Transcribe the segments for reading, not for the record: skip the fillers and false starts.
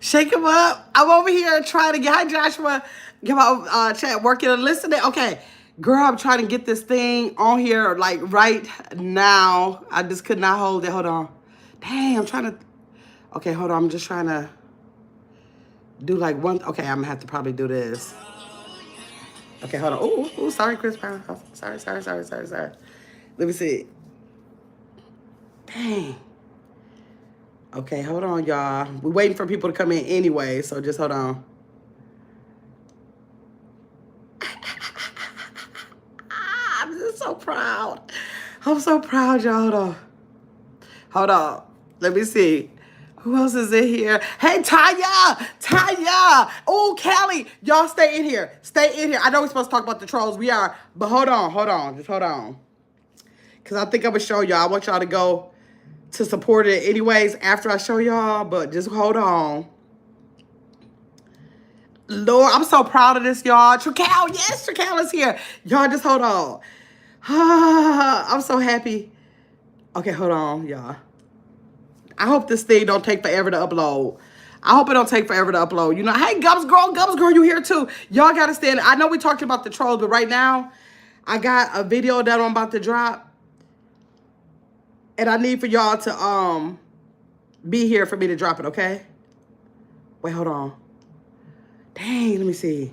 Shake him up. I'm over here trying to get, hi Joshua, get my chat working and listening. Okay, girl, I'm trying to get this thing on here like right now. I just could not hold it. Hold on. Dang, I'm trying to, okay, hold on. I'm just trying to do like one, okay, I'm gonna have to probably do this. Okay, hold on. Ooh, sorry, Chris Brown. Oh, sorry. Let me see. Dang. Okay, hold on, y'all. We're waiting for people to come in anyway, so just hold on. I'm just so proud. I'm so proud, y'all. Hold on. Hold on. Let me see. Who else is in here? Hey, Tanya! Tanya! Oh, Callie! Y'all stay in here. Stay in here. I know we're supposed to talk about the trolls. We are. But hold on. Just hold on. Because I think I'm going to show y'all. I want y'all to go to support it anyways after I show y'all. But just hold on. Lord, I'm so proud of this, y'all. Trical, yes, Trical is here. Y'all, just hold on. I'm so happy. Okay, hold on, y'all. I hope this thing don't take forever to upload. I hope it don't take forever to upload. You know, hey, Gubs girl, you here too. Y'all got to stand. I know we talked about the trolls, but right now, I got a video that I'm about to drop. And I need for y'all to be here for me to drop it, okay? Wait, hold on. Dang, let me see.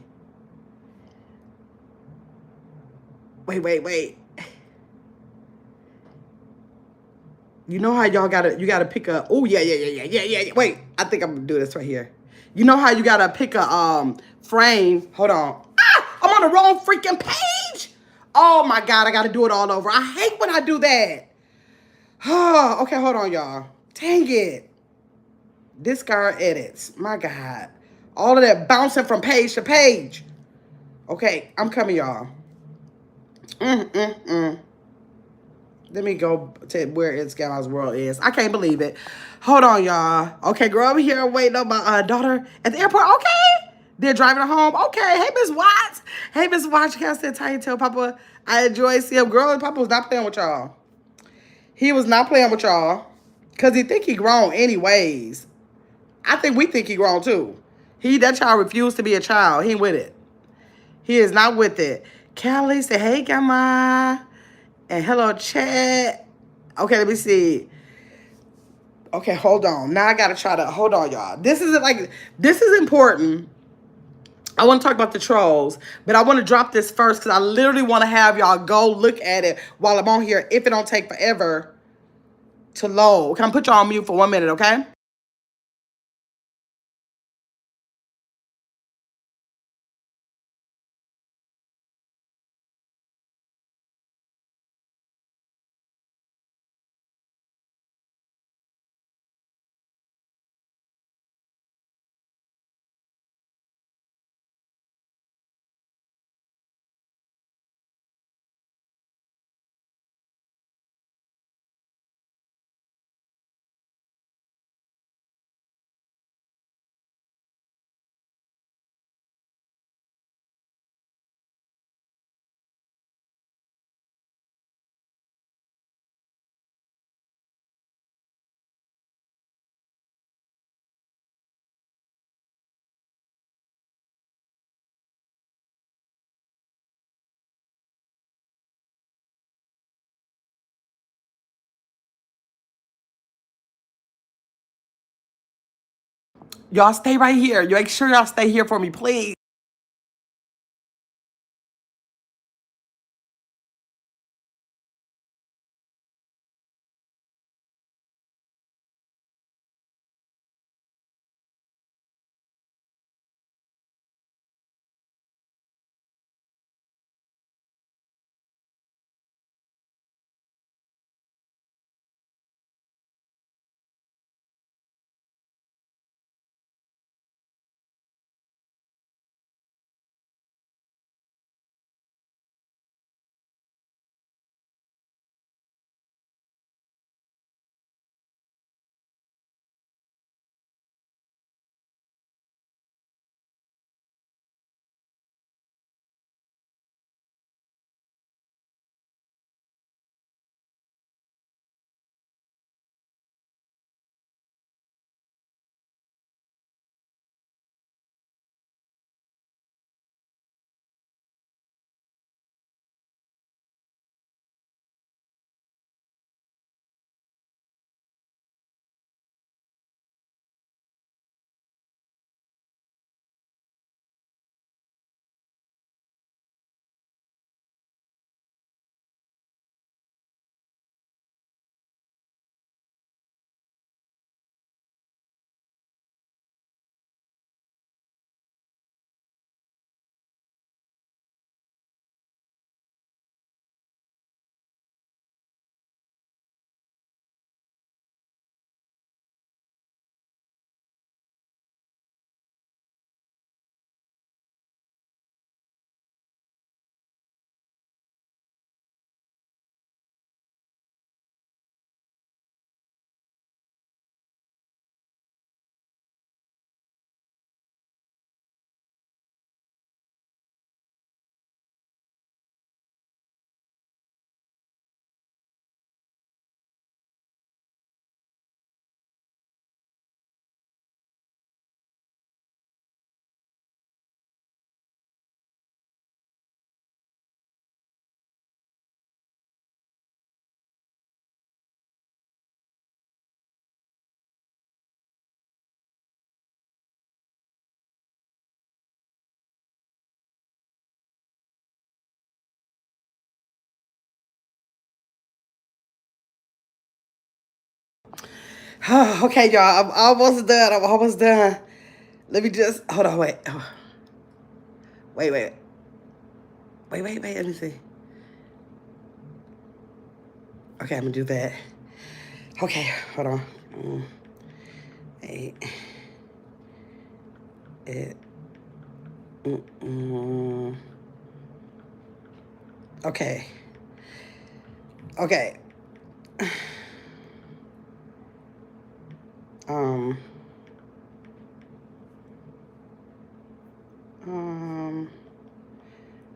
Wait. You know how y'all gotta pick a, oh yeah. Wait, I think I'm gonna do this right here. You know how you gotta pick a frame. Hold on. Ah, I'm on the wrong freaking page. Oh my God, I gotta do it all over. I hate when I do that. Oh, okay, hold on, y'all. Dang it. Discard edits. My God. All of that bouncing from page to page. Okay, I'm coming, y'all. Let me go to where It's Gal's World is. I can't believe it. Hold on, y'all. Okay, girl, over here waiting on my daughter at the airport. Okay. They're driving her home. Okay. Hey, Miss Watts. Hey, Miss Watts. Can I say hi and tell Papa I enjoy seeing him? Girl, Papa was not playing with y'all. He was not playing with y'all. Because he think he grown anyways. I think we think he grown too. That child refused to be a child. He ain't with it. He is not with it. Callie said, hey, Grandma. And hello, chat. Okay, let me see. Okay, hold on. Now I gotta try to hold on, y'all. This is important. I want to talk about the trolls, but I want to drop this first because I literally want to have y'all go look at it while I'm on here. If it don't take forever to load, can I put y'all on mute for 1 minute? Okay. Y'all stay right here. You make sure y'all stay here for me, please. Okay, y'all. I'm almost done. I'm almost done. Let me just hold on. Wait. Oh, wait. Wait. Wait. Wait. Wait. Let me see. Okay, I'm gonna do that. Okay, hold on. Eight. It. Okay. Okay. Um.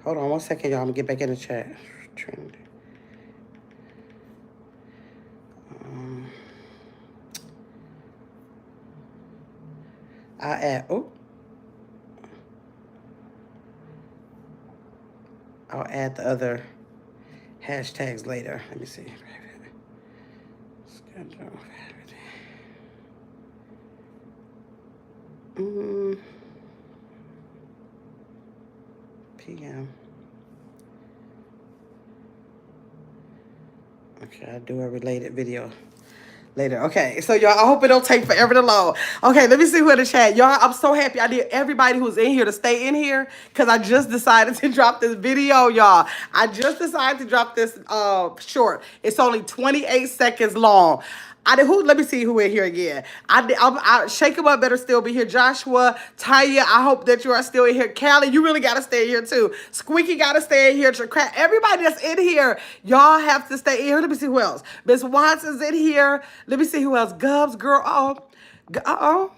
Hold on 1 second, y'all. I'm gonna get back in the chat. Trend. I add. Oh. I'll add the other hashtags later. Let me see. Schedule. PM. Okay, I'll do a related video later. Okay, so y'all, I hope it don't take forever to load. Okay, let me see who in the chat. Y'all, I'm so happy I did everybody who's in here to stay in here because I just decided to drop this video, y'all. I just decided to drop this short. It's only 28 seconds long. Let me see who in here again. Shake them up better still be here. Joshua, Taya, I hope that you are still in here. Callie, you really got to stay in here too. Squeaky got to stay in here. Everybody that's in here, y'all have to stay in here. Let me see who else. Miss Watson's in here. Let me see who else. Gubs, girl. Uh-oh.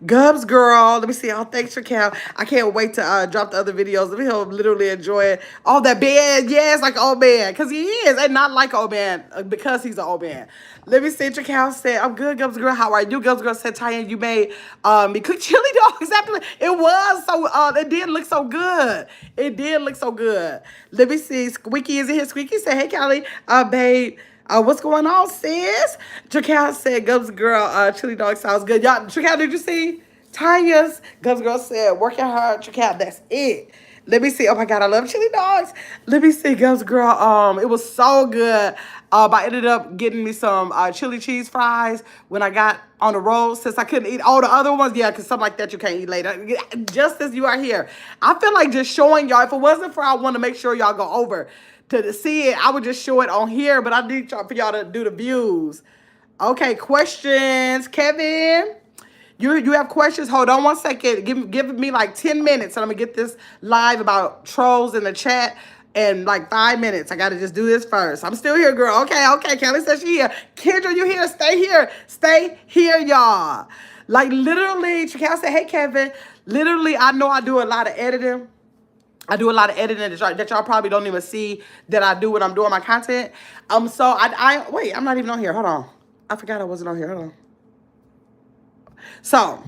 Gubs girl, let me see. Oh, thanks for Cal. I can't wait to drop the other videos. Let me literally enjoy it. Oh, that man, yes, like old man, because he is, and not like old man, because he's an old man. Let me see. Cal said, "I'm good, Gubs girl. How are you?" Gubs girl said, "Tyan, you made me cook chili dogs." Exactly. It was so. It did look so good. It did look so good. Let me see. Squeaky is in here. Squeaky said, "Hey, Callie, babe." What's going on, sis? Jacal said, Gubs girl, chili dog sounds good. Y'all, Jacal, did you see? Tanya's Gubs girl said, working hard, Jacal, that's it. Let me see. Oh my God, I love chili dogs. Let me see, Gubs girl. It was so good. I ended up getting me some chili cheese fries when I got on the road since I couldn't eat all the other ones. Yeah, because something like that you can't eat later. Just as you are here. I feel like just showing y'all, if it wasn't for I want to make sure y'all go over to see it, I would just show it on here, but I need for y'all to do the views. Okay, questions. Kevin, you have questions? Hold on 1 second. Give me like 10 minutes, and I'm going to get this live about trolls in the chat in like 5 minutes. I got to just do this first. I'm still here, girl. Okay. Kelly says she here. Kendra, you here? Stay here. Stay here, y'all. Like, literally, Chakal said, hey, Kevin. Literally, I know I do a lot of editing. I do a lot of editing that y'all probably don't even see that I do when I'm doing my content. So wait, I'm not even on here. Hold on. I forgot I wasn't on here. Hold on. So,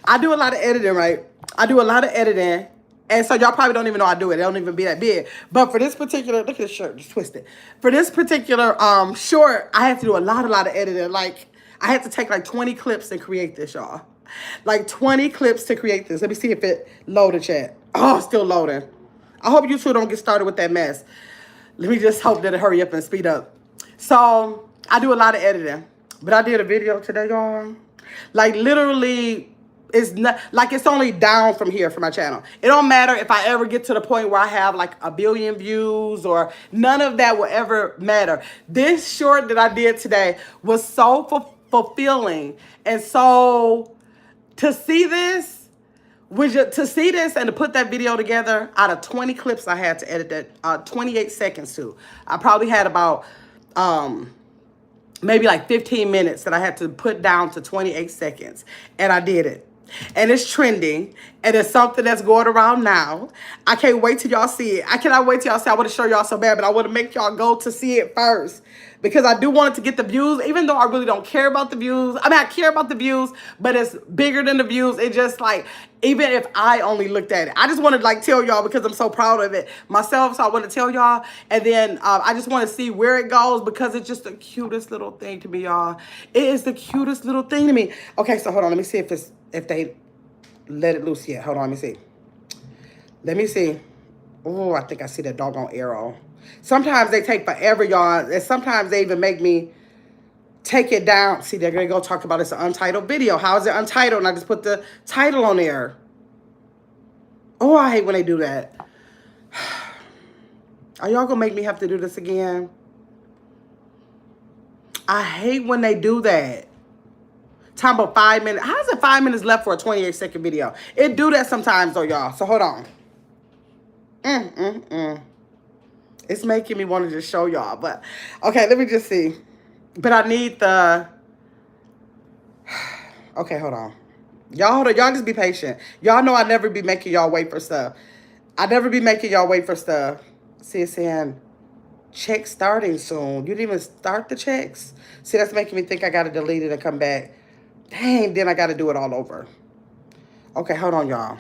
I do a lot of editing, right? I do a lot of editing. And so y'all probably don't even know I do it. It don't even be that big. But for this particular, look at the shirt, just twist it. For this particular short, I had to do a lot of editing. Like, I had to take like 20 clips and create this, y'all. Like 20 clips to create this. Let me see if it loaded, chat. Oh, still loading. I hope you two don't get started with that mess. Let me just hope that it hurry up and speed up. So, I do a lot of editing. But I did a video today, y'all. Like, literally, it's not like it's only down from here for my channel. It don't matter if I ever get to the point where I have like 1 billion views or none of that will ever matter. This short that I did today was so fulfilling. And so to see this, and to put that video together out of 20 clips I had to edit that 28 seconds to. I probably had about maybe like 15 minutes that I had to put down to 28 seconds. And I did it. And it's trending. And it's something that's going around now. I can't wait till y'all see it. I cannot wait till y'all see it. I want to show y'all so bad, but I want to make y'all go to see it first. Because I do want it to get the views, even though I really don't care about the views. I mean, I care about the views, but it's bigger than the views. It just like, even if I only looked at it. I just want to like tell y'all because I'm so proud of it myself. So I want to tell y'all. And then I just want to see where it goes because it's just the cutest little thing to me, y'all. It is the cutest little thing to me. Okay, so hold on. Let me see if they let it loose yet. Hold on, let me see. Let me see. Oh, I think I see that doggone arrow. Sometimes they take forever, y'all. And sometimes they even make me take it down. See, they're gonna go talk about it's an untitled video. How is it untitled? And I just put the title on there. Oh, I hate when they do that. Are y'all gonna make me have to do this again? I hate when they do that. Time about 5 minutes. How is it 5 minutes left for a 28-second video? It do that sometimes though, y'all. So hold on. It's making me want to just show y'all. But okay, let me just see. But I need the... Okay, hold on. Y'all hold on. Y'all just be patient. Y'all know I never be making y'all wait for stuff. I never be making y'all wait for stuff. See, it's saying check starting soon. You didn't even start the checks? See, that's making me think I got to delete it and come back. Dang, then I got to do it all over. Okay, hold on, y'all.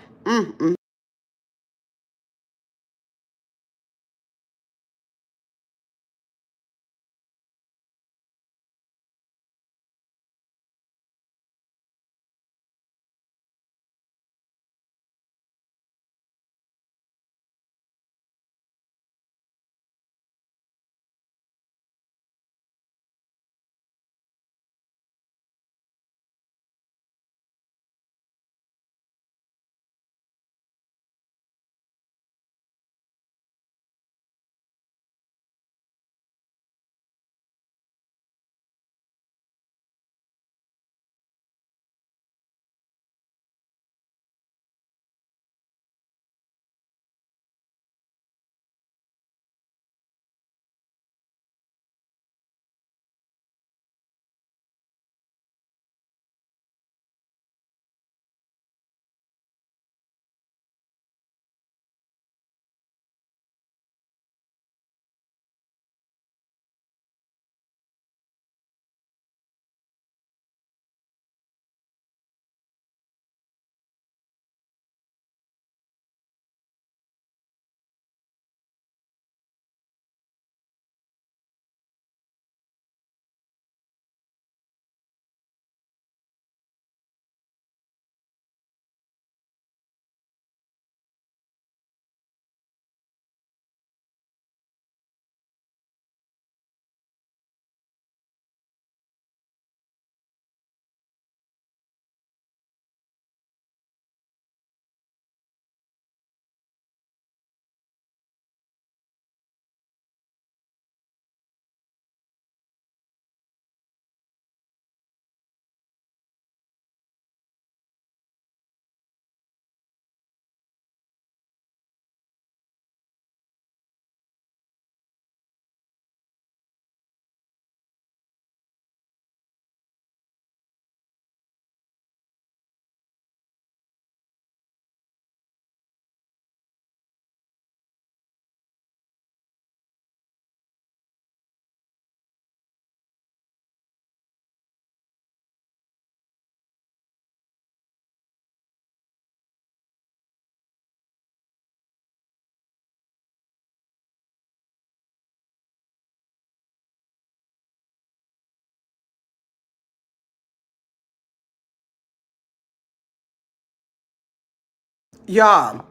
Y'all,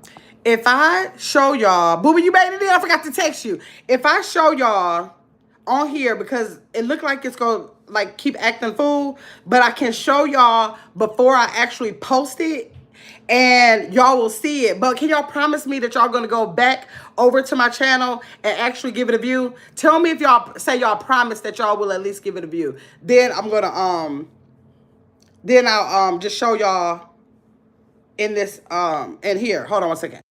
if I show y'all, Booby, you made it in. I forgot to text you. If I show y'all on here, because it looked like it's going to like keep acting fool, but I can show y'all before I actually post it and y'all will see it. But can y'all promise me that y'all going to go back over to my channel and actually give it a view? Tell me if y'all say y'all promise that y'all will at least give it a view. Then I'm going to, then I'll just show y'all in this, in here. Hold on one second.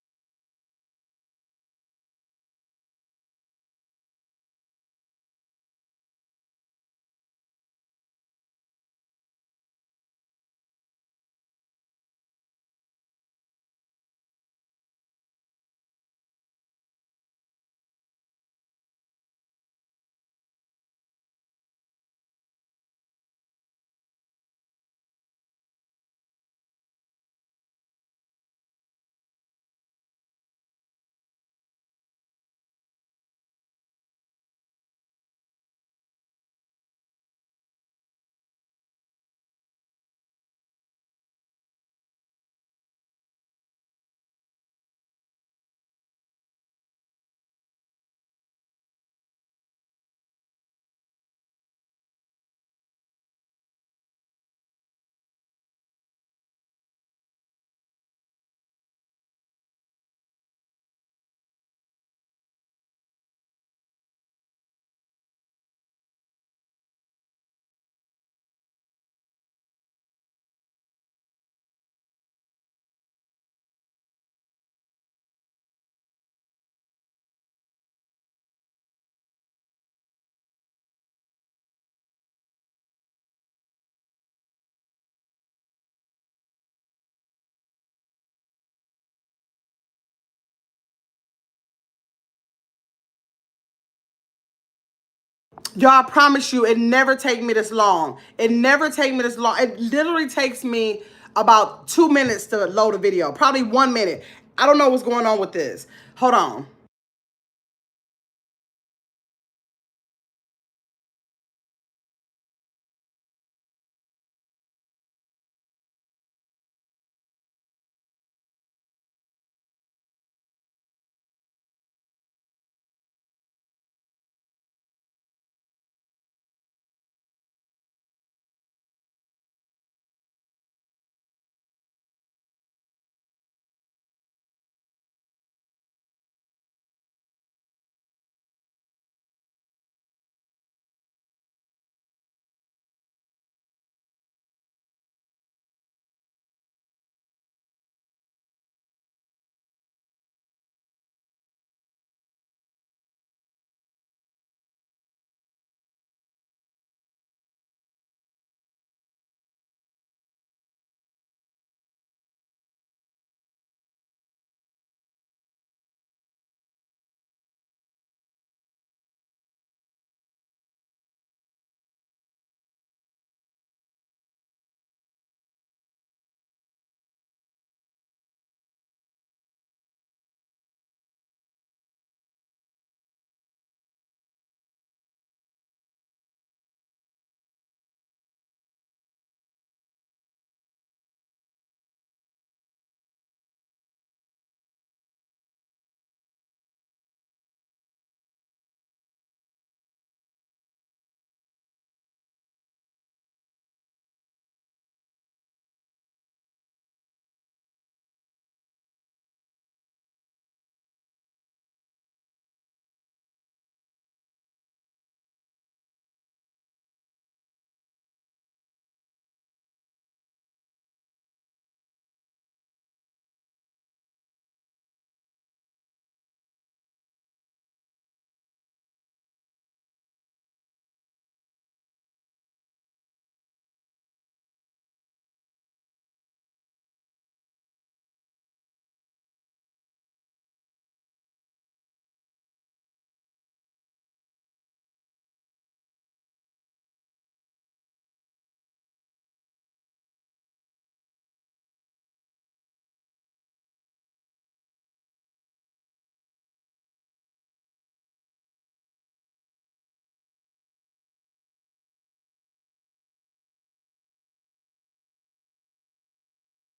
Y'all, I promise you, it never take me this long. It never take me this long. It literally takes me about 2 minutes to load a video. Probably 1 minute. I don't know what's going on with this. Hold on.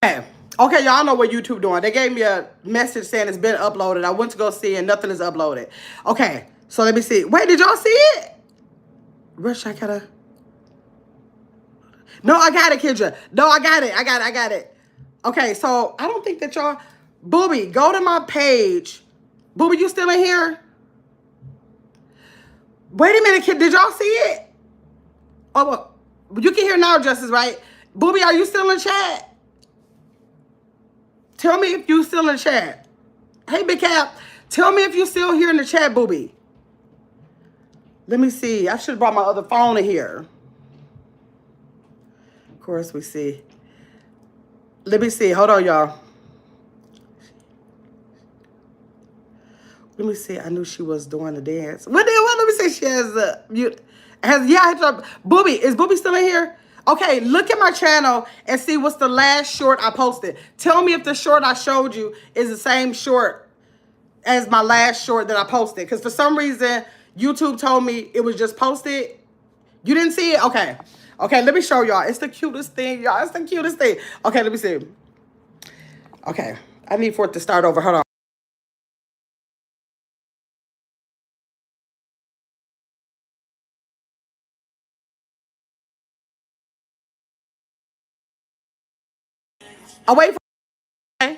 Okay. Okay, y'all know what YouTube doing. They gave me a message saying it's been uploaded. I went to go see and nothing is uploaded. Okay, so let me see. Wait, did y'all see it? Rush, I gotta. No, I got it, Kendra. No, I got it. I got it. Okay, so I don't think that y'all. Booby, go to my page. Booby, you still in here? Wait a minute, kid. Did y'all see it? Oh, well, you can hear now, Justice, right? Booby, are you still in chat? Tell me if you still in chat. Hey, Big Cap. Tell me if you still here in the chat, Booby. Let me see. I should have brought my other phone in here. Of course, we see. Let me see. Hold on, y'all. Let me see. I knew she was doing the dance. What the hell? Let me see. She has Booby. Is Booby still in here? Okay, look at my channel and see what's the last short I posted. Tell me if the short I showed you is the same short as my last short that I posted. Because for some reason, YouTube told me it was just posted. You didn't see it? Okay. Okay, let me show y'all. It's the cutest thing, y'all. It's the cutest thing. Okay, let me see. Okay. I need for it to start over. Hold on. I'll wait for okay.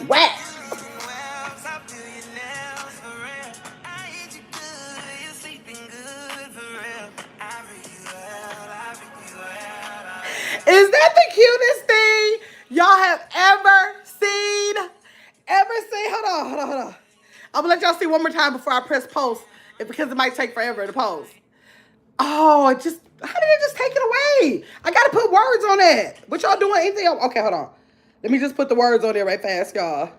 Wet. Is that the cutest thing y'all have ever seen? Ever seen? Hold on. I'm gonna let y'all see one more time before I press post, because it might take forever to post. Oh, how did it just take it away? I gotta put words on it. What y'all doing? Anything else? Okay, hold on. Let me just put the words on there right fast, y'all.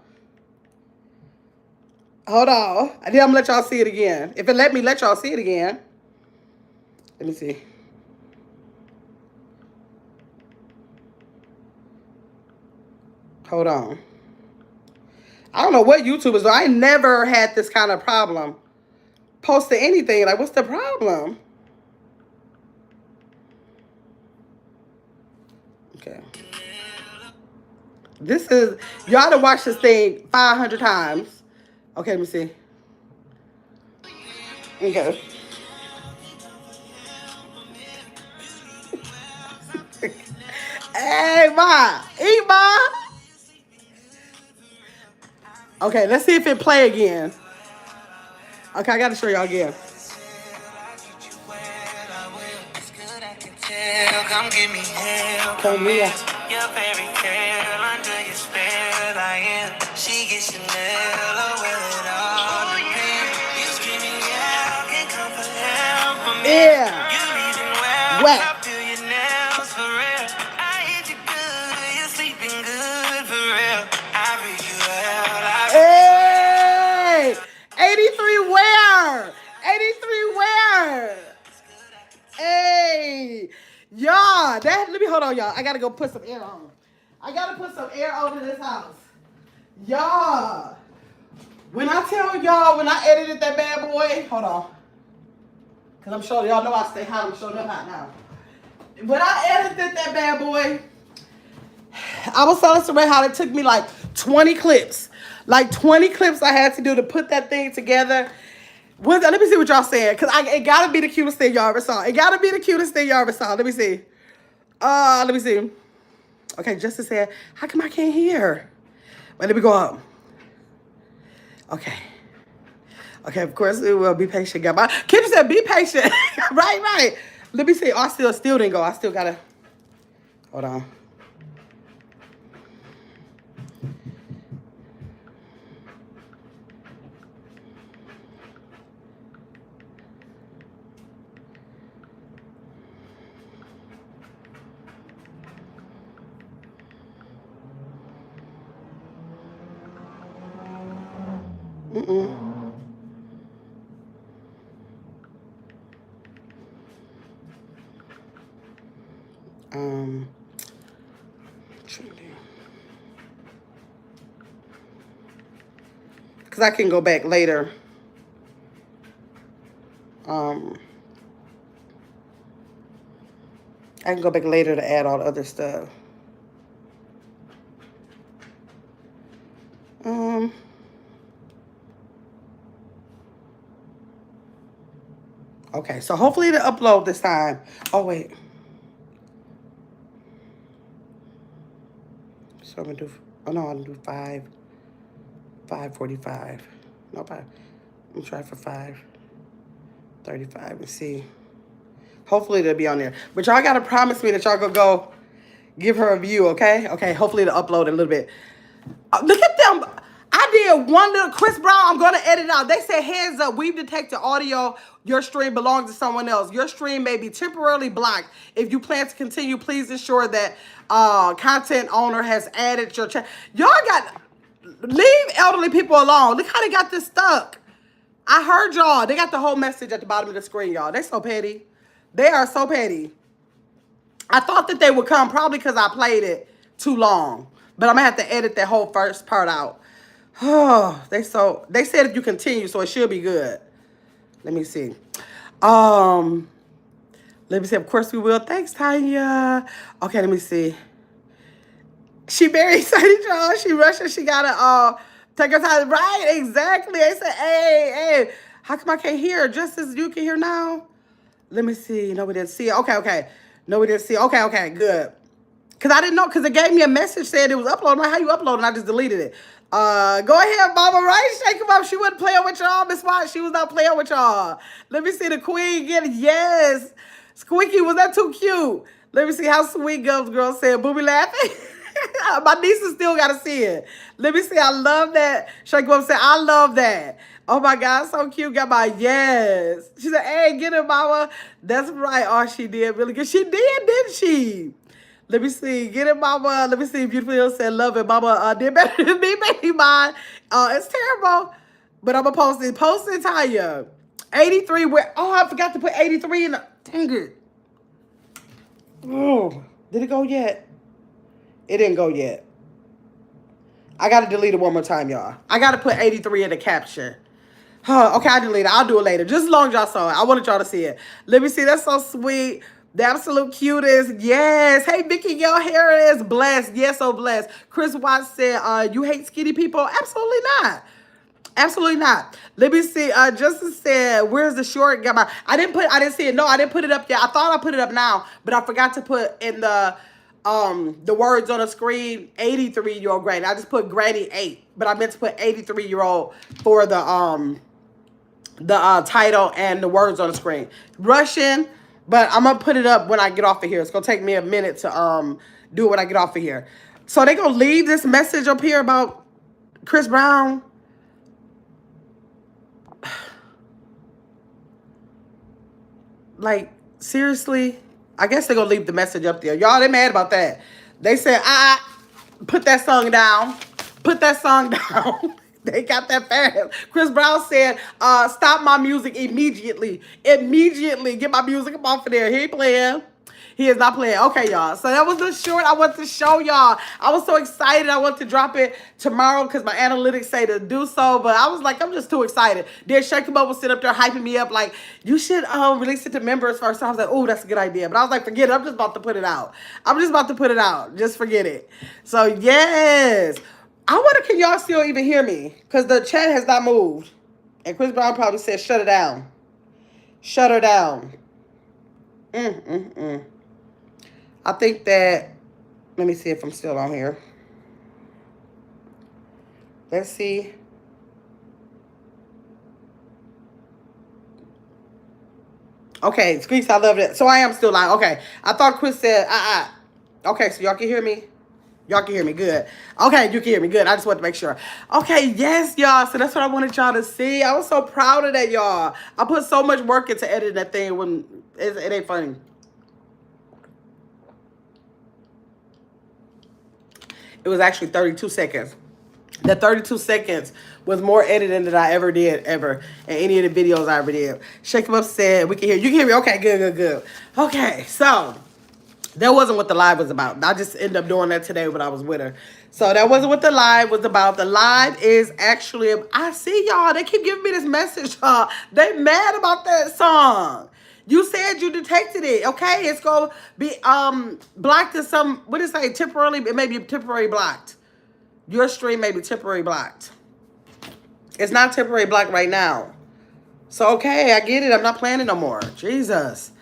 Hold on. And then I'm gonna let y'all see it again. If it let me let y'all see it again. Let me see. Hold on. I don't know what YouTube is. I never had this kind of problem posting anything. Like, what's the problem? Okay. This is, y'all done watched this thing 500 times. Okay, let me see. Okay. Hey, Ma. Eat, Ma. Okay, let's see if it play again. Okay, I got to show y'all again. Come give me hell. Come here. Your fairy tale under your spell. I am. She gets Chanel. Oh, well, it all depends. You screaming out, can't come for help from me. Yeah. You leaving well. What? I feel your nails for real. I hit you good. You're sleeping good for real. I read you out. Hey! 83 where? 83 where? Hey, y'all, let me hold on, y'all. I gotta go put some air on. I gotta put some air on in this house. Y'all, when I tell y'all, when I edited that bad boy, hold on. Because I'm sure y'all know I stay hot. I'm showing up hot now. When I edited that bad boy, I was telling Saray how it took me like 20 clips. Like 20 clips I had to do to put that thing together. Let me see what y'all saying, because it gotta be the cutest thing y'all ever saw. It gotta be the cutest thing y'all ever saw. Let me see. Let me see. Okay, Justice said, how come I can't hear? Wait, let me go up. Okay. Okay, of course it will. Be patient, guy. Kim said, be patient. Right. Let me see. Oh, I still didn't go. I still gotta. Hold on. Because I can go back later. I can go back later to add all the other stuff. Okay, so hopefully it'll upload this time. Oh, wait. So I'm going to do, oh no, I'm going to do 5:45. No, 5. I'm going to try for 5:35 and see. Hopefully it'll be on there. But y'all got to promise me that y'all going to go give her a view, okay? Okay, hopefully it'll upload a little bit. Look at them. I did one little Chris Brown. I'm going to edit it out. They said, heads up, we've detected audio. Your stream belongs to someone else. Your stream may be temporarily blocked. If you plan to continue, please ensure that content owner has added your chat. Y'all got, leave elderly people alone. Look how they got this stuck. I heard y'all. They got the whole message at the bottom of the screen, y'all. They so petty. They are so petty. I thought that they would come probably because I played it too long. But I'm going to have to edit that whole first part out. Oh, they said if you continue, so it should be good. Let me see. Let me see. Of course we will. Thanks, Tanya. Okay, let me see. She very excited, y'all. She Russian. She gotta take her time. Right, exactly. They said, hey, how come I can't hear? Just as you can hear now. Let me see. No, we didn't see it. Okay. No, we didn't see it. Okay, good. Because I didn't know, because it gave me a message saying it was uploaded. I'm like, how you upload? And I just deleted it. Go ahead, Mama, right? Shake him up. She wasn't playing with y'all, Miss White. She was not playing with y'all. Let me see the queen get it. Yes. Squeaky, was that too cute? Let me see how sweet Gums Girl said. Booby laughing. My nieces still got to see it. Let me see. I love that. Shake Bum said, I love that. Oh my God, so cute. Got my yes. She said, hey, get it, mama. That's right. Oh, she did really good. She did, didn't she? Let me see. Get it, mama. Let me see. Beautiful Hill said, love it, mama. Did better than me, baby mine. It's terrible. But I'm going to post it. Post it, Tanya. 83. Where? Oh, I forgot to put 83 in the. Dang it. Oh, did it go yet? It didn't go yet. I got to delete it one more time, y'all. I got to put 83 in the caption. Okay, I delete it. I'll do it later. Just as long as y'all saw it. I wanted y'all to see it. Let me see. That's so sweet. The absolute cutest. Yes. Hey, Vicky, your hair is blessed. Yes, so blessed. Chris Watts said, you hate skinny people? Absolutely not. Absolutely not. Let me see. Justin said, where's the short? I didn't see it. No, I didn't put it up yet. I thought I put it up now, but I forgot to put in the words on the screen, 83-year-old granny. I just put granny 8, but I meant to put 83-year-old for the title and the words on the screen. Russian, but I'm gonna put it up when I get off of here. It's gonna take me a minute to do it when I get off of here. So they gonna leave this message up here about Chris Brown. Like, seriously? I guess they're going to leave the message up there. Y'all, they mad about that. They said, put that song down. Put that song down. They got that fast. Chris Brown said, stop my music immediately. Immediately. Get my music up off of there. He ain't playing. He is not playing. Okay, y'all. So that was the short I want to show y'all. I was so excited. I want to drop it tomorrow because my analytics say to do so. But I was like, I'm just too excited. Then Shakeable was sitting up there hyping me up like, you should release it to members first. So I was like, oh, that's a good idea. But I was like, forget it. I'm just about to put it out. I'm just about to put it out. Just forget it. So, yes. I wonder, can y'all still even hear me? Because the chat has not moved. And Chris Brown probably said, shut it down. Shut her down. I think that, let me see if I'm still on here. Let's see. Okay, Squeaks, I love it. So I am still live. Okay, I thought Chris said, Okay, so y'all can hear me? Y'all can hear me good. Okay, you can hear me good. I just wanted to make sure. Okay, yes, y'all. So that's what I wanted y'all to see. I was so proud of that, y'all. I put so much work into editing that thing when it ain't funny. It was actually 32 seconds. The 32 seconds was more editing than I ever did, in any of the videos I ever did. Shake 'em Up said, we can hear you. You can hear me? Okay, good. Okay, so that wasn't what the live was about. I just ended up doing that today when I was with her. So that wasn't what the live was about. The live is actually, I see y'all. They keep giving me this message, y'all. They mad about that song. You said you detected it, okay? It's going to be blocked in some, what did it say? Temporarily, it may be temporarily blocked. Your stream may be temporarily blocked. It's not temporary blocked right now. So, okay, I get it. I'm not playing it no more. Jesus.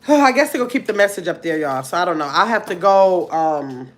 I guess they're going to keep the message up there, y'all. So, I don't know. I'll have to go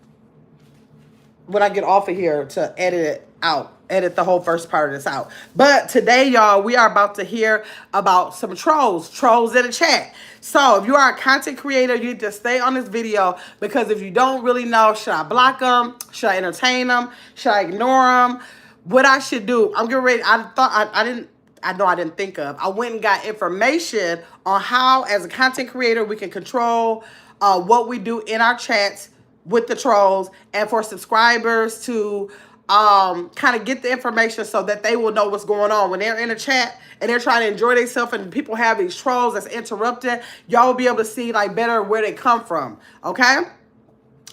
when I get off of here to edit it out. Edit the whole first part of this out. But today, y'all, we are about to hear about some trolls in the chat. So if you are a content creator, you need to stay on this video, because if you don't really know, should I block them? Should I entertain them? Should I ignore them? What I should do? I'm getting ready. I didn't think of. I went and got information on how, as a content creator, we can control what we do in our chats with the trolls, and for subscribers to kind of get the information so that they will know what's going on when they're in a chat and they're trying to enjoy themselves, and people have these trolls that's interrupting. Y'all will be able to see like better where they come from. Okay,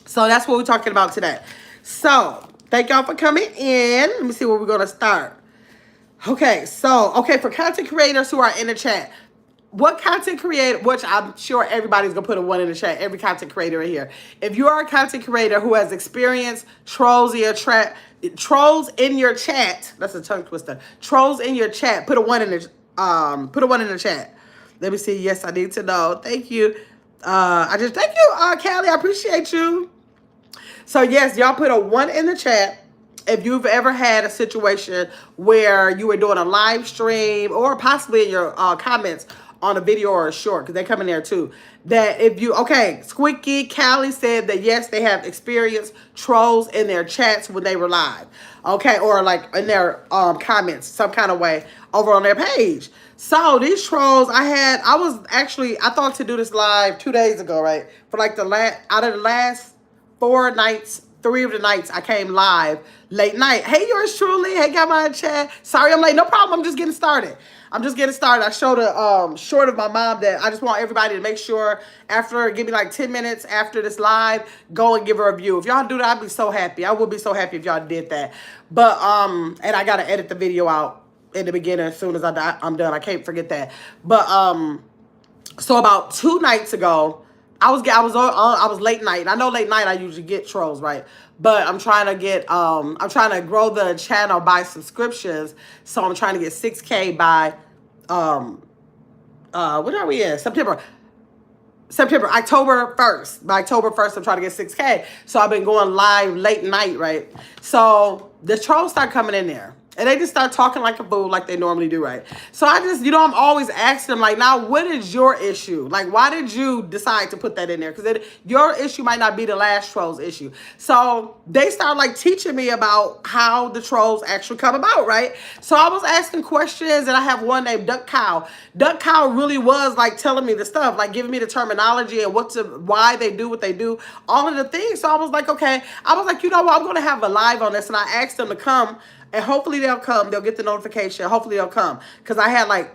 so that's what we're talking about today. So thank y'all for coming in. Let me see where we're gonna start. Okay, so for content creators who are in the chat, what content creator, which I'm sure everybody's gonna put a 1 in the chat, every content creator in here. If you are a content creator who has experienced trolls in your chat, that's a tongue twister. Trolls in your chat, put a 1 in the chat. Let me see. Yes, I need to know. Thank you. Thank you, Callie. I appreciate you. So yes, y'all put a 1 in the chat if you've ever had a situation where you were doing a live stream, or possibly in your comments on a video or a short, because they come in there too. That if you, okay, Squeaky Callie said that yes, they have experienced trolls in their chats when they were live. Okay, or like in their comments, some kind of way over on their page. So these trolls, I thought to do this live 2 days ago, right? For like out of the last 4 nights, 3 of the nights I came live late night. Hey, yours truly. Hey, got my chat. Sorry I'm late. No problem. I'm just getting started. I showed a short of my mom that I just want everybody to make sure give me like 10 minutes after this live, go and give her a view. If y'all do that, I'd be so happy. I would be so happy if y'all did that. But, and I got to edit the video out in the beginning as soon as I'm done. I can't forget that. But, so about 2 nights ago, I was late night. I know late night I usually get trolls, right? But I'm trying to grow the channel by subscriptions. So I'm trying to get 6K by what are we in? October 1st. By October 1st, I'm trying to get 6K. So I've been going live late night, right? So the trolls start coming in there. And they just start talking like a fool like they normally do, right? So I just, I'm always asking them, like, now, what is your issue? Like, why did you decide to put that in there? Because your issue might not be the last troll's issue. So they start, like, teaching me about how the trolls actually come about, right? So I was asking questions, and I have one named Duck Cow. Duck Cow really was, like, telling me the stuff, like, giving me the terminology and why they do what they do, all of the things. So I was like, okay. I was like, you know what? I'm going to have a live on this. And I asked them to come. And hopefully they'll come. They'll get the notification. Hopefully they'll come. Because I had like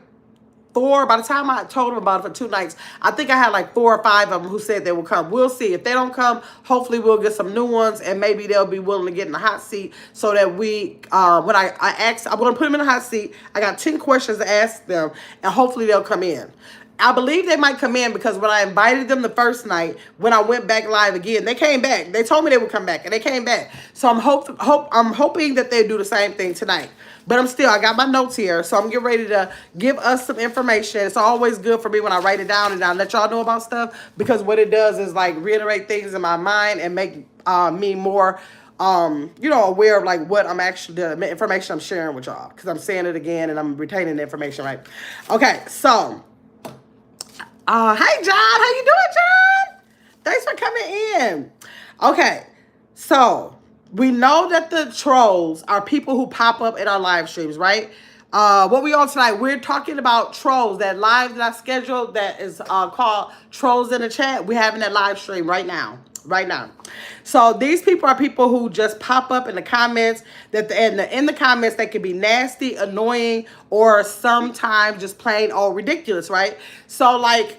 4. By the time I told them about it for 2 nights, I think I had like 4 or 5 of them who said they will come. We'll see. If they don't come, hopefully we'll get some new ones. And maybe they'll be willing to get in the hot seat. So that when I ask, I'm going to put them in the hot seat. I got 10 questions to ask them. And hopefully they'll come in. I believe they might come in because when I invited them the first night, when I went back live again, they came back. They told me they would come back, and they came back. So I'm hoping that they do the same thing tonight. But I got my notes here, so I'm getting ready to give us some information. It's always good for me when I write it down and I let y'all know about stuff, because what it does is like reiterate things in my mind and make me more aware of like what I'm actually, the information I'm sharing with y'all, because I'm saying it again and I'm retaining the information, right? Okay, so. Hey, John. How you doing, John? Thanks for coming in. Okay, so we know that the trolls are people who pop up in our live streams, right? What we on tonight, we're talking about trolls. That live that I scheduled that is called Trolls in the Chat. We're having that live stream right now. So these people are people who just pop up in the comments. In the comments, they can be nasty, annoying, or sometimes just plain old ridiculous, right? So like,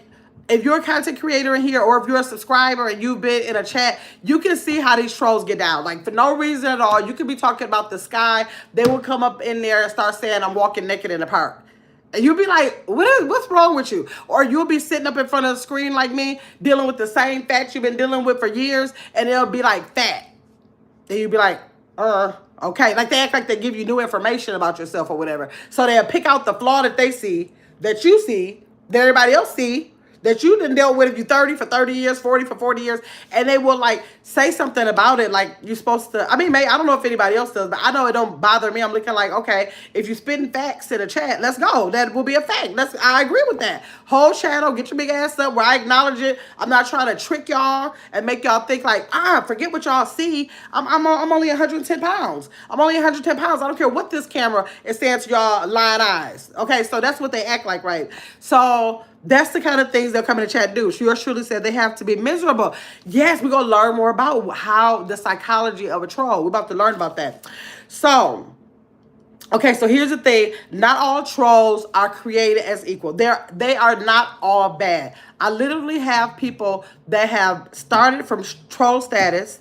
if you're a content creator in here, or if you're a subscriber and you've been in a chat, you can see how these trolls get down. Like, for no reason at all. You could be talking about the sky. They will come up in there and start saying, I'm walking naked in the park. And you'll be like, what's wrong with you? Or you'll be sitting up in front of the screen like me, dealing with the same facts you've been dealing with for years, and they'll be like, fat. And you'll be like, okay. Like, they act like they give you new information about yourself or whatever. So they'll pick out the flaw that they see, that you see, that everybody else see, that you done dealt with if you're 30 for 30 years, 40 for 40 years, and they will like say something about it like you're supposed to. I mean, I don't know if anybody else does, but I know it don't bother me. I'm looking like, okay, if you're spitting facts in the chat, let's go. That will be a fact. I agree with that. Whole channel, get your big ass up where I acknowledge it. I'm not trying to trick y'all and make y'all think like, forget what y'all see. I'm only 110 pounds. I'm only 110 pounds. I don't care what this camera is saying to y'all lying eyes. Okay, so that's what they act like, right? So that's the kind of things they'll come in the chat do. Yours truly said they have to be miserable. Yes, we're going to learn more about how the psychology of a troll. We're about to learn about that. So, okay, so here's the thing. Not all trolls are created as equal. They are not all bad. I literally have people that have started from troll status.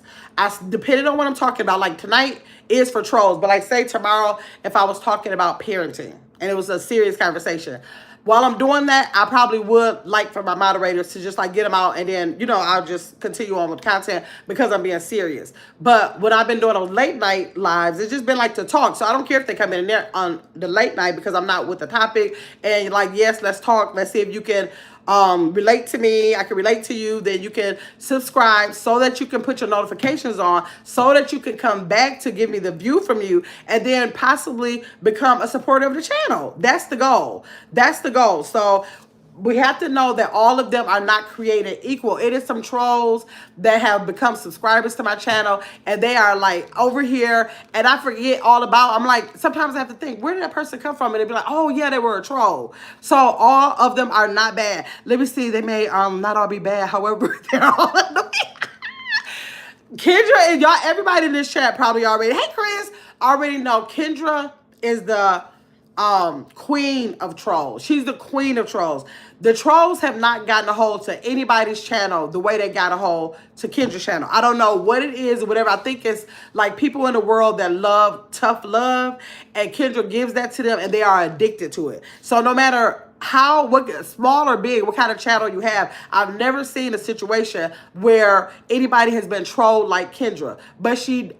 Depending on what I'm talking about, like tonight is for trolls. But like say tomorrow, if I was talking about parenting and it was a serious conversation, while I'm doing that, I probably would like for my moderators to just like get them out, and then, I'll just continue on with content because I'm being serious. But when I've been doing those late night lives, it's just been like to talk. So I don't care if they come in there on the late night because I'm not with the topic. And like, yes, let's talk. Let's see if you can relate to me. I can relate to you. Then you can subscribe so that you can put your notifications on, so that you can come back to give me the view from you, and then possibly become a supporter of the channel. That's the goal. So we have to know that all of them are not created equal. It is some trolls that have become subscribers to my channel, and they are like over here, and I forget all about. I'm like, sometimes I have to think, where did that person come from? And they'd be like, oh yeah, they were a troll. So all of them are not bad. Let me see. They may not all be bad. However, they're all annoying. Kendra and y'all, everybody in this chat probably already. Hey, Chris, already know Kendra is the queen of trolls. She's the queen of trolls. The trolls have not gotten a hold to anybody's channel the way they got a hold to Kendra's channel. I don't know what it is or whatever. I think it's like people in the world that love tough love, and Kendra gives that to them, and they are addicted to it. So no matter what small or big, what kind of channel you have, I've never seen a situation where anybody has been trolled like Kendra, but she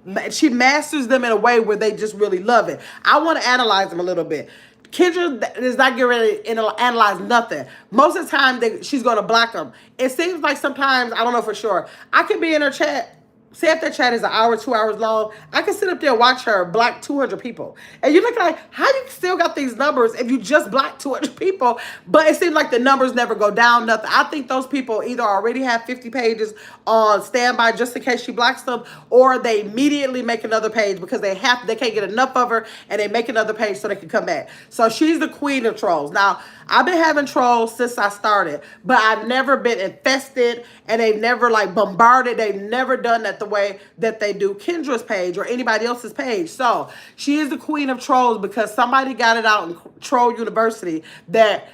masters them in a way where they just really love it. I want to analyze them a little bit. Kendra is not getting ready to analyze nothing. Most of the time, she's going to block them. It seems like sometimes, I don't know for sure, I could be in her chat. Say if that chat is an hour, 2 hours long, I can sit up there and watch her block 200 people. And you look like, how you still got these numbers if you just blocked 200 people? But it seems like the numbers never go down, nothing. I think those people either already have 50 pages on standby just in case she blocks them, or they immediately make another page because they can't get enough of her, and they make another page so they can come back. So she's the queen of trolls. Now, I've been having trolls since I started, but I've never been infested, and they've never like bombarded. They've never done that the way that they do Kendra's page or anybody else's page. So she is the queen of trolls because somebody got it out in Troll University that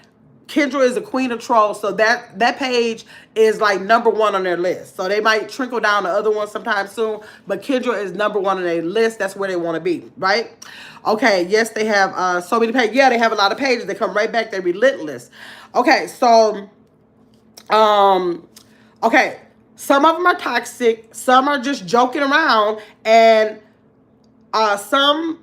Kendra is the queen of trolls. So that page is like #1 on their list. So they might trickle down to other ones sometime soon, but Kendra is #1 on their list. That's where they want to be, right? Okay, yes, they have so many pages. Yeah, they have a lot of pages. They come right back. They're relentless. Okay, so, okay, some of them are toxic. Some are just joking around, and some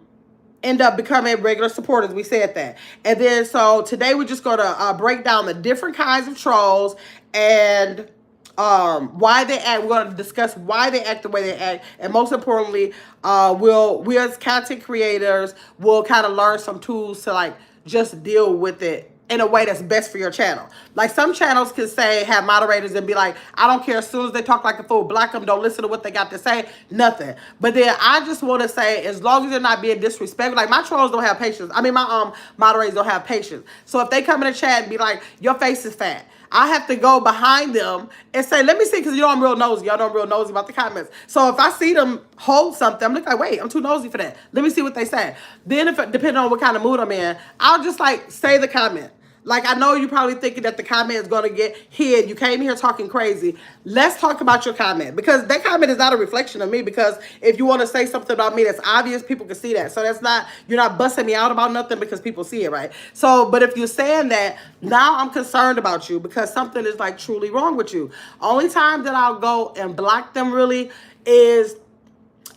end up becoming regular supporters. We said that. And then, so today we're just going to break down the different kinds of trolls and why they act. We're going to discuss why they act the way they act. And most importantly, we as content creators will kind of learn some tools to like just deal with it in a way that's best for your channel. Like some channels can have moderators and be like, I don't care, as soon as they talk like a fool, block them, don't listen to what they got to say, nothing. But then I just want to say, as long as they're not being disrespectful, like my trolls don't have patience. I mean, my moderators don't have patience. So if they come in the chat and be like, your face is fat, I have to go behind them and say, let me see, because I'm real nosy. Y'all know I'm real nosy about the comments. So if I see them hold something, I'm like, wait, I'm too nosy for that. Let me see what they say. Then, depending on what kind of mood I'm in, I'll just like say the comment. Like, I know you're probably thinking that the comment is going to get hid. You came here talking crazy. Let's talk about your comment, because that comment is not a reflection of me, because if you want to say something about me that's obvious, people can see that. So that's not, you're not busting me out about nothing because people see it, right? So, but if you're saying that, now I'm concerned about you because something is like truly wrong with you. Only time that I'll go and block them really is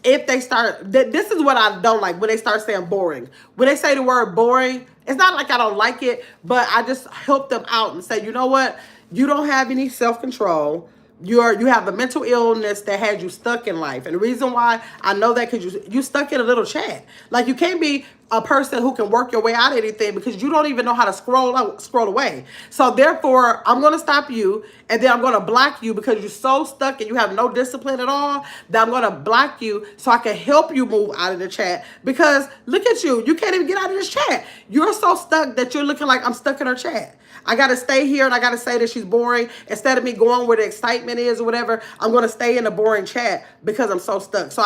if they start, this is what I don't like, when they start saying boring. When they say the word boring, it's not like I don't like it, but I just help them out and say, you know what? You don't have any self-control. You have a mental illness that had you stuck in life. And the reason why I know that, because you stuck in a little chat. Like, you can't be a person who can work your way out of anything because you don't even know how to scroll away. So therefore, I'm going to stop you, and then I'm going to block you because you're so stuck and you have no discipline at all, that I'm going to block you so I can help you move out of the chat. Because look at you. You can't even get out of this chat. You're so stuck that you're looking like I'm stuck in her chat. I got to stay here and I got to say that she's boring. Instead of me going where the excitement is or whatever, I'm going to stay in the boring chat because I'm so stuck. So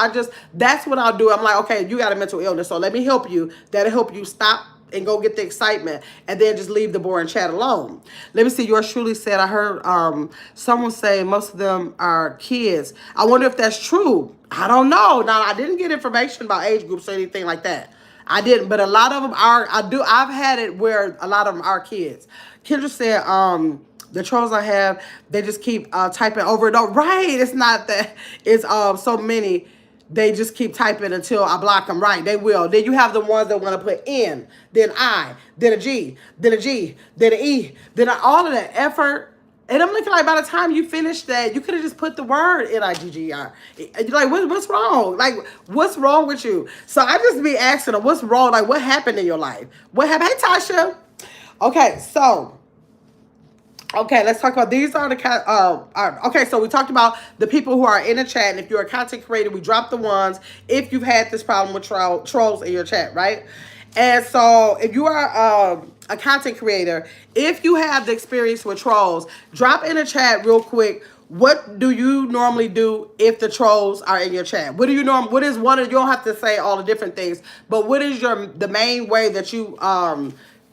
that's what I'll do. I'm like, okay, you got a mental illness, so let me help you. That'll help you stop and go get the excitement, and then just leave the boring chat alone. Let me see. Yours truly said, I heard someone say most of them are kids. I wonder if that's true. I don't know. Now, I didn't get information about age groups or anything like that. I didn't, but a lot of them are. I've had it where a lot of them are kids. Kendra said, the trolls I have, they just keep typing over and over. Right, it's not that. It's so many. They just keep typing until I block them. Right, they will. Then you have the ones that want to put N, then I, then a G, then a G, then an E, then all of that effort. And I'm looking like, by the time you finish that, you could have just put the word N-I-G-G-R. You're like, what's wrong? Like, what's wrong with you? So I just be asking them, what's wrong? Like, what happened in your life? What happened? Hey, Tasha. Okay, so Okay, let's talk about these are the okay, so we talked about the people who are in the chat, and if you're a content creator, we dropped the ones if you've had this problem with trolls in your chat, right? And so if you are a content creator, if you have the experience with trolls, drop in the chat real quick. What do you normally do if the trolls are in your chat? What do you what is one of, you don't have to say all the different things, but what is the main way that you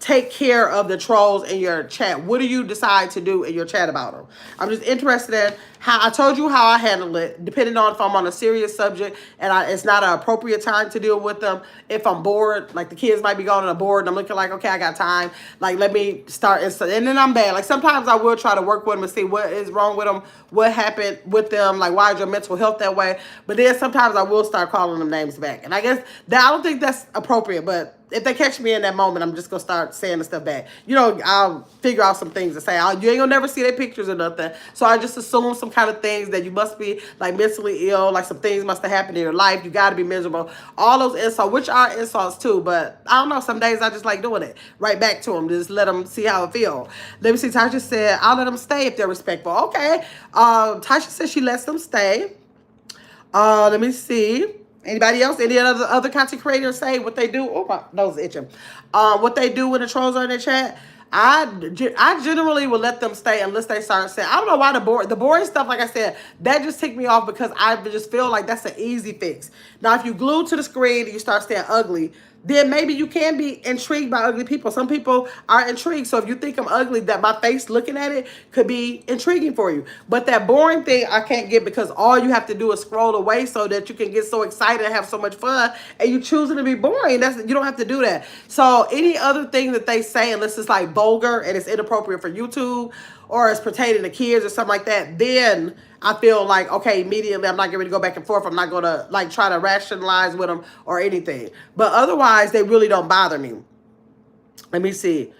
take care of the trolls in your chat? What do you decide to do in your chat about them? I'm just interested in how, I told you how I handle it, depending on if I'm on a serious subject and it's not an appropriate time to deal with them. If I'm bored, like the kids might be going on a board and I'm looking like, okay, I got time. Like, let me start. And then I'm bad. Like, sometimes I will try to work with them and see what is wrong with them, what happened with them, like, why is your mental health that way? But then sometimes I will start calling them names back. And I guess that, I don't think that's appropriate, but if they catch me in that moment, I'm just going to start saying the stuff back. You know, I'll figure out some things to say. You ain't going to never see their pictures or nothing. So I just assume some kind of things that you must be, like, mentally ill, like some things must have happened in your life. You got to be miserable. All those insults, which are insults too, but I don't know. Some days I just like doing it. Right back to them. Just let them see how it feels. Let me see. Tasha said, I'll let them stay if they're respectful. Okay. Tasha said she lets them stay. Let me see. Anybody else? Any other content creators say what they do? Oh, my nose is itching. What they do when the trolls are in the chat? I generally will let them stay unless they start saying, I don't know why the boring stuff, like I said, that just ticked me off because I just feel like that's an easy fix. Now, if you glue to the screen and you start staying ugly, then maybe you can be intrigued by ugly people. Some people are intrigued. So if you think I'm ugly, that my face looking at it could be intriguing for you. But that boring thing I can't get, because all you have to do is scroll away so that you can get so excited and have so much fun, and you choosing to be boring. You don't have to do that. So any other thing that they say, unless it's like vulgar and it's inappropriate for YouTube, or it's pertaining to kids or something like that, then I feel like, okay, immediately I'm not going to go back and forth. I'm not going to like try to rationalize with them or anything. But otherwise, they really don't bother me. Let me see.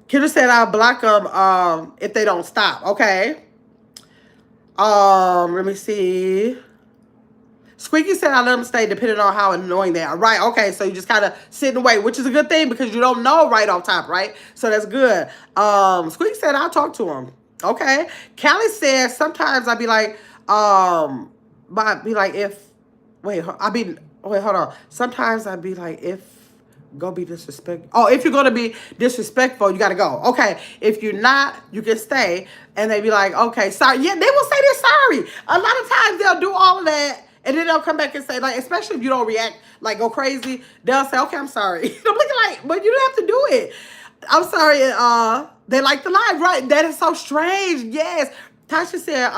Kendra said I'll block them if they don't stop. Okay. Let me see. Squeaky said I let them stay depending on how annoying they are. Right, okay, so you just kind of sit and wait, which is a good thing because you don't know right off top, right? So that's good. Squeaky said I'll talk to him. Okay. Callie said sometimes I'd be like, wait, hold on. Sometimes I'd be like, if be disrespectful. Oh, if you're gonna be disrespectful, you gotta go. Okay. If you're not, you can stay. And they be like, okay, sorry. Yeah, they will say they're sorry. A lot of times they'll do all of that. And then they'll come back and say, like, especially if you don't react, like, go crazy, they'll say, okay, I'm sorry. I'm looking like, but you don't have to do it. I'm sorry. They like the live, right? That is so strange. Yes. Tasha said,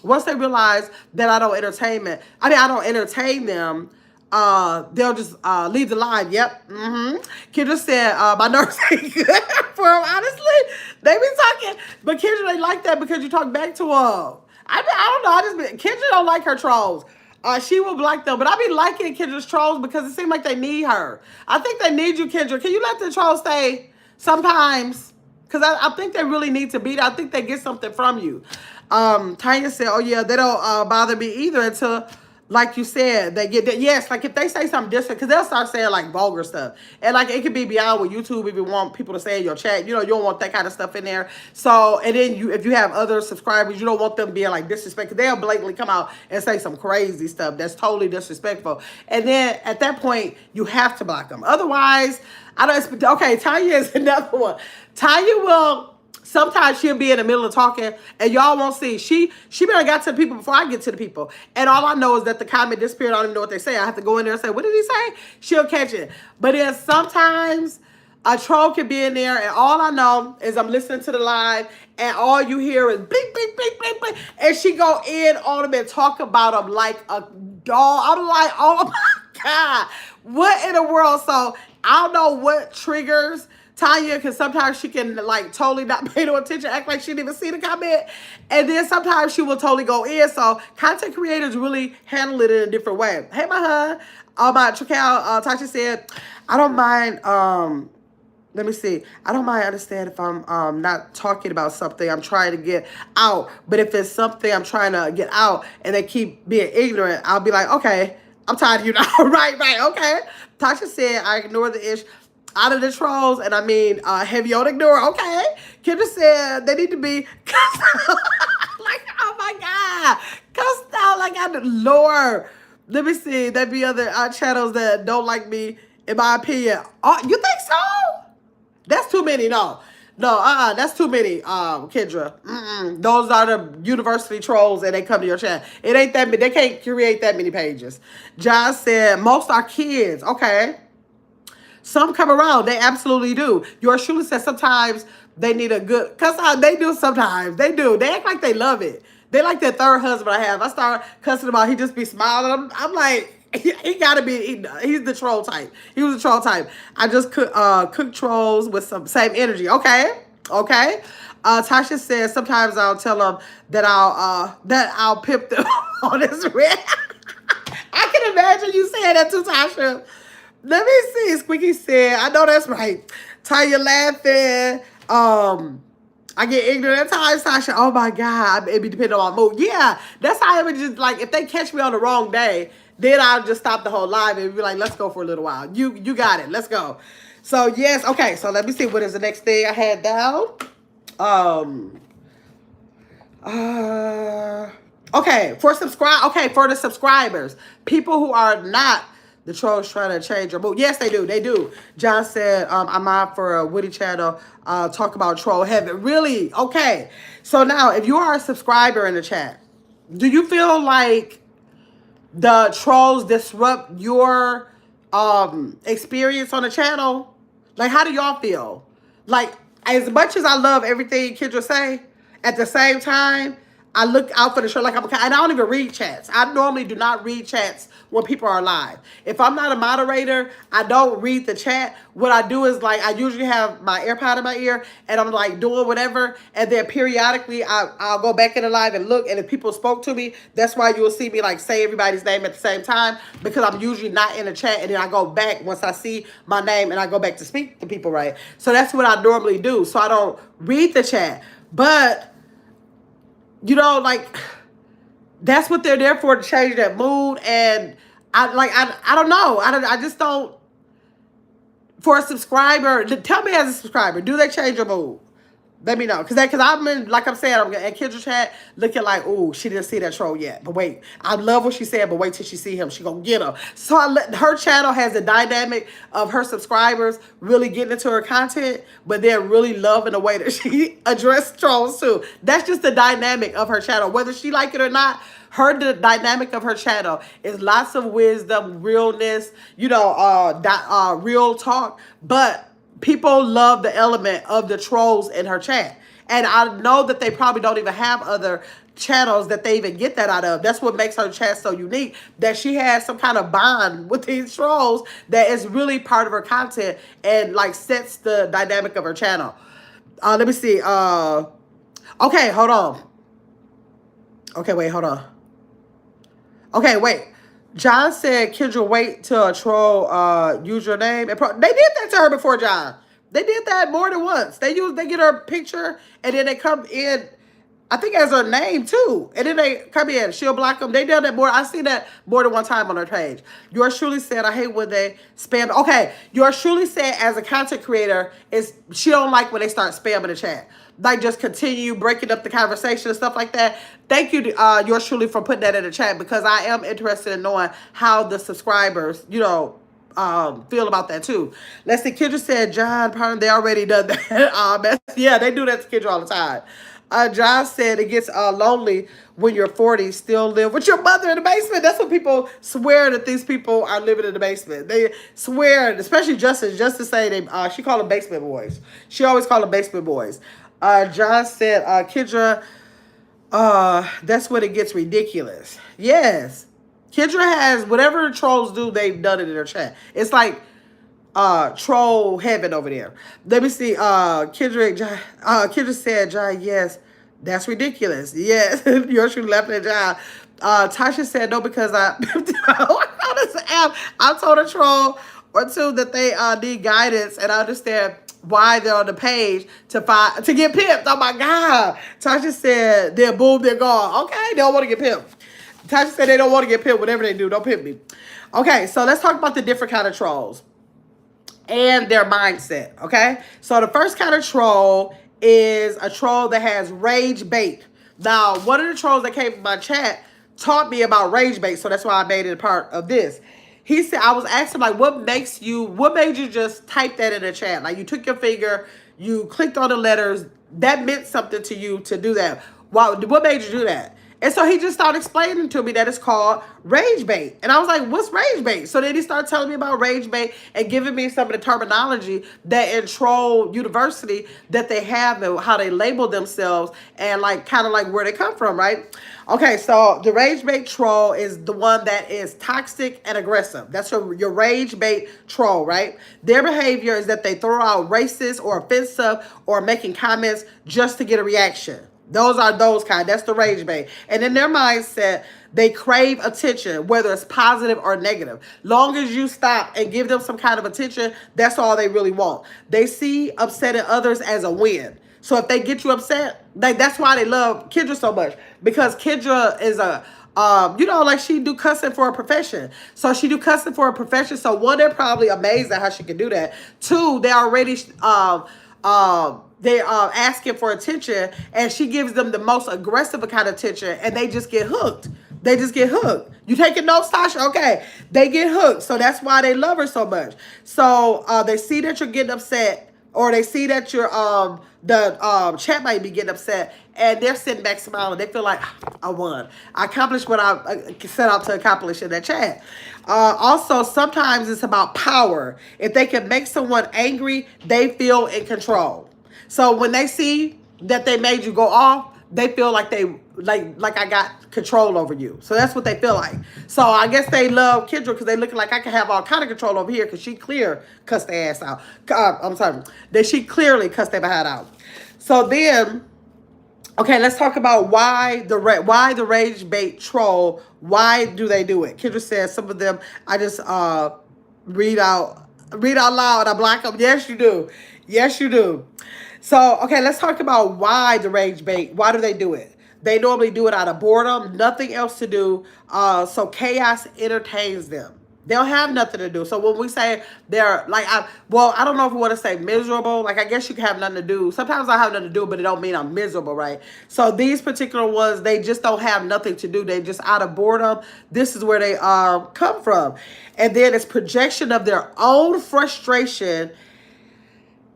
once they realize that I don't entertain them, they'll just leave the live. Yep. Kendra said, my nerves ain't good for them. Honestly, they be talking, but Kendra, they like that because you talk back to them. I don't know. Kendra don't like her trolls. She will like them, but I be liking Kendra's trolls because it seems like they need her. I think they need you, Kendra. Can you let the trolls stay sometimes? Because I think they really need to be there. I think they get something from you. Tanya said, oh, yeah, they don't bother me either until, like you said, they get that. Yes, like if they say something different, because they'll start saying like vulgar stuff. And like it could be beyond with YouTube if you want people to say in your chat. You know, you don't want that kind of stuff in there. So, and then if you have other subscribers, you don't want them being like disrespectful. They'll blatantly come out and say some crazy stuff that's totally disrespectful. And then at that point, you have to block them. Otherwise, I don't expect. Okay, Tanya is another one. Tanya will. Sometimes she'll be in the middle of talking and y'all won't see. She better got to the people before I get to the people. And all I know is that the comment disappeared. I don't even know what they say. I have to go in there and say, what did he say? She'll catch it. But then sometimes a troll can be in there and all I know is I'm listening to the live and all you hear is blink, blink, blink, blink, blink. And she go in on them and talk about them like a dog. I'm like, oh my God, what in the world? So I don't know what triggers Tanya, because sometimes she can like totally not pay no attention, act like she didn't even see the comment. And then sometimes she will totally go in. So content creators really handle it in a different way. Hey, my hun. My Trical, Tasha said, I don't mind, let me see. I don't mind understand if I'm not talking about something I'm trying to get out. But if it's something I'm trying to get out and they keep being ignorant, I'll be like, okay, I'm tired of you now. Right, okay. Tasha said, I ignore the ish. out of the trolls, and I mean heavy on ignore. Okay, Kendra said they need to be cussed out. Like, oh my God, cussed out like I Lord. Let me see. There be other channels that don't like me, in my opinion. Oh, you think so? That's too many. No. No, that's too many, Kendra. Those are the university trolls and they come to your chat. It ain't that many. They can't create that many pages. John said, most are kids. Okay. Some come around. They absolutely do. Yours truly said sometimes they need a good, because they do sometimes. They do. They act like they love it. They like that third husband I have. I start cussing about, he just be smiling. I'm like, he gotta be, he's the troll type. He was a troll type. I just cook trolls with some same energy. Okay. Okay. Tasha says sometimes I'll tell them that I'll pip them on his red. I can imagine you saying that too, Tasha. Let me see. Squeaky said, I know that's right. Tanya laughing. I get ignorant at times, Tasha. Oh my God. It be depending on my mood. Yeah. That's how I would just like, if they catch me on the wrong day, then I'll just stop the whole live and be like, let's go for a little while. You got it. Let's go. So yes. Okay. So let me see. What is the next thing I had down? Okay. For the subscribers, people who are not the trolls trying to change your mood. Yes, they do. They do. John said, I'm out for a Woody channel. Talk about troll heaven. Really? Okay. So now, if you are a subscriber in the chat, do you feel like the trolls disrupt your experience on the channel? Like, how do y'all feel? Like, as much as I love everything Kendra say, at the same time, I look out for the show. Like, and I don't even read chats. I normally do not read chats when people are live. If I'm not a moderator, I don't read the chat. What I do is, like, I usually have my AirPod in my ear and I'm like doing whatever. And then periodically I'll go back in the live and look. And if people spoke to me, that's why you'll see me like say everybody's name at the same time, because I'm usually not in the chat. And then I go back once I see my name and I go back to speak to people, right? So that's what I normally do. So I don't read the chat. But you know, like, that's what they're there for, to change that mood. And I don't know. I just don't. For a subscriber, tell me as a subscriber, do they change your mood? Let me know. Because I'm in, like I'm saying, I'm in Kendra chat looking like, oh, she didn't see that troll yet. But wait, I love what she said, but wait till she see him. She gonna get him. So her channel has the dynamic of her subscribers really getting into her content, but they're really loving the way that she addressed trolls too. That's just the dynamic of her channel. Whether she like it or not, the dynamic of her channel is lots of wisdom, realness, you know, real talk, but people love the element of the trolls in her chat. And I know that they probably don't even have other channels that they even get that out of. That's what makes her chat so unique, that she has some kind of bond with these trolls that is really part of her content and like sets the dynamic of her channel. Let me see. Okay, hold on. Okay, wait, hold on. Okay, wait. John said, Kendra, wait till a troll use your name. They did that to her before, John. They did that more than once. They get her picture and then they come in, I think as her name too. And then they come in, she'll block them. They done that more. I see that more than one time on her page. Yours truly said, I hate when they spam. Okay, yours truly said as a content creator, she don't like when they start spamming the chat. Like, just continue breaking up the conversation and stuff like that. Thank you, yours truly, for putting that in the chat, because I am interested in knowing how the subscribers, you know, feel about that too. Let's see. Kendra said, John, pardon, they already done that. Yeah, they do that to Kendra all the time. John said it gets lonely when you're 40, still live with your mother in the basement. That's what people swear, that these people are living in the basement. They swear, especially Justice say they, she called them basement boys. She always called them basement boys. John said, Kendra, that's when it gets ridiculous. Yes. Kendra has, whatever trolls do, they've done it in her chat. It's like troll heaven over there. Let me see. Kendra said, John, yes, that's ridiculous. Yes. You're truly laughing at John. Tasha said, no, because I told a troll or two that they need guidance, and I understand why they're on the page to get pimped. Oh my God. Tasha said, they're boom, they're gone. Okay, they don't want to get pimped. Tasha said they don't want to get pimped. Whatever they do, don't pimp me. Okay, so let's talk about the different kind of trolls. and their mindset, okay? So the first kind of troll is a troll that has rage bait. Now, one of the trolls that came from my chat taught me about rage bait, so that's why I made it a part of this. He said, I was asking, like, what made you just type that in the chat? Like, you took your finger, you clicked on the letters, that meant something to you to do that. What made you do that? And so he just started explaining to me that it's called rage bait. And I was like, what's rage bait? So then he started telling me about rage bait and giving me some of the terminology that in Troll University that they have and how they label themselves and like kind of like where they come from, right? Okay, so the rage bait troll is the one that is toxic and aggressive. That's your rage bait troll, right? Their behavior is that they throw out racist or offensive or making comments just to get a reaction. Those are those kind. That's the rage bait. And in their mindset, they crave attention, whether it's positive or negative. Long as you stop and give them some kind of attention, that's all they really want. They see upsetting others as a win. So if they get you upset, that's why they love Kendra so much. Because Kendra is like she do cussing for a profession. So she do cussing for a profession. So one, they're probably amazed at how she can do that. Two, they already they're asking for attention, and she gives them the most aggressive kind of attention, and they just get hooked. They just get hooked. You taking notes, Tasha? Okay. They get hooked. So that's why they love her so much. So they see that you're getting upset, or they see that you're the chat might be getting upset, and they're sitting back smiling. They feel like, I won. I accomplished what I set out to accomplish in that chat. Also, sometimes it's about power. If they can make someone angry, they feel in control. So when they see that they made you go off, they feel like they like I got control over you. So that's what they feel like. So I guess they love Kendra because they looking like I can have all kind of control over here because she clear cussed their ass out. I'm sorry. That she clearly cussed their behind out. So then, okay, let's talk about why the rage bait troll. Why do they do it? Kendra says some of them I just read out loud. I block them. Yes, you do. Yes, you do. So, okay, let's talk about why the rage bait. Why do they do it? They normally do it out of boredom, nothing else to do. So chaos entertains them. They'll have nothing to do. So when we say they're like, I don't know if we want to say miserable. Like, I guess you can have nothing to do. Sometimes I have nothing to do, but it don't mean I'm miserable, right? So these particular ones, they just don't have nothing to do. They just out of boredom. This is where they come from. And then it's projection of their own frustration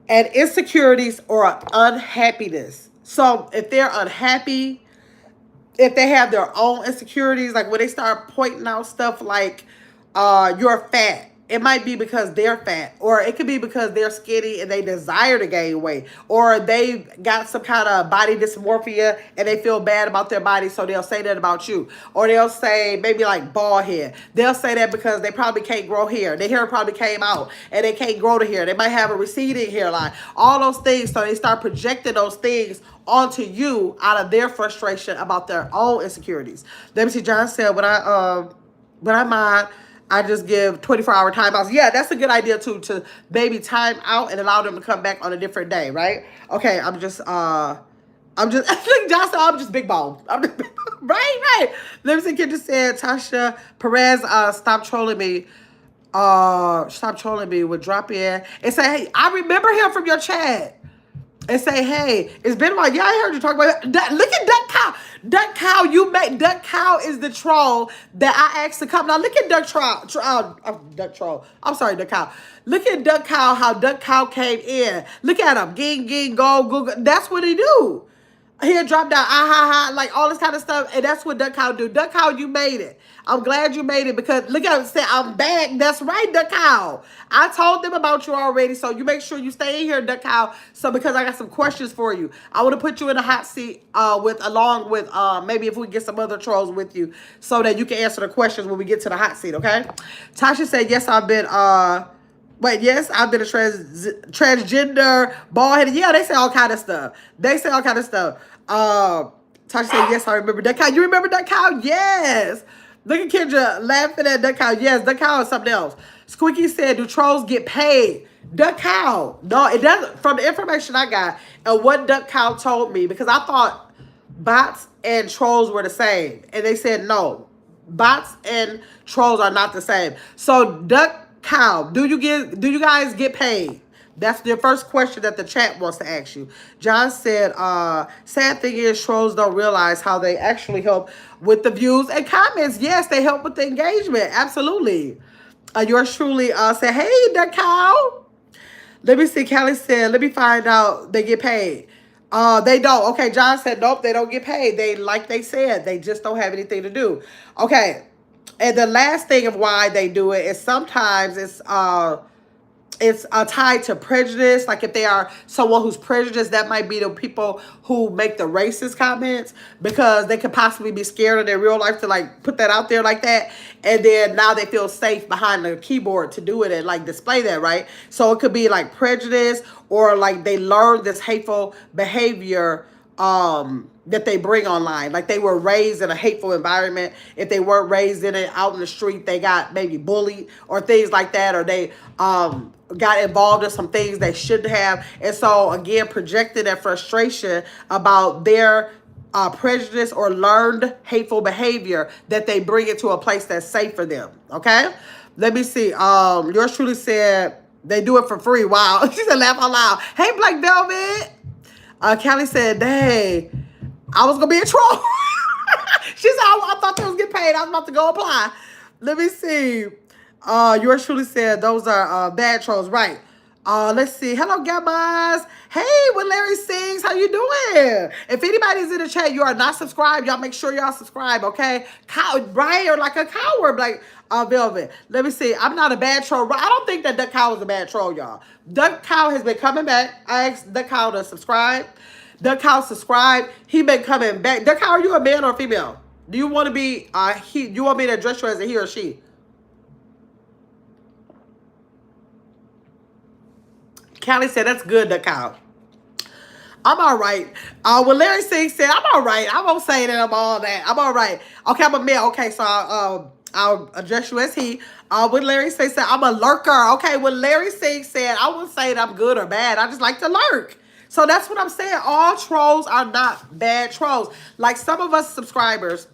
and insecurities or unhappiness. So if they're unhappy, if they have their own insecurities, like when they start pointing out stuff like you're fat, it might be because they're fat, or it could be because they're skinny and they desire to gain weight, or they got some kind of body dysmorphia and they feel bad about their body, so they'll say that about you. Or they'll say maybe like bald head. They'll say that because they probably can't grow hair. Their hair probably came out and they can't grow the hair. They might have a receding hairline. All those things, so they start projecting those things onto you out of their frustration about their own insecurities. Let me see, John said, when I mind, I just give 24-hour timeouts. Yeah, that's a good idea too, to maybe time out and allow them to come back on a different day, right? Okay, I think John said, I'm just big bone. Right. Let me see, Kid just said, Tasha Perez, stop trolling me. Would drop in and say, hey, I remember him from your chat. And say, hey, it's been a while. Yeah, I heard you talk about that. Look at Duck Cow. Duck Cow is the troll that I asked to come. Now look at Duck Troll. I'm sorry, Duck Cow. Look at Duck Cow, how Duck Cow came in. Look at him. Ging, go, Google. That's what he do. He'll drop down, like all this kind of stuff. And that's what Duck Cow do. Duck Cow, you made it. I'm glad you made it because look at him say, I'm back. That's right, Duck Cow. I told them about you already. So you make sure you stay in here, Duck Cow. So because I got some questions for you. I want to put you in the hot seat along with maybe if we get some other trolls with you so that you can answer the questions when we get to the hot seat, okay? Tasha said, yes, I've been a transgender, bald-headed. Yeah, they say all kind of stuff. Tasha said, yes, I remember Duck Cow. You remember Duck Cow? Yes. Look at Kendra laughing at Duck Cow. Yes, Duck Cow is something else. Squeaky said, do trolls get paid? Duck Cow. No, it doesn't. From the information I got and what Duck Cow told me, because I thought bots and trolls were the same. And they said, no, bots and trolls are not the same. So Duck Cal, do you guys get paid? That's the first question that the chat wants to ask you. John said, sad thing is trolls don't realize how they actually help with the views and comments. Yes, they help with the engagement. Absolutely. Yours truly said, hey, the cow. Let me see. Kelly said, let me find out they get paid. They don't. Okay, John said, nope, they don't get paid. Like they said, they just don't have anything to do. Okay. And the last thing of why they do it is sometimes it's tied to prejudice. Like if they are someone who's prejudiced, that might be the people who make the racist comments because they could possibly be scared of their real life to like put that out there like that. And then now they feel safe behind the keyboard to do it and like display that, right? So it could be like prejudice or like they learned this hateful behavior that they bring online. Like they were raised in a hateful environment. If they weren't raised in it out in the street, they got maybe bullied or things like that, or they got involved in some things they shouldn't have. And so again, projecting that frustration about their prejudice or learned hateful behavior that they bring it to a place that's safe for them. Okay, let me see. Yours truly said they do it for free. Wow. She said laugh out loud. Hey, Black Velvet. Callie said, dang, I was going to be a troll. She said, I thought they was getting paid. I was about to go apply. Let me see. Yours truly said, those are bad trolls. Right. Let's see. Hello, Gabbas. Hey, when Larry sings, how you doing? If anybody's in the chat, you are not subscribed, y'all make sure y'all subscribe, okay? Brian, you're like a coward, like Velvet. Let me see. I'm not a bad troll. I don't think that Duck Cow is a bad troll, y'all. Duck Cow has been coming back. I asked Duck Cow to subscribe. Duck Cow subscribed. He been coming back. Duck Cow, are you a man or a female? Do you want to be he? You want me to address you as a he or she? Callie said, that's good, Duck Cow. I'm all right. When Larry Singh said, I'm all right. I won't say that I'm all that. I'm all right. Okay, I'm a male. Okay, so I'll address you as he. When Larry Singh said, I'm a lurker. Okay, when Larry Singh said, I won't say that I'm good or bad. I just like to lurk. So that's what I'm saying. All trolls are not bad trolls. Like some of us subscribers,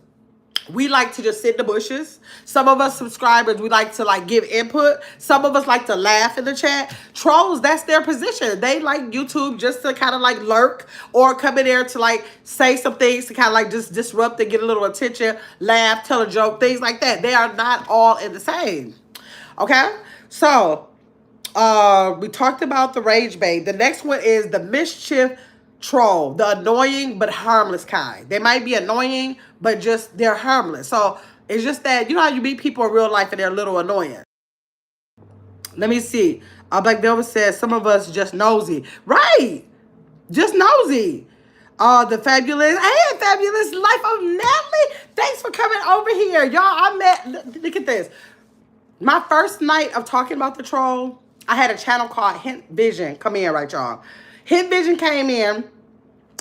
we like to just sit in the bushes. Some of us subscribers, we like to like give input. Some of us like to laugh in the chat. Trolls, that's their position. They like YouTube just to kind of like lurk or come in there to like say some things to kind of like just disrupt and get a little attention, laugh, tell a joke, things like that. They are not all in the same. Okay? So, we talked about the rage bait. The next one is the mischief troll, the annoying but harmless kind. They might be annoying, but just they're harmless. So it's just that, you know how you meet people in real life and they're a little annoying. Let me see. Black Velvet says some of us just nosy. Right. Just nosy. The fabulous, hey, fabulous life of Natalie. Thanks for coming over here. Y'all, I met, look at this. My first night of talking about the troll, I had a channel called Hint Vision. Come in, right, y'all. Hint Vision came in,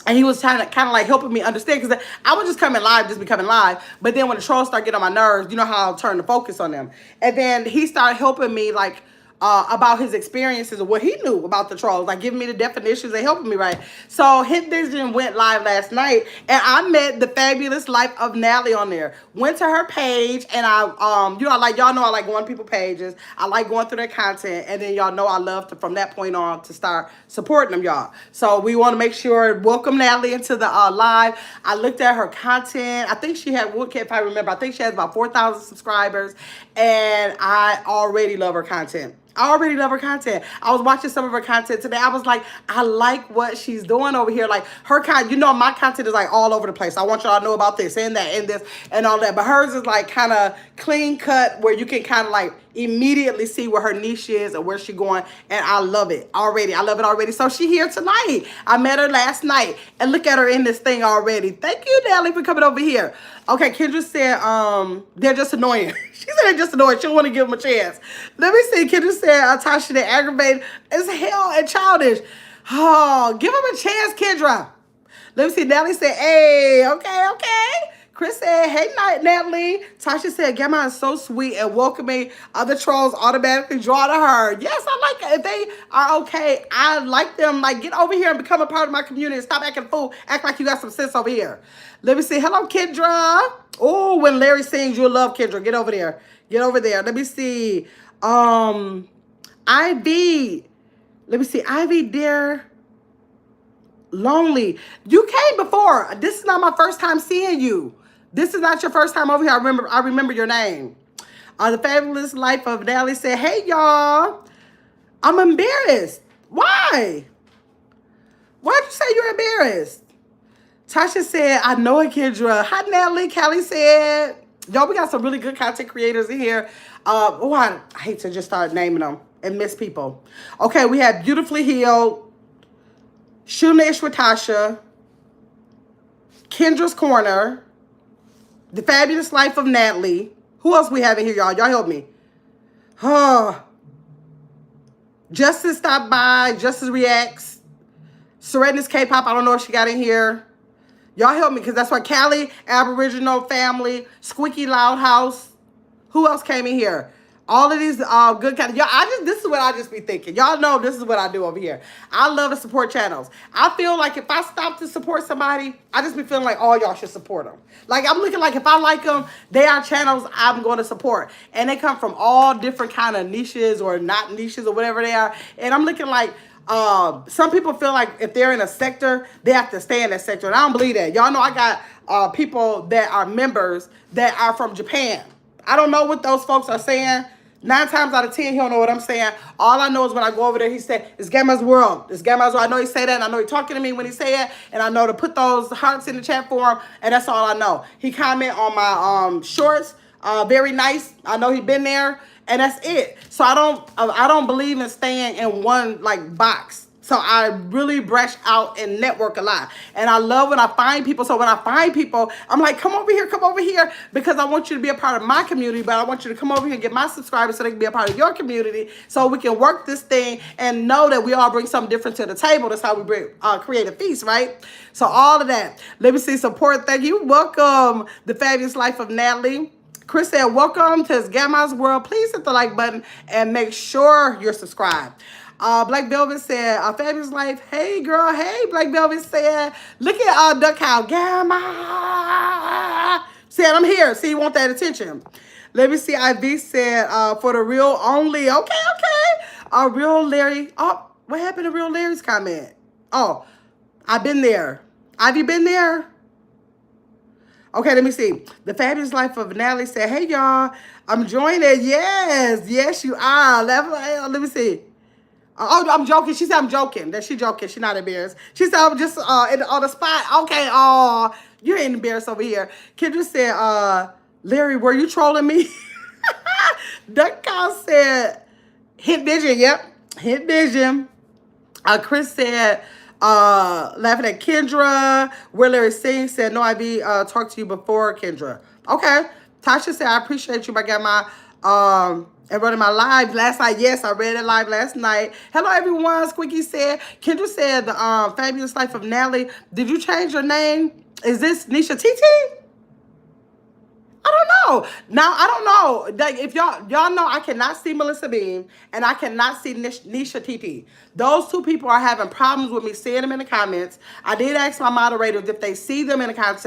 and he was trying to kind of like helping me understand, because I was just coming live, just becoming live. But then when the trolls start getting on my nerves, you know how I'll turn the focus on them. And then he started helping me like about his experiences and what he knew about the trolls, like giving me the definitions and helping me, right? So Hit Vision went live last night, and I met the fabulous life of Natalie on there. Went to her page, and I, you know, like y'all know I like going to people's pages. I like going through their content, and then y'all know I love to, from that point on, to start supporting them, y'all. So we want to make sure, welcome Natalie into the live. I looked at her content. I think she had, if I remember, I think she has about 4,000 subscribers, and I already love her content. I already love her content. I was watching some of her content today. I was like, I like what she's doing over here. Like her content, you know, my content is like all over the place. I want y'all to know about this and that and this and all that. But hers is like kind of clean cut, where you can kind of like immediately see where her niche is and where she's going. And I love it already. I love it already. So she here tonight. I met her last night, and look at her in this thing already. Thank you, Nelly, for coming over here. Okay, Kendra said, they're just annoying. She said they're just annoying. She don't want to give them a chance. Let me see. Kendra said, Tasha, they're aggravated as hell and childish. Oh, give them a chance, Kendra. Let me see. Natalie said, hey, okay, okay. Chris said, hey, Natalie. Tasha said, Grandma is so sweet and welcoming. Other trolls automatically draw to her. Yes, I like it. If they are okay, I like them. Like, get over here and become a part of my community. Stop acting a fool. Act like you got some sense over here. Let me see. Hello, Kendra. Oh, when Larry sings, you'll love Kendra. Get over there. Get over there. Let me see. Ivy, let me see. Ivy, dear, lonely. You came before. This is not my first time seeing you. This is not your first time over here. I remember your name. The Fabulous Life of Natalie said, hey, y'all. I'm embarrassed. Why? Why'd you say you're embarrassed? Tasha said, I know it, Kendra. Hi, Natalie. Callie said, y'all, we got some really good content creators in here. I hate to just start naming them and miss people. Okay, we have Beautifully Healed, Shunish with Tasha, Kendra's Corner, The Fabulous Life of Natalie. Who else we have in here, y'all? Y'all help me. Justice stopped by. Justice Reacts. Serena's K-pop. I don't know if she got in here. Y'all help me, because that's why Callie, Aboriginal Family, Squeaky Loud House. Who else came in here? All of these good kind of, y'all, this is what I just be thinking. Y'all know this is what I do over here. I love to support channels. I feel like if I stop to support somebody, I just be feeling like all y'all should support them. Like, I'm looking like if I like them, they are channels I'm going to support. And they come from all different kind of niches or not niches or whatever they are. And I'm looking like, some people feel like if they're in a sector, they have to stay in that sector. And I don't believe that. Y'all know I got people that are members that are from Japan. I don't know what those folks are saying. 9 times out of 10, he don't know what I'm saying. All I know is when I go over there, he said, it's Gamma's World. It's Gamma's World. I know he say that, and I know he talking to me when he say it, and I know to put those hearts in the chat for him, and that's all I know. He comment on my shorts. Very nice. I know he been there, and that's it. So I don't believe in staying in one like box. So I really branch out and network a lot. And I love when I find people. So when I find people, I'm like, come over here, because I want you to be a part of my community, but I want you to come over here and get my subscribers so they can be a part of your community, so we can work this thing and know that we all bring something different to the table. That's how we bring, create a feast, right? So all of that. Let me see support. Thank you. Welcome, The Fabulous Life of Natalie. Chris said, welcome to Gamma's World. Please hit the like button and make sure you're subscribed. Black Velvet said, Fabulous Life. Hey, girl. Hey, Black Velvet said, look at Duck Cow. Gamma. Said, I'm here. See, you want that attention. Let me see. IV said, for the real only. Okay. Real Larry. Oh, what happened to Real Larry's comment? Oh, I've been there. Have you been there? Okay, let me see. The Fabulous Life of Natalie said, hey, y'all, I'm joining. Yes, you are. Let me see. Oh, I'm joking. She said I'm joking. That she joking. She not embarrassed. She said I'm just on the spot. Okay, you ain't embarrassed over here. Kendra said, Larry, were you trolling me? Duck Cow said, hit vision. Yep, hit vision. Chris said, laughing at Kendra. Where Larry Singh said, no, I talked to you before, Kendra. Okay. Tasha said, I appreciate you. I got my and running my live last night. Yes, I read it live last night. Hello, everyone. Squeaky said, Kendra said, the Fabulous Life of Natalie. Did you change your name? Is this Nisha TT? I don't know. Now, I don't know. If y'all know, I cannot see Melissa Beam and I cannot see Nisha TT. Those two people are having problems with me seeing them in the comments. I did ask my moderators if they see them in the comments,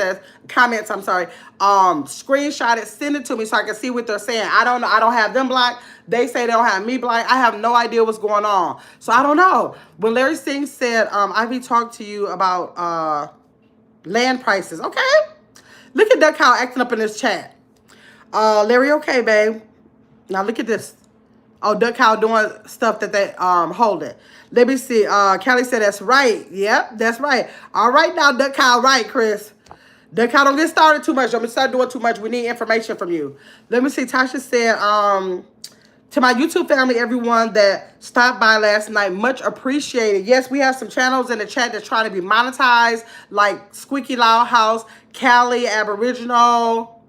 screenshot it, send it to me so I can see what they're saying. I don't know. I don't have them blocked. They say they don't have me blocked. I have no idea what's going on. So I don't know. When Larry Singh said, Ivy talked to you about land prices. Okay. Look at Duck Cow acting up in this chat. Larry, okay, babe. Now look at this. Oh, Duck Cow doing stuff that they hold it. Let me see. Kelly said that's right. Yep, that's right. All right now, Duck Cow, right, Chris. Duck Cow, don't get started too much. Don't get started doing too much. We need information from you. Let me see. Tasha said, to my YouTube family, everyone that stopped by last night, much appreciated. Yes, we have some channels in the chat that's trying to be monetized, like Squeaky Loud House, Cali, Aboriginal.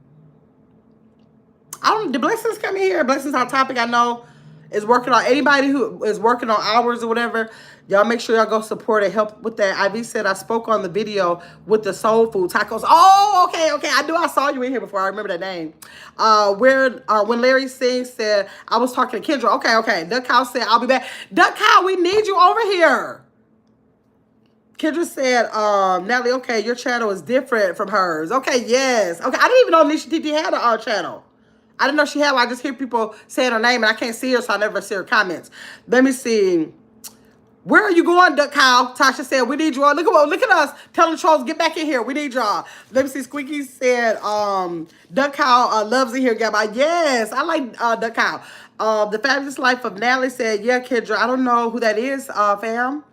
The Blessings come in here. Blessings on topic, I know, is working on. Anybody who is working on hours or whatever, y'all make sure y'all go support and help with that. Ivy said I spoke on the video with the soul food tacos. Oh, okay. I saw you in here before. I remember that name. When Larry Singh said I was talking to Kendra. Okay. Duck Cow said I'll be back. Duck Cow, we need you over here. Kendra said, Natalie, okay, your channel is different from hers. Okay, yes. Okay, I didn't even know Nisha TT had a channel. I didn't know she had one. I just hear people saying her name, and I can't see her, so I never see her comments. Let me see. Where are you going, Duck Cow? Tasha said, we need you all. Look at us. Tell the trolls, get back in here. We need y'all. Let me see. Squeaky said, Duck Cow loves it here, Gabby. Yes, I like Duck Cow. The Fabulous Life of Natalie said, yeah, Kendra. I don't know who that is, fam.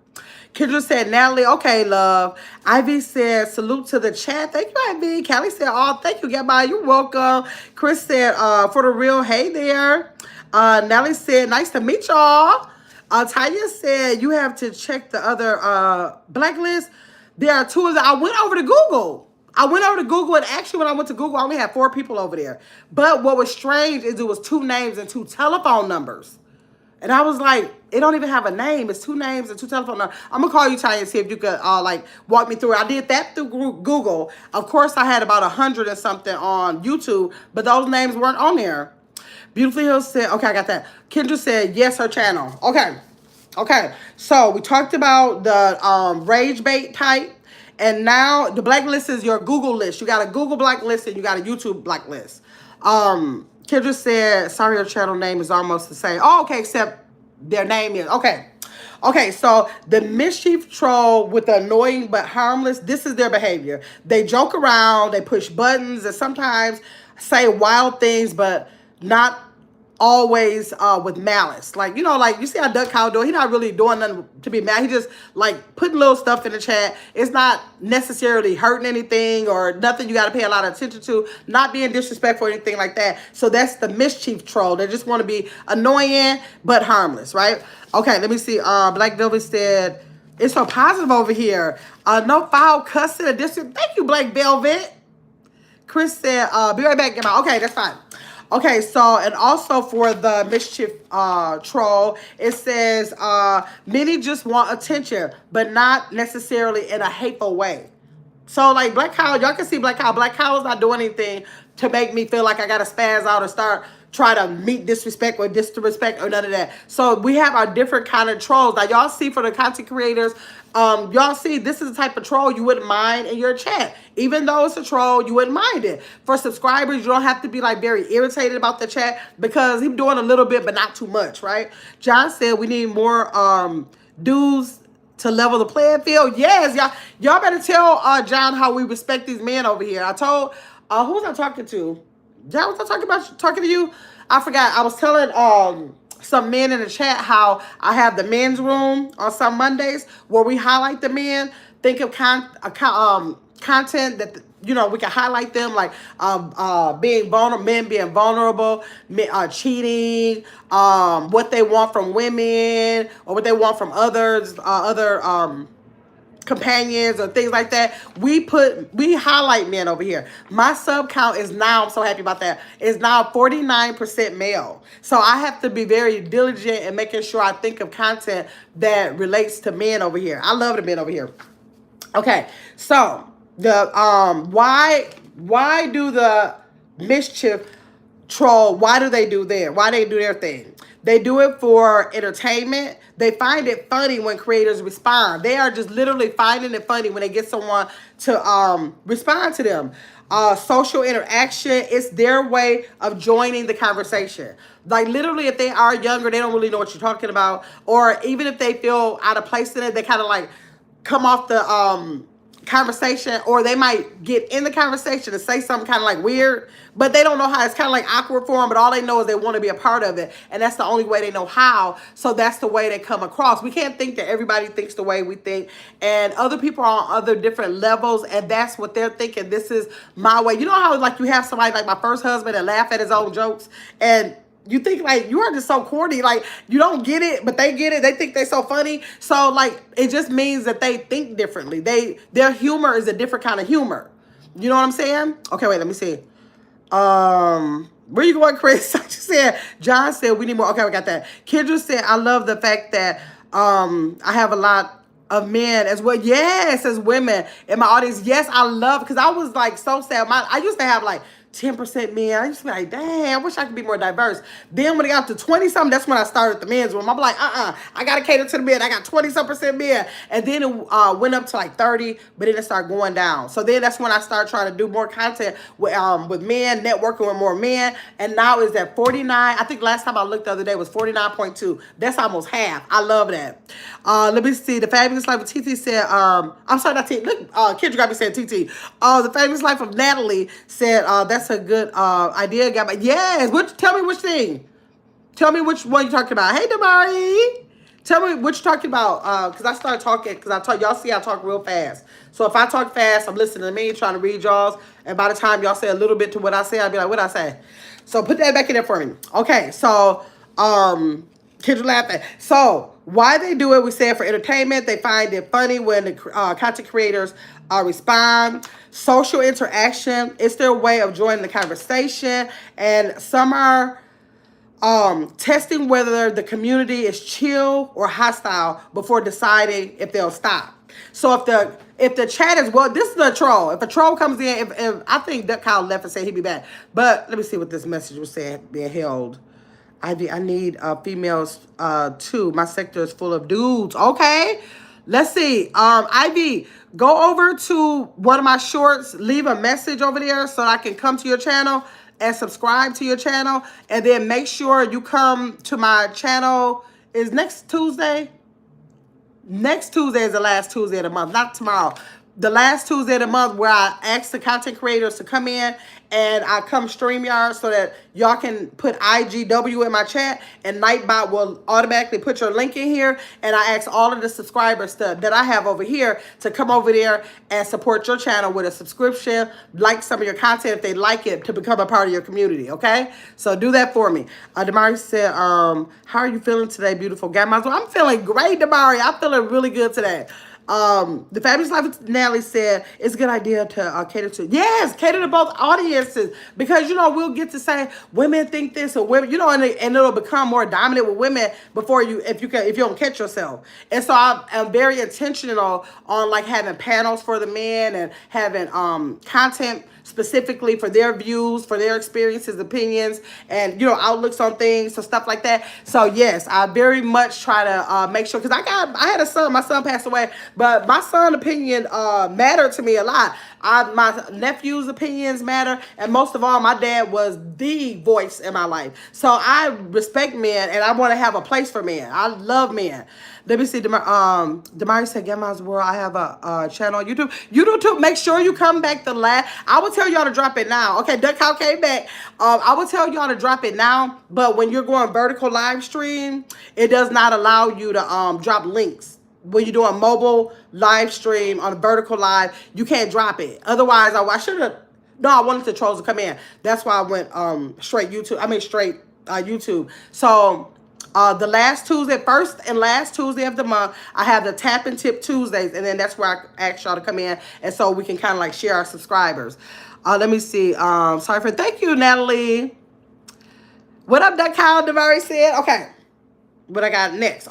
Kendra said, Natalie, okay, love. Ivy said, salute to the chat. Thank you, Ivy. Callie said, oh, thank you, Gabby. You're welcome. Chris said, for the real, hey there. Natalie said, nice to meet y'all. Tanya said, you have to check the other blacklist. There are two of them. I went over to Google. And actually when I went to Google, I only had 4 people over there. But what was strange is it was 2 names and 2 telephone numbers. And I was like, it don't even have a name. It's 2 names and 2 telephone numbers. I'm going to call you, Tanya, and see if you could like walk me through it. I did that through Google. Of course, I had about 100 and something on YouTube, but those names weren't on there. Beautifully Hill said, okay, I got that. Kendra said, yes, her channel. Okay. So we talked about the rage bait type. And now the blacklist is your Google list. You got a Google blacklist and you got a YouTube blacklist. Kendra said, sorry, your channel name is almost the same. Oh, okay, except their name is. Okay, so the mischief troll with the annoying but harmless, this is their behavior. They joke around, they push buttons, and sometimes say wild things, but not always with malice. Like, you know, like you see how Duck Cow do it. He's not really doing nothing to be mad. He just like putting little stuff in the chat. It's not necessarily hurting anything or nothing you got to pay a lot of attention to. Not being disrespectful or anything like that. So that's the mischief troll. They just want to be annoying but harmless, right? Okay, let me see. Black Velvet said, it's so positive over here. No foul cussing or disrespect. Thank you, Black Velvet. Chris said, be right back, Emma. Okay, that's fine. Okay, so, and also for the mischief troll, it says, many just want attention, but not necessarily in a hateful way. So, like, Black Cow, y'all can see Black Cow. Black Cow is not doing anything to make me feel like I got to spaz out or try to meet disrespect or disrespect or none of that. So, we have our different kind of trolls. Now, y'all see for the content creators, y'all see this is the type of troll you wouldn't mind in your chat. Even though it's a troll, you wouldn't mind it. For subscribers, you don't have to be like very irritated about the chat because he's doing a little bit, but not too much, right? John said we need more dudes to level the playing field. Yes, y'all better tell John how we respect these men over here. I told, who was I talking to? John, was I talking to you? I forgot. I was telling some men in the chat how I have the men's room on some Mondays where we highlight the men. Think of content that you know we can highlight them, like being vulnerable, men being vulnerable, cheating, what they want from women or what they want from others, other companions or things like that. We highlight men over here. My sub count is now, I'm so happy about that, is now 49% male. So I have to be very diligent in making sure I think of content that relates to men over here. I love the men over here. Okay, so the why do the mischief troll, why do they do their thing? They do it for entertainment. They find it funny when creators respond. They are just literally finding it funny when they get someone to respond to them. Social interaction, it's their way of joining the conversation. Like literally if they are younger, they don't really know what you're talking about. Or even if they feel out of place in it, they kind of like come off the conversation, or they might get in the conversation and say something kind of like weird, but they don't know how. It's kind of like awkward for them, but all they know is they want to be a part of it, and that's the only way they know how. So that's the way they come across. We can't think that everybody thinks the way we think, and other people are on other different levels, and that's what they're thinking. This is my way. You know how like you have somebody like my first husband and laugh at his own jokes, and you think like you are just so corny, like you don't get it, but they get it. They think they're so funny. So like it just means that they think differently. Their humor is a different kind of humor. You know what I'm saying? Okay, wait, let me see. Where you going, Chris? John said we need more. Okay, we got that. Kendra said I love the fact that I have a lot of men as well. Yes, as women in my audience. Yes, I love, because I was like so sad. I used to have like 10% men. I used to be like, dang, I wish I could be more diverse. Then when it got to 20-something, that's when I started the men's room. I'm like, I got to cater to the men. I got 20-some% men. And then it went up to like 30, but then it started going down. So then that's when I started trying to do more content with men, networking with more men. And now it's at 49. I think last time I looked the other day was 49.2. That's almost half. I love that. Let me see. The Fabulous Life of TT said, I'm sorry, not TT. Look, Kendra got me saying TT. The Fabulous Life of Natalie said, that's a good idea. Yes. Tell me which thing. Tell me which one you're talking about. Hey, Damari. Tell me what you're talking about. Because I started talking, because y'all see I talk real fast. So if I talk fast, I'm listening to me, trying to read y'all's. And by the time y'all say a little bit to what I say, I'll be like, what I say? So put that back in there for me. Okay, so kids are laughing. So why they do it, we said for entertainment. They find it funny when the content creators respond. Social interaction, it's their way of joining the conversation. And some are testing whether the community is chill or hostile before deciding if they'll stop. So if the chat is, well, this is a troll. If a troll comes in, if I think that Kyle left and said he'd be back. But let me see what this message was saying being held. I need females too. My sector is full of dudes. Okay. Let's see. Ivy, go over to one of my shorts, leave a message over there so I can come to your channel and subscribe to your channel. And then make sure you come to my channel. Is next Tuesday? Next Tuesday is the last Tuesday of the month, not tomorrow. The last Tuesday of the month where I ask the content creators to come in and I come StreamYard so that y'all can put IGW in my chat and Nightbot will automatically put your link in here. And I ask all of the subscribers that I have over here to come over there and support your channel with a subscription, like some of your content if they like it, to become a part of your community, okay? So do that for me. Damari said, how are you feeling today, beautiful Gamma? I'm feeling great, Damari. I'm feeling really good today. The Fabulous Life of Natalie said it's a good idea to cater to, yes, cater to both audiences, because, you know, we'll get to say women think this or women, you know, and it'll become more dominant with women before if you don't catch yourself. And so I'm very intentional on like having panels for the men and having content specifically for their views, for their experiences, opinions, and, you know, outlooks on things, so stuff like that. So yes, I very much try to make sure, because I had a son, my son passed away, but my son's opinion mattered to me a lot. My nephew's opinions matter, and most of all, my dad was the voice in my life. So I respect men, and I want to have a place for men. I love men. Let me see. Damari said, Gamma's World. I have a channel on YouTube. You do too. Make sure you come back to last. I will tell y'all to drop it now. Okay, Duck Cow came back. I will tell y'all to drop it now. But when you're going vertical live stream, it does not allow you to drop links. When you're doing mobile live stream on a vertical live, you can't drop it. Otherwise, I should have. No, I wanted the trolls to come in. That's why I went straight YouTube. So the last Tuesday, first and last Tuesday of the month, I have the Tap and Tip Tuesdays, and then that's where I ask y'all to come in, and so we can kind of like share our subscribers. Let me see. Thank you, Natalie. What up, Duck Kyle? Damari said. Okay, what I got next?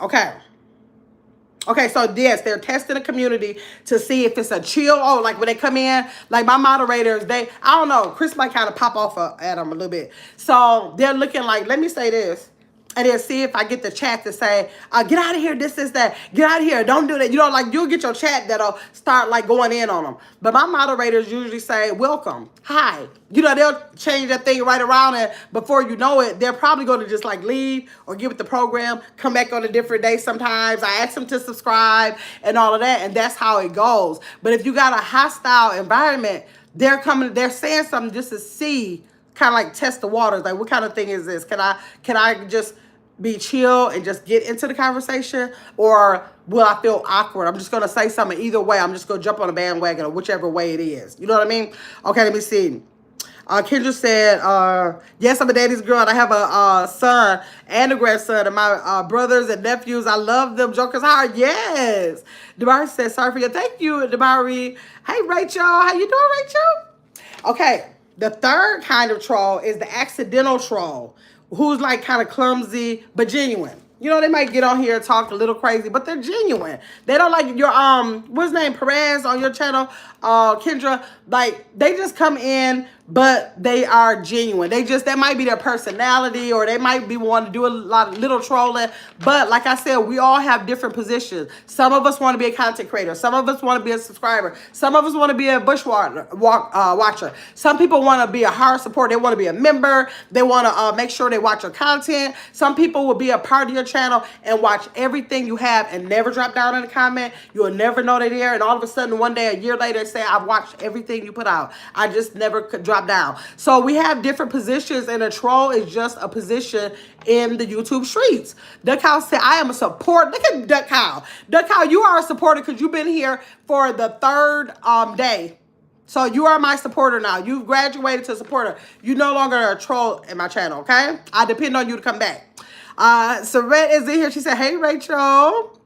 Okay, so yes, they're testing the community to see if it's a chill. Oh, like when they come in, like my moderators, I don't know, Chris might kind of pop off at them a little bit. So they're looking like, let me say this, and then see if I get the chat to say, get out of here, this, that, get out of here, don't do that. You know, like you'll get your chat that'll start like going in on them. But my moderators usually say, welcome, hi. You know, they'll change that thing right around, and before you know it, they're probably going to just like leave or give it the program, come back on a different day sometimes. I ask them to subscribe and all of that, and that's how it goes. But if you got a hostile environment, they're saying something just to see, kind of like test the waters. Like, what kind of thing is this? Can I just be chill and just get into the conversation, or will I feel awkward? I'm just going to say something either way. I'm just going to jump on a bandwagon or whichever way it is. You know what I mean? Okay, let me see. Kendra said, yes, I'm a daddy's girl, and I have a son and a grandson, and my brothers and nephews, I love them jokers hard. Yes. Damari said, sorry for you. Thank you, Damari. Hey, Rachel. How you doing, Rachel? Okay. The third kind of troll is the accidental troll, who's like kind of clumsy but genuine. You know, they might get on here and talk a little crazy, but they're genuine. They don't like your what's his name, Perez on your channel, Kendra. Like, they just come in but they are genuine. That might be their personality, or they might be wanting to do a lot of little trolling. But like I said, we all have different positions. Some of us want to be a content creator. Some of us want to be a subscriber. Some of us want to be a watcher. Some people want to be a hard supporter. They want to be a member. They want to make sure they watch your content. Some people will be a part of your channel and watch everything you have and never drop down in a comment. You'll never know they're there. And all of a sudden, one day, a year later, they say, I've watched everything you put out. I just never could drop down. So we have different positions, and a troll is just a position in the YouTube streets. Duck Cow said, I am a support. Look at Duck Cow. Duck Cow, you are a supporter because you've been here for the third day. So you are my supporter now. You've graduated to supporter. You no longer are a troll in my channel, okay? I depend on you to come back. Saret is in here. She said, hey, Rachel.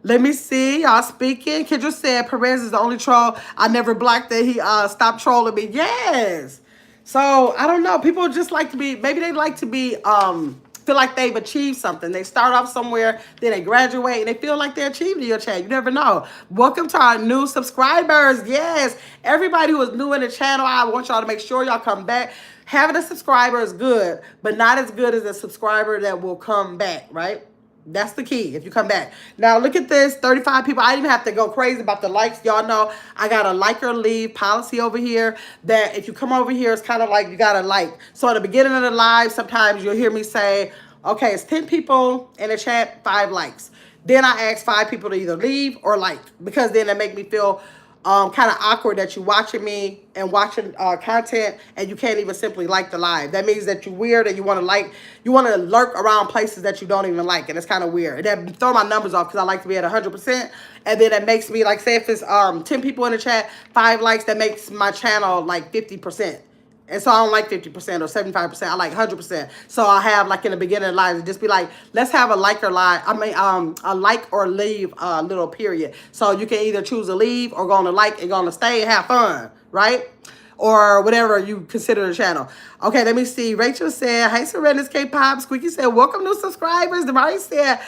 Let me see. Y'all speaking. Kendra said, Perez is the only troll I never blocked that he stopped trolling me. Yes. So, I don't know. People just like to be, maybe they like to be, feel like they've achieved something. They start off somewhere, then they graduate, and they feel like they achieved in your channel. You never know. Welcome to our new subscribers. Yes. Everybody who is new in the channel, I want y'all to make sure y'all come back. Having a subscriber is good, but not as good as a subscriber that will come back, right? That's the key, if you come back. Now, look at this, 35 people. I didn't even have to go crazy about the likes. Y'all know I got a like or leave policy over here that if you come over here, it's kind of like you got to like. So at the beginning of the live, sometimes you'll hear me say, okay, it's 10 people in the chat, 5 likes. Then I ask 5 people to either leave or like, because then it make me feel kind of awkward that you're watching me and watching content and you can't even simply like the live. That means that you're weird and you want to lurk around places that you don't even like, and it's kind of weird. And that throw my numbers off because I like to be at 100%, and then it makes me, like, say if it's 10 people in the chat, 5 likes, that makes my channel like 50%. And so I don't like 50% or 75%. I like 100%. So I have, like, in the beginning of lives, just be like, let's have a like or live. A like or leave little period. So you can either choose to leave or go on to like and go on to stay and have fun, right? Or whatever you consider the channel. Okay, let me see. Rachel said, hey, Serena's K-pop. Squeaky said, welcome new subscribers. Damari said,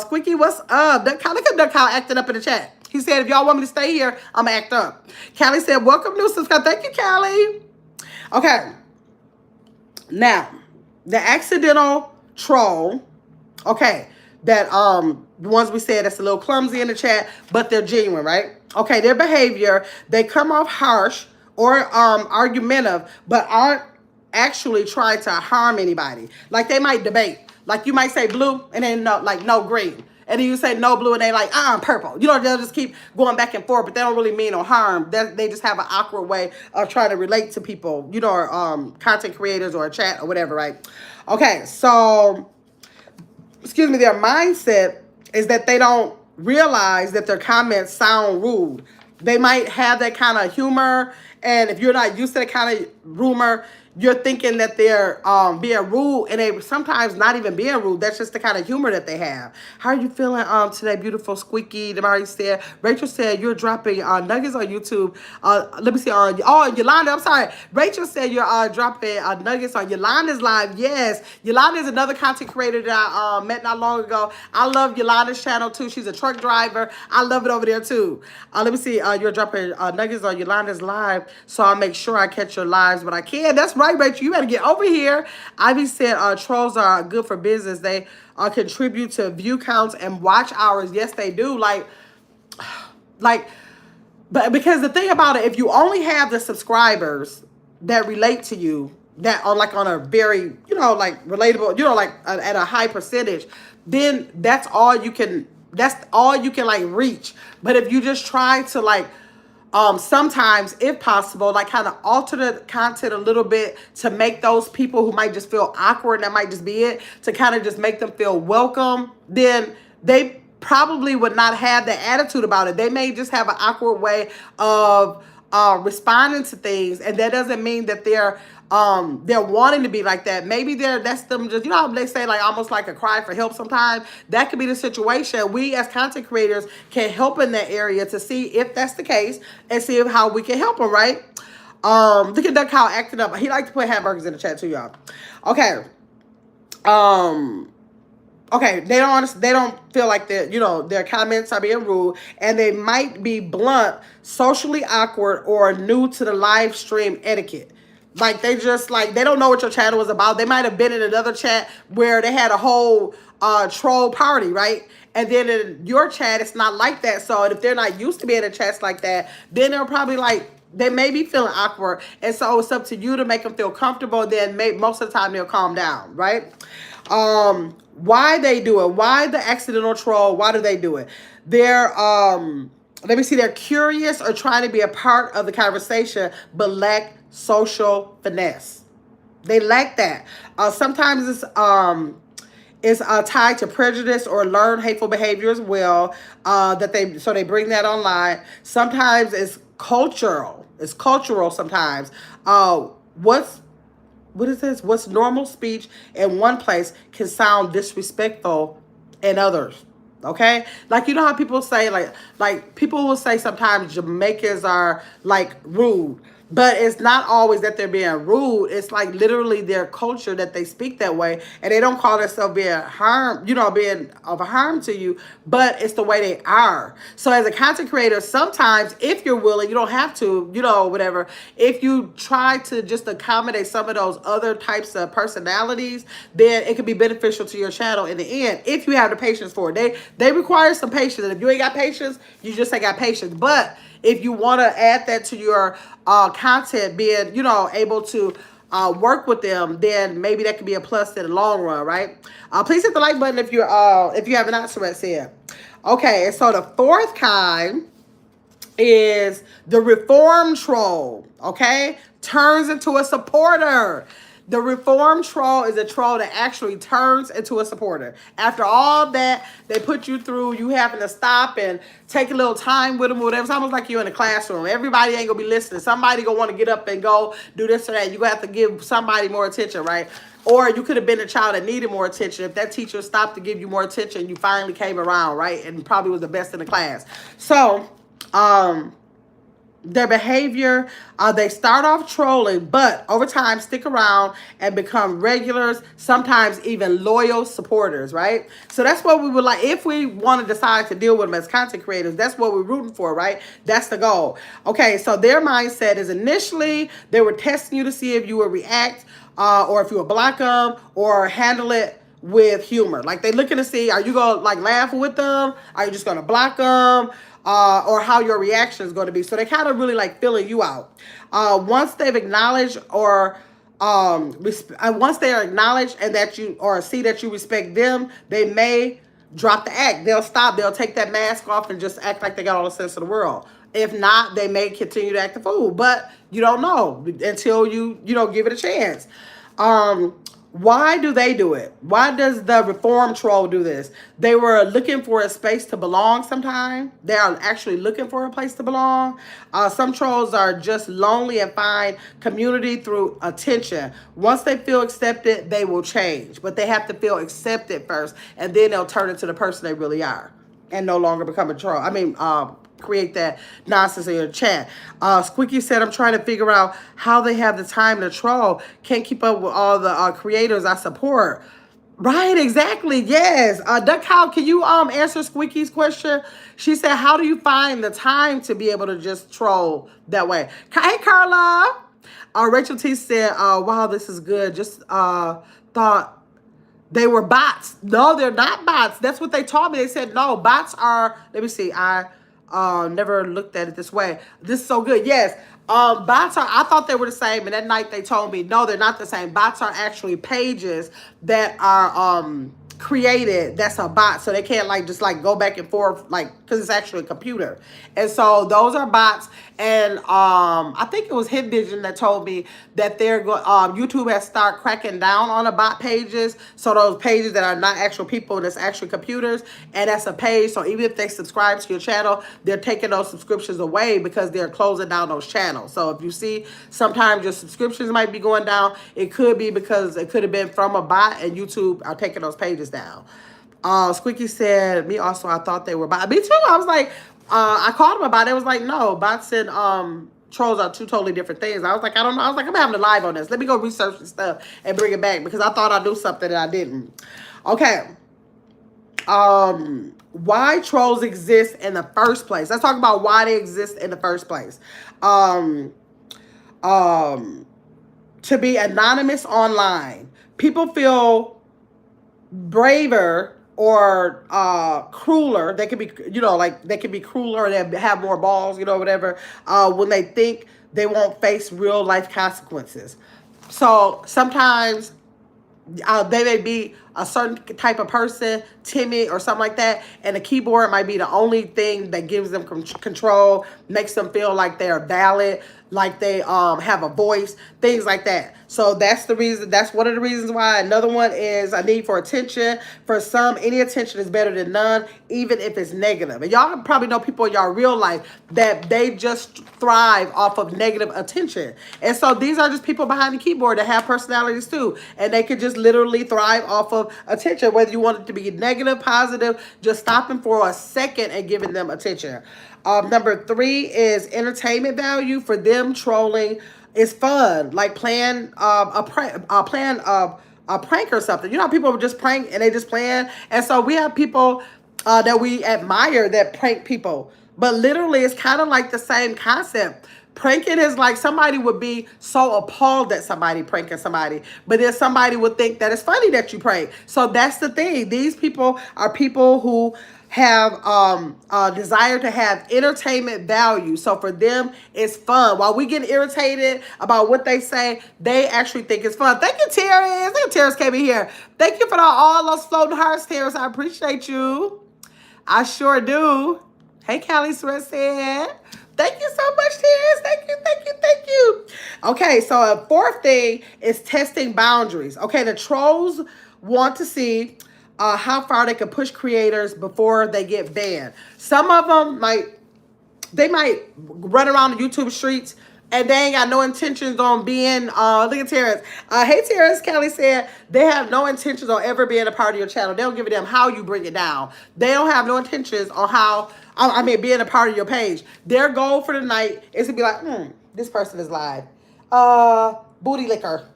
Squeaky, what's up? Look at Duck Cow acting up in the chat. He said, if y'all want me to stay here, I'm going to act up. Callie said, welcome new subscribers. Thank you, Callie. Okay, now, the accidental troll, okay, that, the ones we said that's a little clumsy in the chat, but they're genuine, right? Okay, their behavior, they come off harsh or argumentative, but aren't actually trying to harm anybody. Like, they might debate. Like, you might say blue, and then no green. And then you say no blue, and they like, purple. You know, they'll just keep going back and forth, but they don't really mean no harm. They just have an awkward way of trying to relate to people, you know, or content creators or a chat or whatever, right? Okay, so, excuse me, their mindset is that they don't realize that their comments sound rude. They might have that kind of humor, and if you're not used to that kind of rumor, you're thinking that they're being rude, and they sometimes not even being rude. That's just the kind of humor that they have. How are you feeling today, beautiful Squeaky? Damari said. Rachel said you're dropping nuggets on YouTube. Let me see. Yolanda, I'm sorry. Rachel said you're dropping nuggets on Yolanda's live. Yes, Yolanda is another content creator that I met not long ago. I love Yolanda's channel too. She's a truck driver. I love it over there too. Let me see. You're dropping nuggets on Yolanda's live, so I'll make sure I catch your lives when I can. That's right, Rachel. You better get over here. Ivy said trolls are good for business. They contribute to view counts and watch hours. Yes, they do. But because the thing about it, if you only have the subscribers that relate to you, that are like on a very, you know, like relatable, you know, like at a high percentage, then that's all you can like reach. But if you just try to like, sometimes, if possible, like kind of alter the content a little bit to make those people who might just feel awkward, and that might just be it, to kind of just make them feel welcome, then they probably would not have the attitude about it. They may just have an awkward way of responding to things, and that doesn't mean that they're wanting to be like that. Maybe that's them just, you know how they say like almost like a cry for help sometimes. That could be the situation. We as content creators can help in that area to see if that's the case and see how we can help them, right? Look at Duck Cow acting up. He likes to put hamburgers in the chat too, y'all. Okay. Okay, they don't feel like that, you know, their comments are being rude, and they might be blunt, socially awkward, or new to the live stream etiquette. Like they just like they don't know what your channel is about. They might have been in another chat where they had a whole troll party, right? And then in your chat, it's not like that. So if they're not used to being in chats like that, then they're probably like they may be feeling awkward. And so it's up to you to make them feel comfortable. Then most of the time they'll calm down, right? Why they do it? Why the accidental troll? Why do they do it? They're let me see. They're curious or trying to be a part of the conversation, but lack social finesse. They lack that. Sometimes it's tied to prejudice or learned hateful behavior as well. So they bring that online. Sometimes it's cultural. It's cultural sometimes. What is this? What's normal speech in one place can sound disrespectful in others. Okay, like you know how people say like people will say sometimes Jamaicans are like rude, but it's not always that they're being rude. It's like literally their culture that they speak that way, and they don't call themselves being harm, being of harm to you, but it's the way they are. So as a content creator, sometimes if you're willing, you don't have to, whatever. If you try to just accommodate some of those other types of personalities, then it can be beneficial to your channel in the end if you have the patience for it. They require some patience, and if you ain't got patience, you just ain't got patience. But if you want to add that to your content, being able to work with them, then maybe that could be a plus in the long run, right? Please hit the like button if you have not said. Okay, and so the fourth kind is the reform troll. Okay, turns into a supporter. The reform troll is a troll that actually turns into a supporter. After all that they put you through, you having to stop and take a little time with them or whatever. It's almost like you're in a classroom. Everybody ain't gonna be listening. Somebody gonna want to get up and go do this or that. You're gonna have to give somebody more attention, right? Or you could have been a child that needed more attention. If that teacher stopped to give you more attention, you finally came around, right? And probably was the best in the class. So, their behavior, they start off trolling, but over time stick around and become regulars, sometimes even loyal supporters, right? So that's what we would like. If we want to decide to deal with them as content creators, that's what we're rooting for, right? That's the goal. Okay, so their mindset is initially they were testing you to see if you would react or if you would block them or handle it with humor. Like they looking to see, are you going to like laugh with them? Are you just going to block them? Or how your reaction is going to be. So they kind of really like filling you out. Once they've acknowledged or once they are acknowledged and that you or see that you respect them, they may drop the act. They'll stop. They'll take that mask off and just act like they got all the sense of the world. If not, they may continue to act a fool. But you don't know until you give it a chance. Why do they do it? Why does the reform troll do this? They were looking for a space to belong sometime. They are actually looking for a place to belong. Some trolls are just lonely and find community through attention. Once they feel accepted, they will change. But they have to feel accepted first, and then they'll turn into the person they really are and no longer become a troll. Create that nonsense in your chat. Squeaky said, I'm trying to figure out how they have the time to troll. Can't keep up with all the creators I support. Right, exactly. Yes. Duck Cow, can you answer Squeaky's question? She said, how do you find the time to be able to just troll that way? Hey, Carla. Rachel T said, wow, this is good. Just thought they were bots. No, they're not bots. That's what they told me. They said, no, bots are, let me see. I never looked at it this way. This is so good. Yes. Bots are, I thought they were the same. And that night they told me, no, they're not the same. Bots are actually pages that are, created. That's a bot. So they can't just go back and forth, cause it's actually a computer. And so those are bots. And, I think it was Hit Vision that told me that YouTube has started cracking down on the bot pages. So those pages that are not actual people, that's actually computers, and that's a page. So even if they subscribe to your channel, they're taking those subscriptions away because they're closing down those channels. So if you see sometimes your subscriptions might be going down, it could be because it could have been from a bot and YouTube are taking those pages down. Squeaky said, me also, I thought they were bots. Me too. I was like, I called him about it. It was like, no, bots and trolls are two totally different things. I was like, I don't know. I was like, I'm having a live on this. Let me go research this stuff and bring it back because I thought I knew something that I didn't. Okay. Why trolls exist in the first place. Let's talk about why they exist in the first place. to be anonymous online. People feel braver or crueler. They could be, like they could be crueler, they have more balls, whatever, when they think they won't face real life consequences. So sometimes they may be a certain type of person, timid or something like that, and the keyboard might be the only thing that gives them control, makes them feel like they're valid, like they have a voice, things like that. So that's the reason. That's one of the reasons why. Another one is a need for attention. For some, any attention is better than none, even if it's negative. And y'all probably know people in y'all real life that they just thrive off of negative attention. And so these are just people behind the keyboard that have personalities too, and they could just literally thrive off of attention, whether you want it to be negative, positive, just stopping for a second and giving them attention. Number 3 is entertainment value. For them, trolling is fun, like playing a prank or something. People just prank and they just playing. And so we have people that we admire that prank people. But literally, it's kind of like the same concept. Pranking is like somebody would be so appalled at somebody pranking somebody, but then somebody would think that it's funny that you prank. So that's the thing. These people are people who have a desire to have entertainment value. So for them, it's fun. While we get irritated about what they say, they actually think it's fun. Thank you, Terrence. Thank you, Terrence came in here. Thank you for all those floating hearts, Terrence. I appreciate you. I sure do. Hey, Callie Sweat said. Thank you so much, Terrence. Thank you, thank you, thank you. Okay, so a 4th thing is testing boundaries. Okay, the trolls want to see how far they can push creators before they get banned. Some of them might run around the YouTube streets and they ain't got no intentions on being, look at Terrence. Hey, Terrence, Kelly said they have no intentions on ever being a part of your channel. They don't give a damn how you bring it down. They don't have no intentions on being a part of your page. Their goal for the night is to be like, this person is live. Booty licker.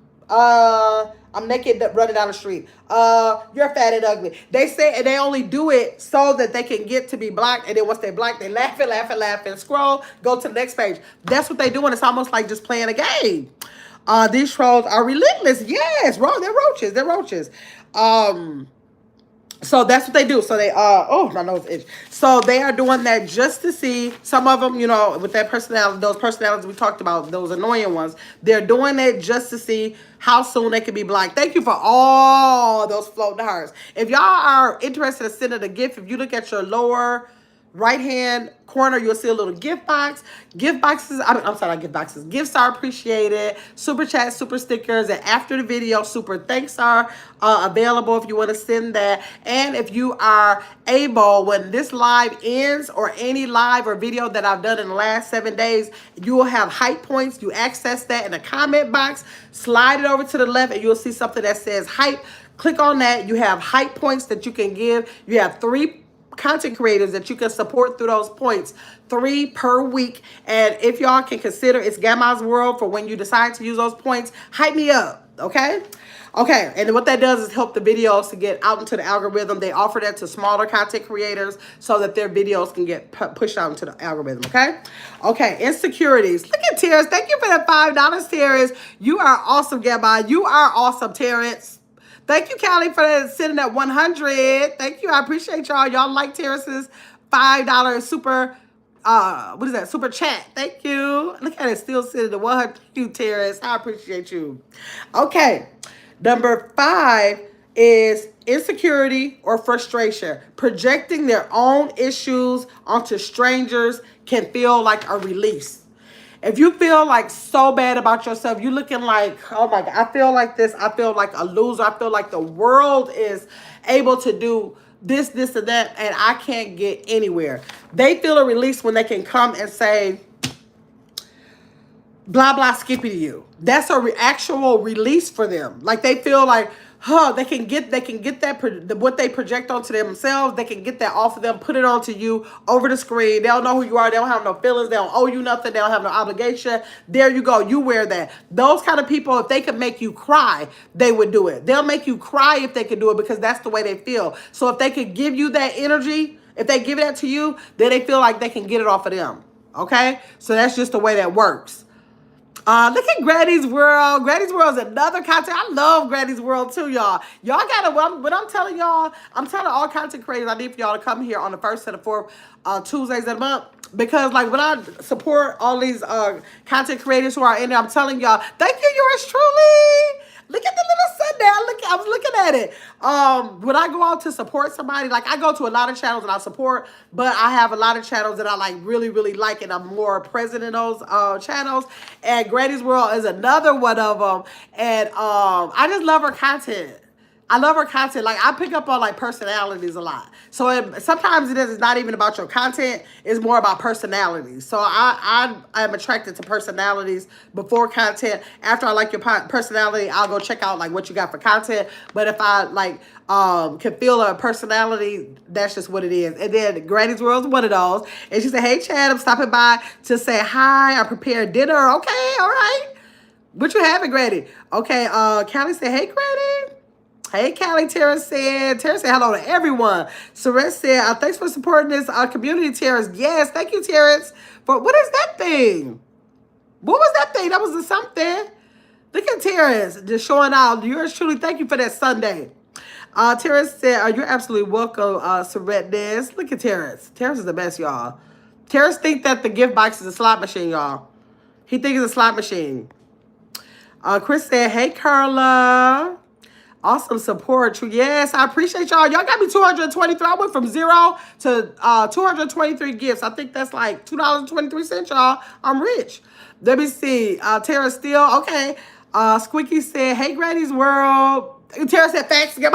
I'm naked running down the street. You're fat and ugly. They say, and they only do it so that they can get to be blocked. And then once they're blocked, they laugh and scroll, go to the next page. That's what they do. And it's almost like just playing a game. These trolls are relentless. Yes, they're roaches. They're roaches. So that's what they do. So they, oh, my nose itch. So they are doing that just to see. Some of them, with that personality, those personalities we talked about, those annoying ones, they're doing it just to see how soon they can be blocked. Thank you for all those floating hearts. If y'all are interested in sending a gift, if you look at your lower right-hand corner, you'll see a little gift box. Gift boxes, I'm sorry, not gift boxes. Gifts are appreciated. Super chats, super stickers, and after the video, super thanks are available if you want to send that. And if you are able, when this live ends or any live or video that I've done in the last 7 days, you will have hype points. You access that in the comment box. Slide it over to the left and you'll see something that says hype. Click on that. You have hype points that you can give. You have 3 content creators that you can support through those points, 3 per week. And if y'all can consider, it's Gamma's World for when you decide to use those points. Hype me up, okay? Okay, and what that does is help the videos to get out into the algorithm. They offer that to smaller content creators so that their videos can get pushed out into the algorithm, okay? Okay, insecurities. Look at Terrence. Thank you for that $5, Terrence. You are awesome, Gamma. You are awesome, Terrence. Thank you, Callie, for sending that 100. Thank you. I appreciate y'all. Y'all like Terrence's $5 super, what is that? Super chat. Thank you. Look at it. Still sending the 100. Thank you, Terrence. I appreciate you. Okay. Number 5 is insecurity or frustration. Projecting their own issues onto strangers can feel like a release. If you feel like so bad about yourself, you're looking like, oh my God, I feel like this. I feel like a loser. I feel like the world is able to do this, this, and that, and I can't get anywhere. They feel a release when they can come and say, blah, blah, Skippy to you. That's a actual release for them. Like they feel like, they can get that, what they project onto themselves, they can get that off of them, put it onto you over the screen. They don't know who you are. They don't have no feelings. They don't owe you nothing. They don't have no obligation. There you go. You wear that. Those kind of people, if they could make you cry, they would do it. They'll make you cry if they could do it because that's the way they feel. So if they could give you that energy, if they give that to you, then they feel like they can get it off of them. Okay? So that's just the way that works. Look at Granny's World. Granny's World is another content. I love Granny's World too, y'all. Y'all gotta, what I'm telling y'all, I'm telling all content creators, I need for y'all to come here on the first and the fourth Tuesdays of the month. Because like when I support all these content creators who are in there, I'm telling y'all, thank you, yours truly. Look at the little Sunday. I was looking at it. When I go out to support somebody, like I go to a lot of channels and I support, but I have a lot of channels that I like really, really like, and I'm more present in those channels. And Granny's World is another one of them. And I just love her content. I love her content. Like, I pick up on, like, personalities a lot. So, sometimes it's not even about your content. It's more about personalities. So, I am attracted to personalities before content. After I like your personality, I'll go check out, like, what you got for content. But if I, like, can feel a personality, that's just what it is. And then Granny's World is one of those. And she said, hey, Chad, I'm stopping by to say hi. I prepared dinner. Okay, all right. What you having, Granny? Okay, Callie said, hey, Granny. Hey, Callie, Terrence said hello to everyone. Suresh said, thanks for supporting this community, Terrence. Yes, thank you, Terrence. For what is that thing? What was that thing? That was the something. Look at Terrence just showing out. Yours truly, thank you for that Sunday. Terrence said, you're absolutely welcome, Suresh. Look at Terrence. Terrence is the best, y'all. Terrence think that the gift box is a slot machine, y'all. He thinks it's a slot machine. Chris said, hey, Carla. Awesome support. Yes, I appreciate y'all. Y'all got me 223. I went from 0 to 223 gifts. I think that's like $2.23, y'all. I'm rich. Let me see. Tara Steele. Okay. Squeaky said, hey, Granny's World. Tara said, thanks. Man,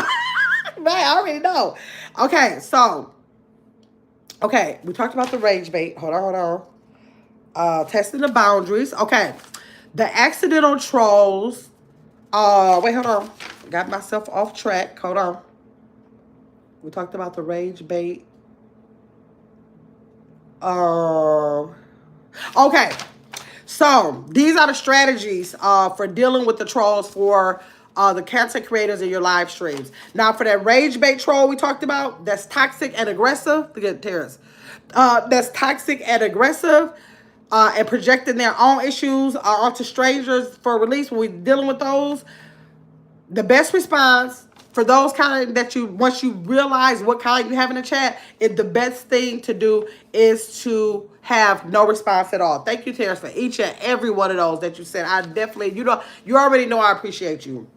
I already know. Okay, so. Okay, we talked about the rage bait. Hold on. Testing the boundaries. Okay. The accidental trolls. Wait, hold on. Got myself off track. Hold on. We talked about the rage bait. Okay. So, these are the strategies for dealing with the trolls for the content creators in your live streams. Now, for that rage bait troll we talked about, that's toxic and aggressive. Look at Terrace. That's toxic and aggressive. And projecting their own issues onto strangers for release. When we're dealing with those, the best response for those kind that once you realize what kind you have in the chat, the best thing to do is to have no response at all. Thank you, Terrence, for each and every one of those that you said. I definitely, you already know I appreciate you.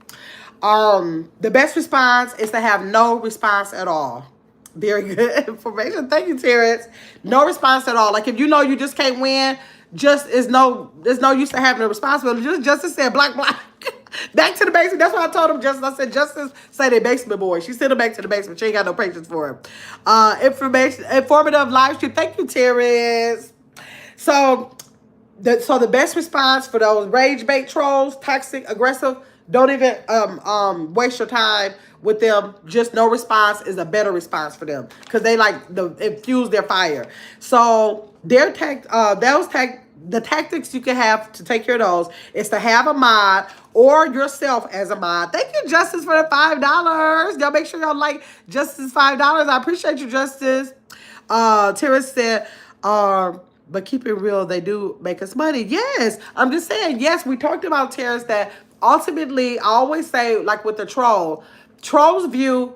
The best response is to have no response at all. Very good information. Thank you, Terrence. No response at all. Like if you know you just can't win, there's no use to having a responsibility. Justice said black. Back to the basement. That's what I told him, Justice. I said, Justice, say they basement boy. She sent him back to the basement. She ain't got no patience for him. Informative live stream. Thank you, Terrence. So the best response for those rage bait trolls, toxic, aggressive, don't even waste your time with them. Just no response is a better response for them because they infuse their fire. So the tactics you can have to take care of those is to have a mod or yourself as a mod. Thank you, Justice, for the $5. Y'all make sure y'all like Justice $5. I appreciate you, Justice. Terrence said, but keep it real, they do make us money. Yes, I'm just saying, yes, we talked about, Terrence, that ultimately, I always say, like with the troll's view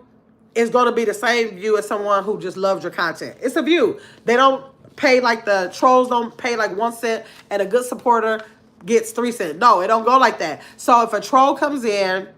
is going to be the same view as someone who just loves your content. It's a view. They don't pay the trolls don't pay like 1 cent and a good supporter gets 3 cents. No, it don't go like that. So if a troll comes in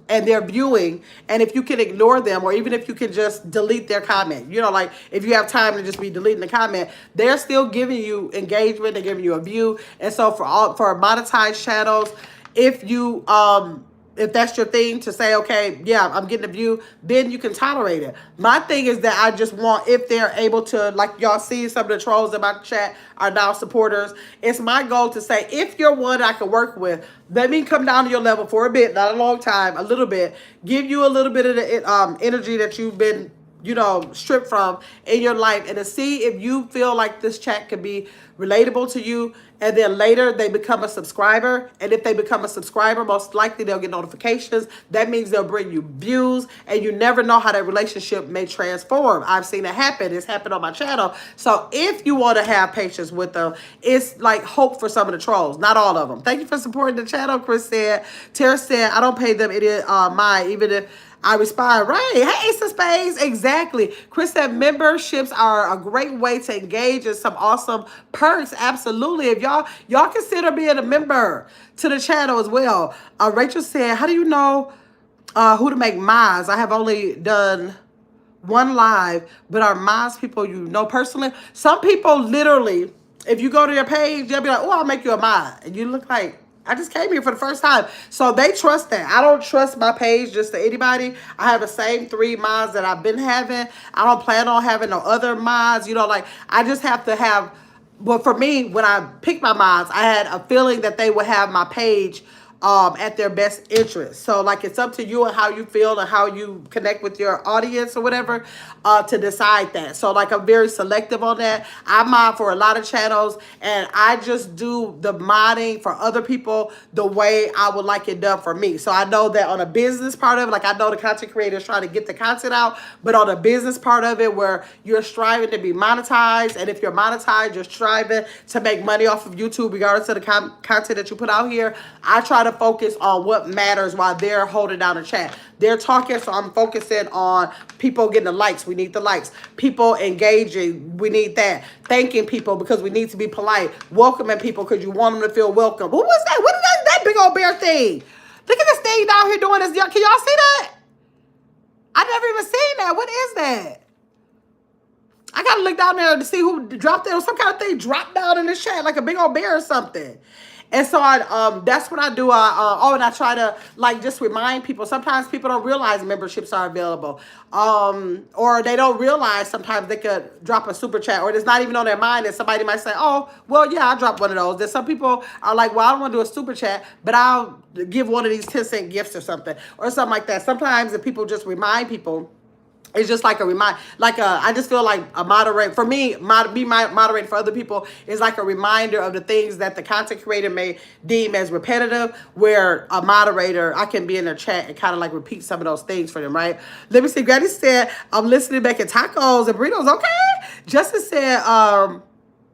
and they're viewing, and if you can ignore them, or even if you can just delete their comment, like if you have time to just be deleting the comment, they're still giving you engagement, they're giving you a view. And so for monetized channels, if that's your thing to say, okay, yeah, I'm getting a view, then you can tolerate it. My thing is that I just want, if they're able to, like y'all see some of the trolls in my chat are now supporters, it's my goal to say, if you're one I can work with, let me come down to your level for a bit, not a long time, a little bit, give you a little bit of the energy that you've been strip from in your life, and to see if you feel like this chat could be relatable to you, and then later they become a subscriber. And if they become a subscriber, most likely they'll get notifications. That means they'll bring you views, and you never know how that relationship may transform. I've seen it happen. It's happened on my channel. So if you want to have patience with them, it's like hope for some of the trolls, not all of them. Thank you for supporting the channel, Chris said. Tara said, I don't pay them any mind, even if I respond, right? Hey, Ace of Spades, exactly. Chris said memberships are a great way to engage in some awesome perks. Absolutely. If y'all consider being a member to the channel as well. Rachel said, how do you know who to make mods? I have only done one live, but are mods people you know personally? Some people literally, if you go to their page, they'll be like, oh, I'll make you a mod. And you look like, I just came here for the first time. So they trust that. I don't trust my page just to anybody. I have the same 3 mods that I've been having. I don't plan on having no other mods. Like, I just have to have, but for me, when I picked my mods, I had a feeling that they would have my page at their best interest. So like, it's up to you and how you feel and how you connect with your audience or whatever to decide that. So like, I'm very selective on that. I mod for a lot of channels, and I just do the modding for other people the way I would like it done for me. So I know that on a business part of it, like I know the content creator is trying to get the content out, but on the business part of it where you're striving to be monetized, and if you're monetized, you're striving to make money off of YouTube regardless of the content that you put out here, I try to focus on what matters while they're holding down the chat. They're talking, so I'm focusing on people getting the likes. We need the likes. People engaging. We need that. Thanking people because we need to be polite. Welcoming people because you want them to feel welcome. Who was that? What is that big old bear thing? Look at this thing down here doing this. Can y'all see that? I never even seen that. What is that? I gotta look down there to see who dropped it. Or some kind of thing dropped down in the chat like a big old bear or something. And so that's what I do. And I try to like just remind people. Sometimes people don't realize memberships are available, or they don't realize sometimes they could drop a super chat, or it's not even on their mind that somebody might say, "Oh, well, yeah, I dropped one of those." Then some people are like, "Well, I don't want to do a super chat, but I'll give one of these 10-cent gifts or something like that." Sometimes if people just remind people. It's just like a remind, I just feel like a moderate for me, moderating for other people is like a reminder of the things that the content creator may deem as repetitive, where a moderator, I can be in their chat and kind of like repeat some of those things for them, right? Let me see. Granny said, I'm listening back at tacos and burritos. Okay. Justice said,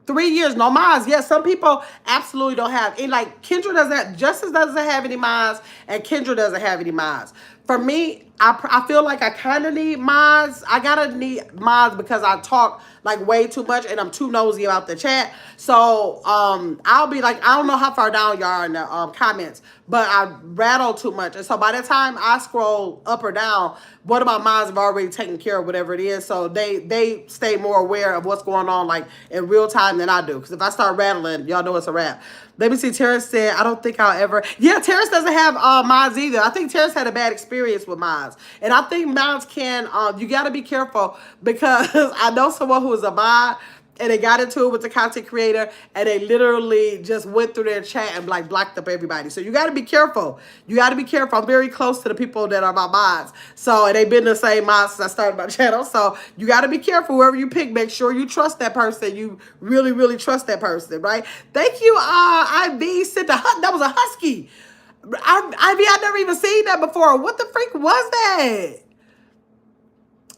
3 years, no mods. Yes, some people absolutely don't have any. Like Kendra doesn't, Justice doesn't have any mods, and Kendra doesn't have any mods. For me, I feel like I kind of need mods. I gotta need mods because I talk like way too much and I'm too nosy about the chat. So I'll be like, I don't know how far down y'all are in the comments, but I rattle too much. And so by the time I scroll up or down, one of my mods have already taken care of whatever it is. So they stay more aware of what's going on like in real time than I do. Because if I start rattling, y'all know it's a wrap. Let me see. Terrence said, I don't think I'll ever. Yeah, Terrence doesn't have mods either. I think Terrence had a bad experience with mods. And I think mods can, you got to be careful because I know someone who is a mod and they got into it with the content creator and they literally just went through their chat and like blocked up everybody. So you got to be careful. You got to be careful. I'm very close to the people that are my mods. So, and they've been the same mods since I started my channel. So you got to be careful whoever you pick. Make sure you trust that person. You really, really trust that person, right? Thank you, Ivy. Said that was a husky. Ivy, I never even seen that before. What the freak was that?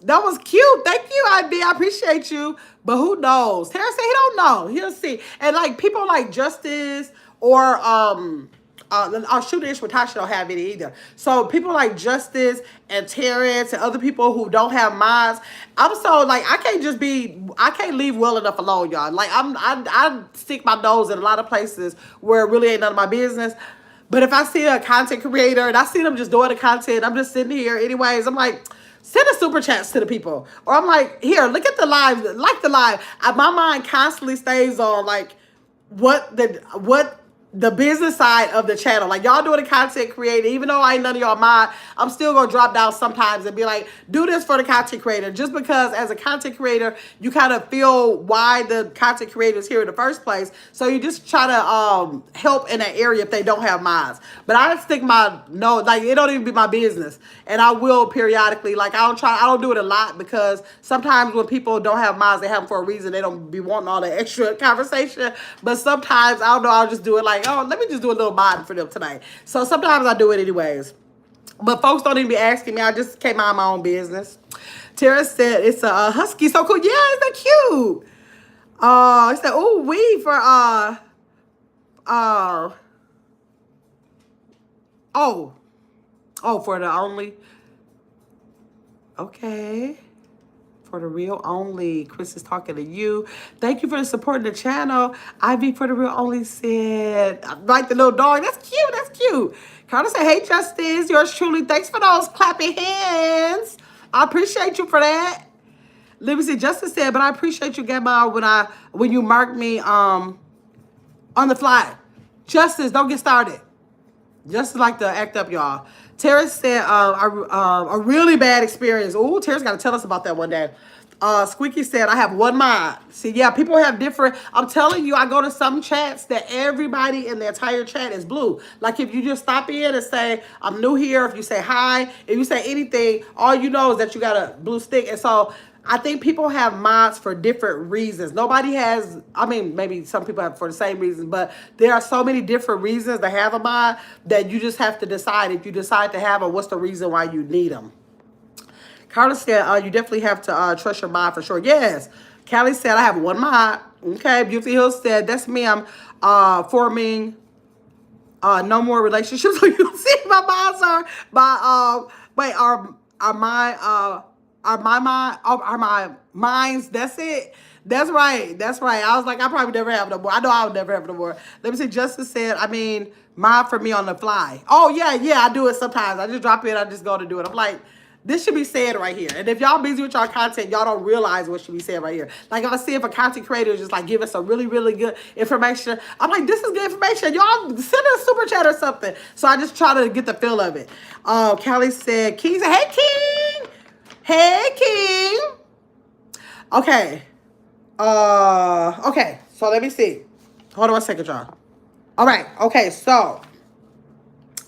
That was cute. Thank you, IB. I appreciate you. But who knows? Terrence said he don't know. He'll see. And like people like Justice or Shooter Ish with Tasha don't have any either. So people like Justice and Terrence and other people who don't have mods, I'm so like I can't leave well enough alone, y'all. Like I stick my nose in a lot of places where it really ain't none of my business. But if I see a content creator and I see them just doing the content, I'm just sitting here anyways, I'm like, send a super chats to the people. Or I'm like, here, look at the live, like the live. My mind constantly stays on like what the business side of the channel. Like y'all doing the content creator, even though I ain't none of y'all mod, I'm still going to drop down sometimes and be like, do this for the content creator. Just because as a content creator, you kind of feel why the content creator is here in the first place. So you just try to help in that area if they don't have mods. But I stick my nose, like it don't even be my business. And I will periodically, like I don't do it a lot because sometimes when people don't have mods, they have them for a reason. They don't be wanting all the extra conversation. But sometimes, I don't know, I'll just do it like, oh, let me just do a little mod for them tonight. So sometimes I do it anyways. But folks don't even be asking me. I just came out of my own business. Tara said it's a husky. So cool. Yeah, isn't that cute? It said, oh, we for, for the only. Okay. For the real only. Chris is talking to you. Thank you for supporting the channel. Ivy for the real only said, I like the little dog. That's cute. That's cute. Carter said, hey, Justice. Yours truly. Thanks for those clapping hands. I appreciate you for that. Let me see. Justice said, but I appreciate you, Gamma, when you mark me on the fly. Justice, don't get started. Just like to act up, y'all. Tara said a really bad experience. Ooh, Tara's got to tell us about that one day. Squeaky said, I have one mod. See, yeah, people have different. I'm telling you, I go to some chats that everybody in the entire chat is blue. Like if you just stop in and say, I'm new here. If you say hi, if you say anything, all you know is that you got a blue stick. And so I think people have mods for different reasons. Nobody has, I mean, maybe some people have for the same reasons, but there are so many different reasons to have a mod that you just have to decide. If you decide to have them, what's the reason why you need them? Carla said, you definitely have to trust your mod for sure. Yes. Callie said, I have one mod. Okay. Beauty Hill said, that's me. I'm forming no more relationships. So you see my mods are wait, are my minds, that's it. That's right. That's right. I was like, I probably never have no more. I know I'll never have no more. Let me see. Justice said, I mean, mod for me on the fly. Oh, yeah, I do it sometimes. I just drop it. I just go to do it. I'm like, this should be said right here. And if y'all busy with y'all content, y'all don't realize what should be said right here. Like if I see if a content creator is just like give us some really, really good information, I'm like, this is good information. Y'all send us a super chat or something. So I just try to get the feel of it. Callie said, King said, hey, King. Hey, King. Okay. Okay. So let me see. Hold on 1 second, y'all. All right. Okay. So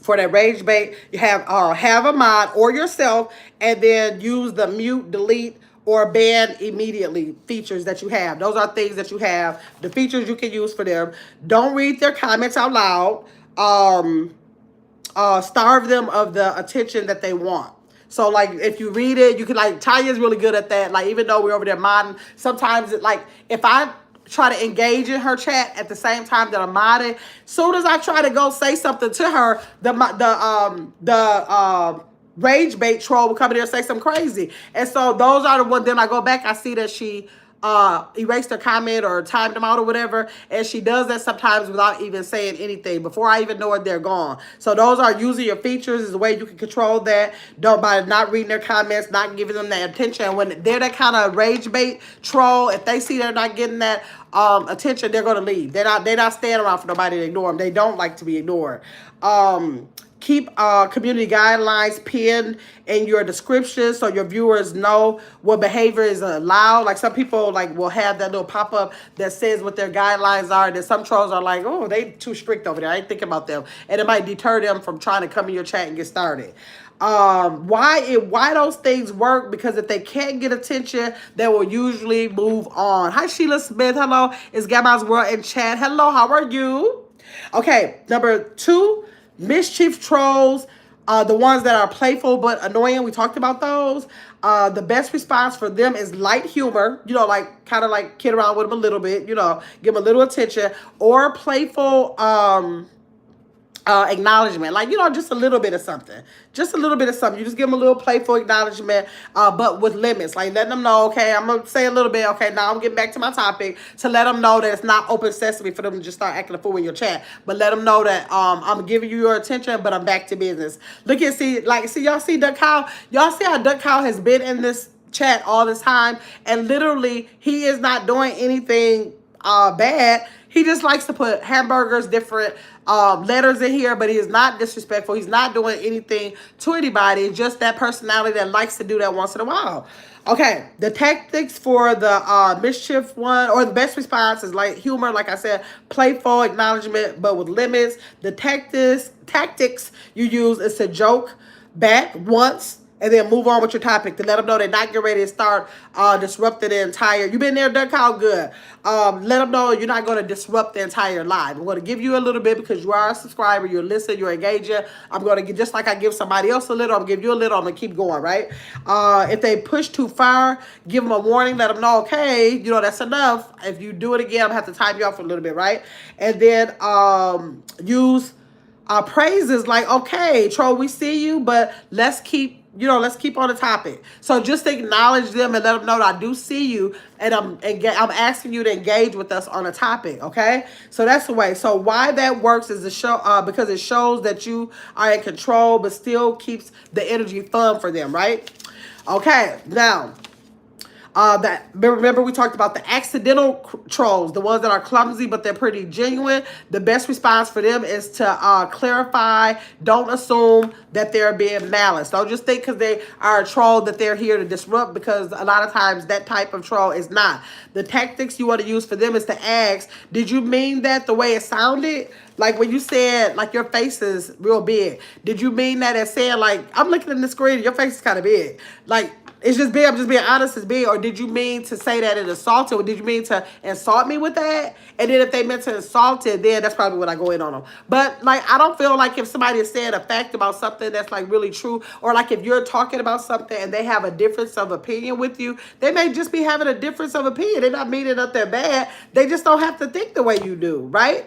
for that rage bait, you have a mod or yourself, and then use the mute, delete, or ban immediately features that you have. Those are things that you have. The features you can use for them. Don't read their comments out loud. Starve them of the attention that they want. So, like, if you read it, you can, like, Tanya's really good at that. Like, even though we're over there modding, sometimes, if I try to engage in her chat at the same time that I'm modding, soon as I try to go say something to her, the rage bait troll will come in there and say something crazy. And so those are the ones, then I go back, I see that she erased her comment or timed them out or whatever, and she does that sometimes without even saying anything. Before I even know it, they're gone. So those are using your features is the way you can control that. Don't, by not reading their comments, not giving them that attention. When they're that kind of rage bait troll, if they see they're not getting that attention, they're going to leave. They're not staying around for nobody to ignore them. They don't like to be ignored. Keep community guidelines pinned in your description so your viewers know what behavior is allowed. Like some people will have that little pop-up that says what their guidelines are. And then some trolls are like, oh, they too strict over there. I ain't thinking about them. And it might deter them from trying to come in your chat and get started. Why those things work? Because if they can't get attention, they will usually move on. Hi, Sheila Smith. Hello. It's Gamma's World in chat. Hello. How are you? Okay. Number 2. Mischief trolls, the ones that are playful but annoying. We talked about those. The best response for them is light humor, kind of like kid around with them a little bit, give them a little attention, or playful acknowledgement, just a little bit of something. Just a little bit of something. You just give them a little playful acknowledgement, but with limits. Like letting them know, okay, I'm going to say a little bit, okay, now I'm getting back to my topic, to let them know that it's not open sesame for them to just start acting a fool in your chat. But let them know that I'm giving you your attention, but I'm back to business. Look at, see, y'all see Duck Cow? Y'all see how Duck Cow has been in this chat all this time, and literally he is not doing anything bad. He just likes to put hamburgers, different letters in here, but he is not disrespectful. He's not doing anything to anybody. It's just that personality that likes to do that once in a while. Okay, the tactics for the mischief one, or the best response is like humor, like I said, playful acknowledgement, but with limits. The tactics you use is to joke back once and then move on with your topic to let them know they're not getting ready to start disrupting the entire. You been there, done Kyle? Good. Let them know you're not going to disrupt the entire live. I'm going to give you a little bit because you are a subscriber, you're listening, you're engaging. I'm going to get, just like I give somebody else a little, I'm going to give you a little, I'm going to keep going, right? If they push too far, give them a warning, let them know, okay, you know, that's enough. If you do it again, I'm going to have to time you off for a little bit, right? And then use praises like, okay, troll, we see you, but let's keep on the topic. So just acknowledge them and let them know that I do see you, and I'm asking you to engage with us on a topic. Okay, so that's the way. So why that works is because it shows that you are in control, but still keeps the energy fun for them, right? Okay, now. Remember we talked about the accidental trolls, the ones that are clumsy but they're pretty genuine. The best response for them is to clarify. Don't assume that they're being malice. Don't just think because they are a troll that they're here to disrupt, because a lot of times that type of troll is not. The tactics you want to use for them is to ask, did you mean that the way it sounded? Like when you said, like, your face is real big. Did you mean that as saying, like, I'm looking at the screen and your face is kind of big? Like, it's just big. I'm just being honest, it's big. Or did you mean to say that it assaulted? Or did you mean to insult me with that? And then if they meant to insult it, then that's probably when I go in on them. But, like, I don't feel like if somebody is saying a fact about something that's, like, really true, or, like, if you're talking about something and they have a difference of opinion with you, they may just be having a difference of opinion. They're not meaning nothing bad. They just don't have to think the way you do, right?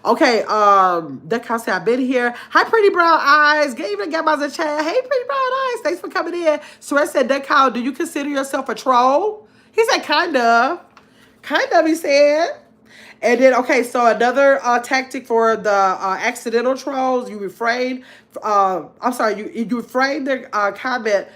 Okay, that can say I've been here. Hi, Pretty Brown Eyes. Even got my chat. Hey, Pretty Brown Eyes. Thanks for coming in. So I said, that Kyle, do you consider yourself a troll? He said, kind of. Kind of, he said. And then, okay, so another tactic for the accidental trolls, you refrain. I'm sorry, you reframe their comment.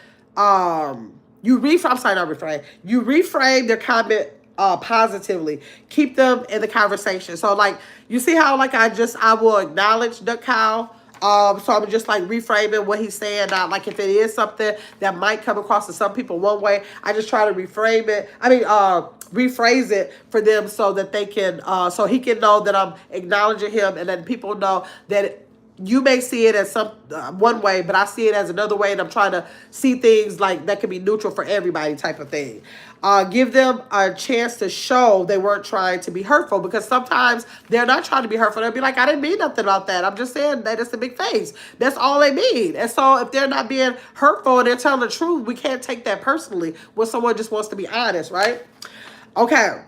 You reframe their comment positively. Keep them in the conversation. So, like, you see how, like, I will acknowledge the Kyle. So I'm just, like, reframing what he's saying. Now, like, if it is something that might come across to some people one way, I just try to reframe it. Rephrase it for them so that they can, so he can know that I'm acknowledging him, and then people know that you may see it as some one way, but I see it as another way, and I'm trying to see things like that can be neutral for everybody type of thing. Give them a chance to show they weren't trying to be hurtful, because sometimes they're not trying to be hurtful. They'll be like, I didn't mean nothing about that. I'm just saying that it's a big face. That's all they mean. And so if they're not being hurtful and they're telling the truth, we can't take that personally when someone just wants to be honest, right? Okay.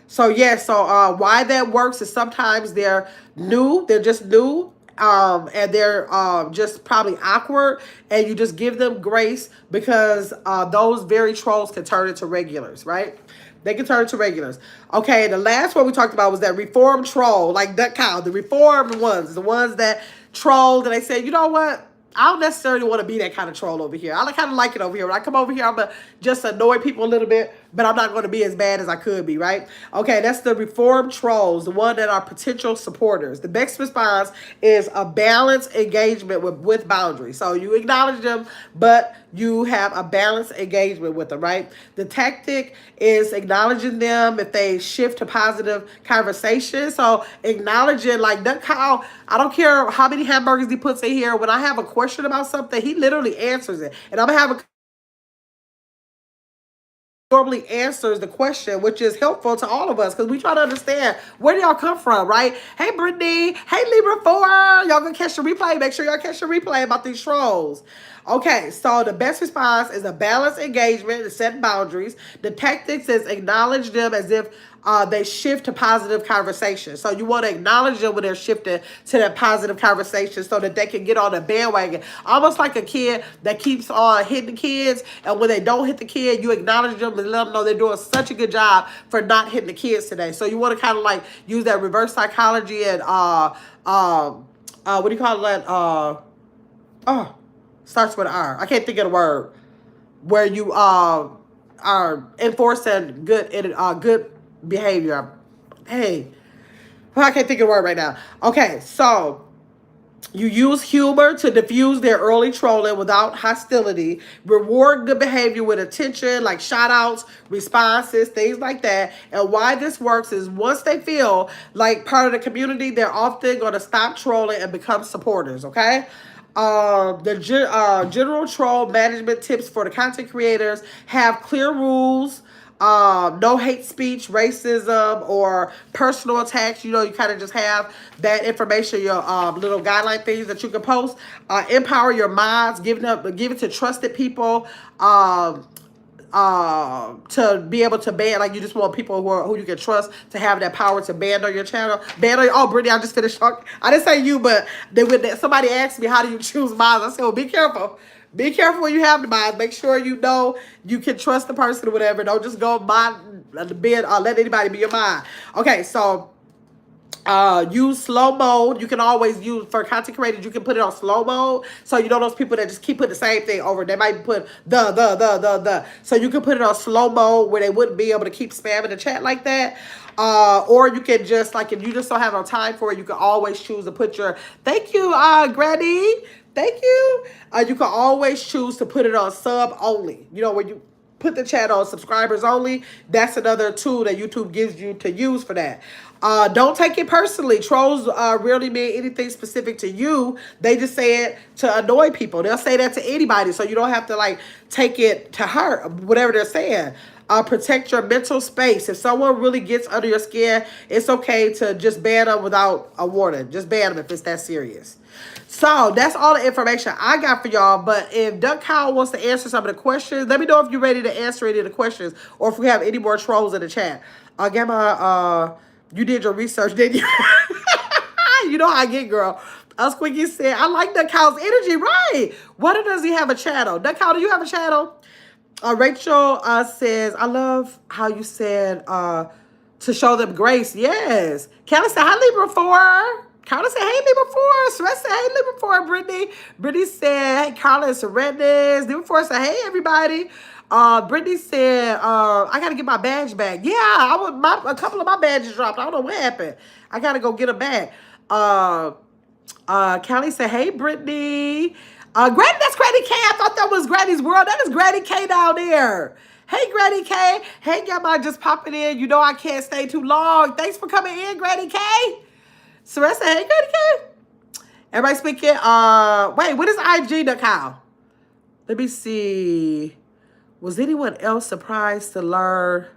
So why that works is sometimes they're new, they're just new, and they're just probably awkward, and you just give them grace, because those very trolls can turn into regulars, right? They can turn into regulars. Okay, the last one we talked about was that reformed troll, like Duck Cow, the reformed ones, the ones that trolled and they said, you know what? I don't necessarily want to be that kind of troll over here. I kind of like it over here. When I come over here, I'm going to just annoy people a little bit, but I'm not going to be as bad as I could be, right? Okay, that's the reformed trolls, the one that are potential supporters. The best response is a balanced engagement with boundaries. So you acknowledge them, but you have a balanced engagement with them, right? The tactic is acknowledging them if they shift to positive conversation. So acknowledging, like that Kyle, I don't care how many hamburgers he puts in here. When I have a question about something, he literally answers it. And I'm going to have a normally answers the question, which is helpful to all of us, because we try to understand where do y'all come from, right? Hey, Brittany. Hey, Libra 4. Y'all gonna catch the replay. Make sure y'all catch the replay about these trolls. Okay, so the best response is a balanced engagement and set boundaries. The tactics is acknowledge them as if they shift to positive conversation. So you want to acknowledge them when they're shifting to that positive conversation so that they can get on the bandwagon. Almost like a kid that keeps on hitting the kids, and when they don't hit the kid, you acknowledge them and let them know they're doing such a good job for not hitting the kids today. So you want to kind of like use that reverse psychology and what do you call that? Starts with an R. I can't think of the word. Where you enforcing good behavior. Hey, I can't think of the word right now. Okay, so you use humor to diffuse their early trolling without hostility. Reward good behavior with attention, like shout outs, responses, things like that. And why this works is once they feel like part of the community, they're often going to stop trolling and become supporters, okay? General troll management tips for the content creators: have clear rules, no hate speech, racism, or personal attacks. You know, you kind of just have that information, your little guideline things that you can post. Empower your mods, give it to trusted people. To be able to ban, like you just want people who you can trust to have that power to ban on your channel. Ban on your, oh, Brittany, I just finished talking. I didn't say you, but somebody asked me, how do you choose mods? I said, well, be careful. Be careful when you have the mods. Make sure you know you can trust the person or whatever. Don't just go mod, let anybody be your mod. Okay, so use slow mode. You can always use, for content creators, you can put it on slow mode. So you know those people that just keep putting the same thing over. They might put the. So you can put it on slow mode where they wouldn't be able to keep spamming the chat like that. Or you can just, like, if you just don't have no time for it, you can always choose to put your, thank you, Granny. Thank you. You can always choose to put it on sub only. You know, when you put the chat on subscribers only, that's another tool that YouTube gives you to use for that. Don't take it personally. Trolls rarely mean anything specific to you. They just say it to annoy people. They'll say that to anybody, so you don't have to, like, take it to heart, whatever they're saying. Protect your mental space. If someone really gets under your skin, it's okay to just ban them without a warning. Just ban them if it's that serious. So that's all the information I got for y'all. But if Duck Cow wants to answer some of the questions, let me know if you're ready to answer any of the questions, or if we have any more trolls in the chat. Gamma, you did your research, didn't you? You know how I get, girl. Squeaky said, I like Duck Cow's energy. Right. Why does he have a channel? Duck Cow, do you have a channel? Rachel says, I love how you said to show them grace. Yes. Kelly said, hi, Libra 4. Carla said, hey, Libra 4. Sweat said, hey, Libra 4. Brittany. Brittany said, hey, Carla and Serenus. Libra 4 said, hey, everybody. Brittany said, I got to get my badge back. Yeah, a couple of my badges dropped. I don't know what happened. I got to go get them back. Callie said, hey, Brittany. Granny, that's Granny K. I thought that was Granny's World. That is Granny K down there. Hey, Granny K. Hey, Gamma, just popping in. You know I can't stay too long. Thanks for coming in, Granny K. Sarah said, hey, Granny K. Everybody speaking. Wait, what is IG, the cow? Let me see. Was anyone else surprised to learn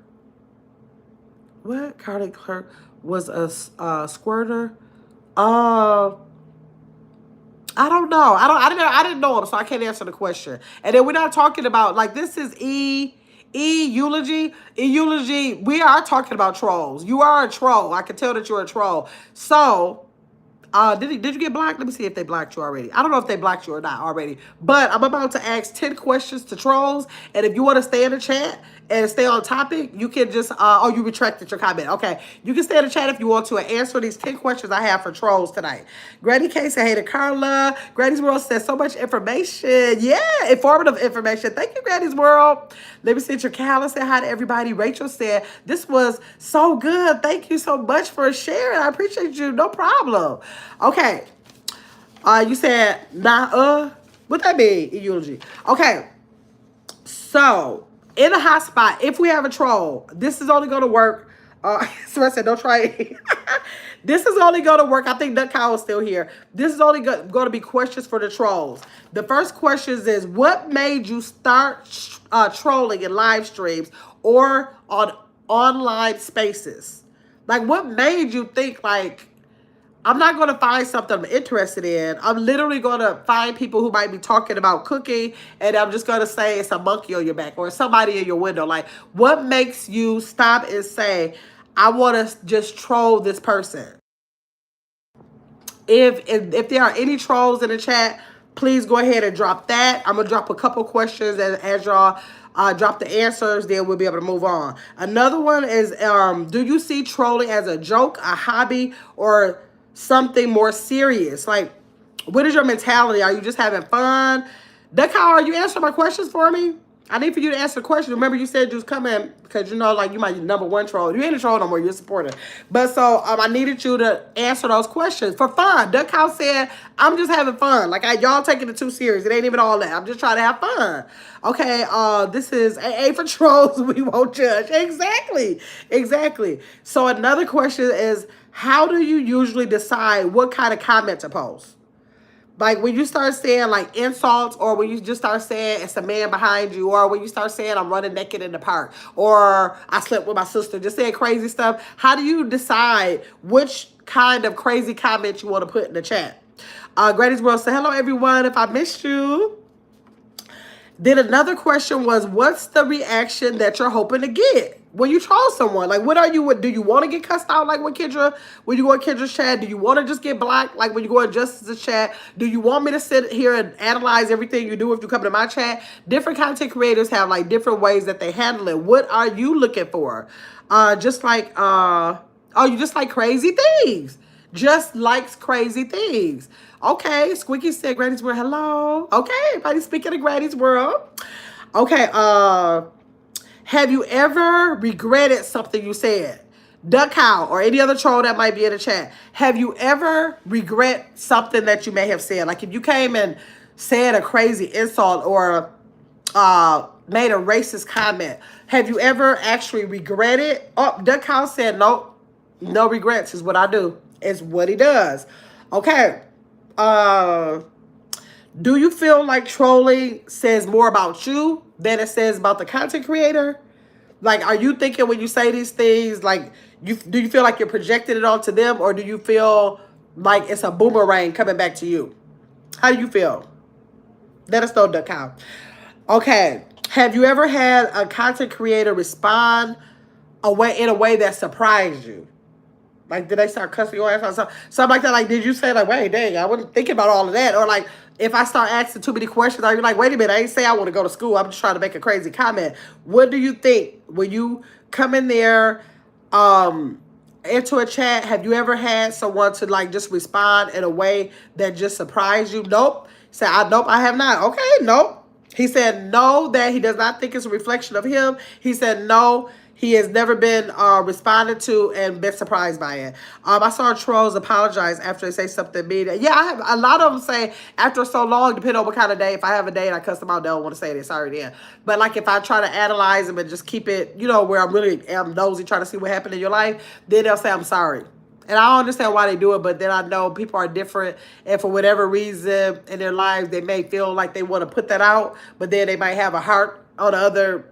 what Carly Clark was a squirter? I don't know. I didn't know him, so I can't answer the question. And then we're not talking about, like, this is eulogy. Eulogy, we are talking about trolls. You are a troll. I can tell that you're a troll. So, did you get blocked? Let me see if they blocked you already. I don't know if they blocked you or not already. But I'm about to ask 10 questions to trolls. And if you want to stay in the chat and stay on topic, you can just, oh, you retracted your comment. Okay. You can stay in the chat if you want to and answer these 10 questions I have for trolls tonight. Granny K said, hey to Carla. Granny's World says, so much information. Yeah, informative information. Thank you, Granny's World. Let me see your Carla said hi to everybody. Rachel said, this was so good. Thank you so much for sharing. I appreciate you. No problem. Okay. You said, nah, what that mean? Eulogy. Okay. So, in a hot spot, if we have a troll, this is only going to work. So I said, don't try it. This is only going to work. I think Duck Cow is still here. This is only going to be questions for the trolls. The first question is, what made you start trolling in live streams or on online spaces? Like, what made you think, like, I'm not going to find something I'm interested in. I'm literally going to find people who might be talking about cooking, and I'm just going to say it's a monkey on your back or somebody in your window. Like, what makes you stop and say, I want to just troll this person? If there are any trolls in the chat, please go ahead and drop that. I'm going to drop a couple questions, and as y'all drop the answers, then we'll be able to move on. Another one is, do you see trolling as a joke, a hobby, or something more serious? Like, what is your mentality? Are you just having fun? Duck, how are you answering my questions for me? I need for you to answer the question. Remember, you said you was coming because you know, like you might be number one troll. You ain't a troll no more. You're a supporter. But so I needed you to answer those questions for fun. Duck House said, "I'm just having fun. Like y'all taking it too serious. It ain't even all that. I'm just trying to have fun." Okay. This is AA for trolls. We won't judge. Exactly. Exactly. So another question is, how do you usually decide what kind of comment to post? Like when you start saying like insults, or when you just start saying it's a man behind you, or when you start saying I'm running naked in the park, or I slept with my sister, just saying crazy stuff. How do you decide which kind of crazy comment you want to put in the chat? Grady's World said, hello everyone, if I missed you. Then another question was, what's the reaction that you're hoping to get when you troll someone? Like, do you want to get cussed out like when you go in Kendra's chat? Do you want to just get blocked like when you go in Justice's chat? Do you want me to sit here and analyze everything you do if you come to my chat? Different content creators have like different ways that they handle it. What are you looking for? Oh, you just like crazy things. Just likes crazy things. Okay, Squeaky said Granny's World. Hello. Okay, everybody speaking of Granny's World. Okay, have you ever regretted something you said? Duck Cow or any other troll that might be in the chat. Have you ever regret something that you may have said? Like if you came and said a crazy insult or made a racist comment, have you ever actually regretted? Oh, Duck Cow said nope. No regrets is what I do. It's what he does. Okay. Do you feel like trolling says more about you than it says about the content creator? Like, are you thinking when you say these things, like, do you feel like you're projecting it onto them, or do you feel like it's a boomerang coming back to you? How do you feel? Let us know, Duck Cow. Okay. Have you ever had a content creator respond in a way that surprised you? Like, did they start cussing your ass out? Something like that. Like, did you say, like, wait, dang, I wasn't thinking about all of that? Or, like, if I start asking too many questions, are you like, wait a minute, I ain't say I want to go to school. I'm just trying to make a crazy comment. What do you think when you come in there into a chat? Have you ever had someone to, like, just respond in a way that just surprised you? Nope. Say, nope, I have not. Okay, nope. He said no, that he does not think it's a reflection of him. He said no. He has never been responded to and been surprised by it. I saw trolls apologize after they say something mean. Yeah, I have a lot of them say after so long, depending on what kind of day. If I have a day and I cuss them out, they don't want to say it. Sorry, then. But like if I try to analyze them and just keep it, you know, where I'm really am nosy trying to see what happened in your life, then they'll say I'm sorry. And I don't understand why they do it, but then I know people are different. And for whatever reason in their lives, they may feel like they want to put that out, but then they might have a heart on the other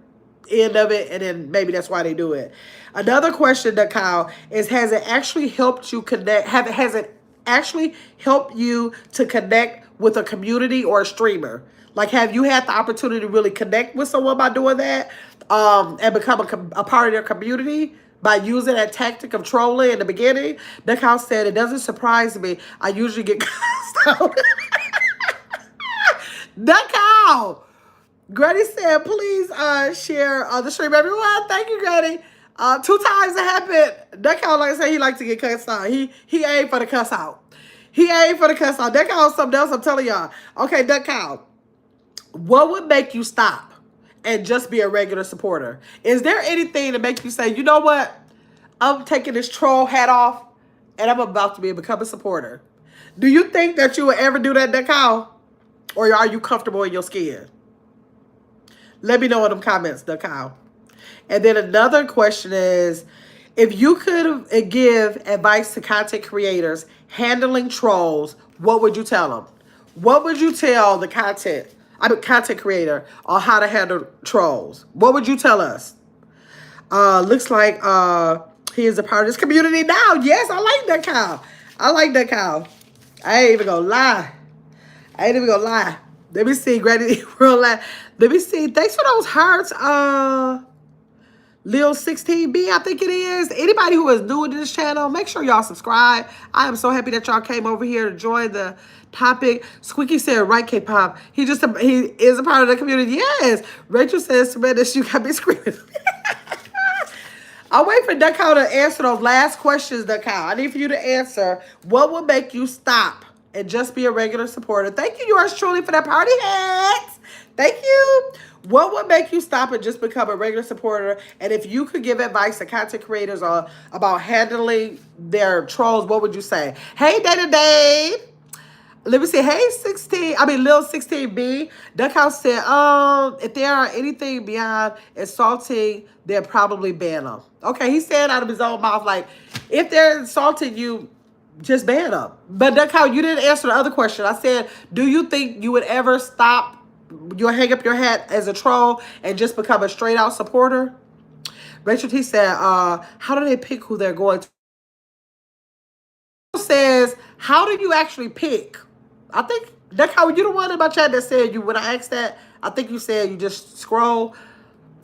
end of it, and then maybe that's why they do it. Another question, Kyle, is has it actually helped you connect? Has it actually helped you to connect with a community or a streamer? Like, have you had the opportunity to really connect with someone by doing that and become a part of their community by using that tactic of trolling in the beginning? Kyle said, it doesn't surprise me. I usually get cussed out. Kyle. Granny said, please share the stream, everyone. Thank you, Granny. 2 times it happened. That cow, like I said, he likes to get cussed out. He ain't for the cuss out. He ain't for the cuss out. That cow is something else, I'm telling y'all. Okay, that cow. What would make you stop and just be a regular supporter? Is there anything to make you say, you know what? I'm taking this troll hat off and I'm about to become a supporter. Do you think that you would ever do that, cow? Or are you comfortable in your skin? Let me know in them comments, Kyle. And then another question is, if you could give advice to content creators handling trolls, what would you tell them? What would you tell the content creator on how to handle trolls? What would you tell us? Looks like he is a part of this community now. Yes, I like that Kyle. I like that Kyle. I ain't even gonna lie. Let me see, Granny. Let me see. Thanks for those hearts. Lil 16B, I think it is. Anybody who is new to this channel, make sure y'all subscribe. I am so happy that y'all came over here to join the topic. Squeaky said, right, K-pop. He is a part of the community. Yes. Rachel says, tremendous. You got me screaming. I'll wait for Duckow to answer those last questions, Duckow. I need for you to answer. What will make you stop and just be a regular supporter? Thank you, yours truly, for that party hats. Thank you. What would make you stop and just become a regular supporter? And if you could give advice to content creators about handling their trolls, what would you say? Hey, Day. Let me see. Hey, 16. I mean, Lil 16B. Duckhouse said, if there are anything beyond insulting, they'll probably ban them. Okay, he said out of his own mouth, like, if they're insulting you, just ban them. But Duckhouse, you didn't answer the other question. I said, do you think you would ever stop, you'll hang up your hat as a troll and just become a straight out supporter? Rachel T said, how do they pick who they're going to? Says, how do you actually pick? I think that's how you the one in my chat that said you when I asked that, I think you said you just scroll.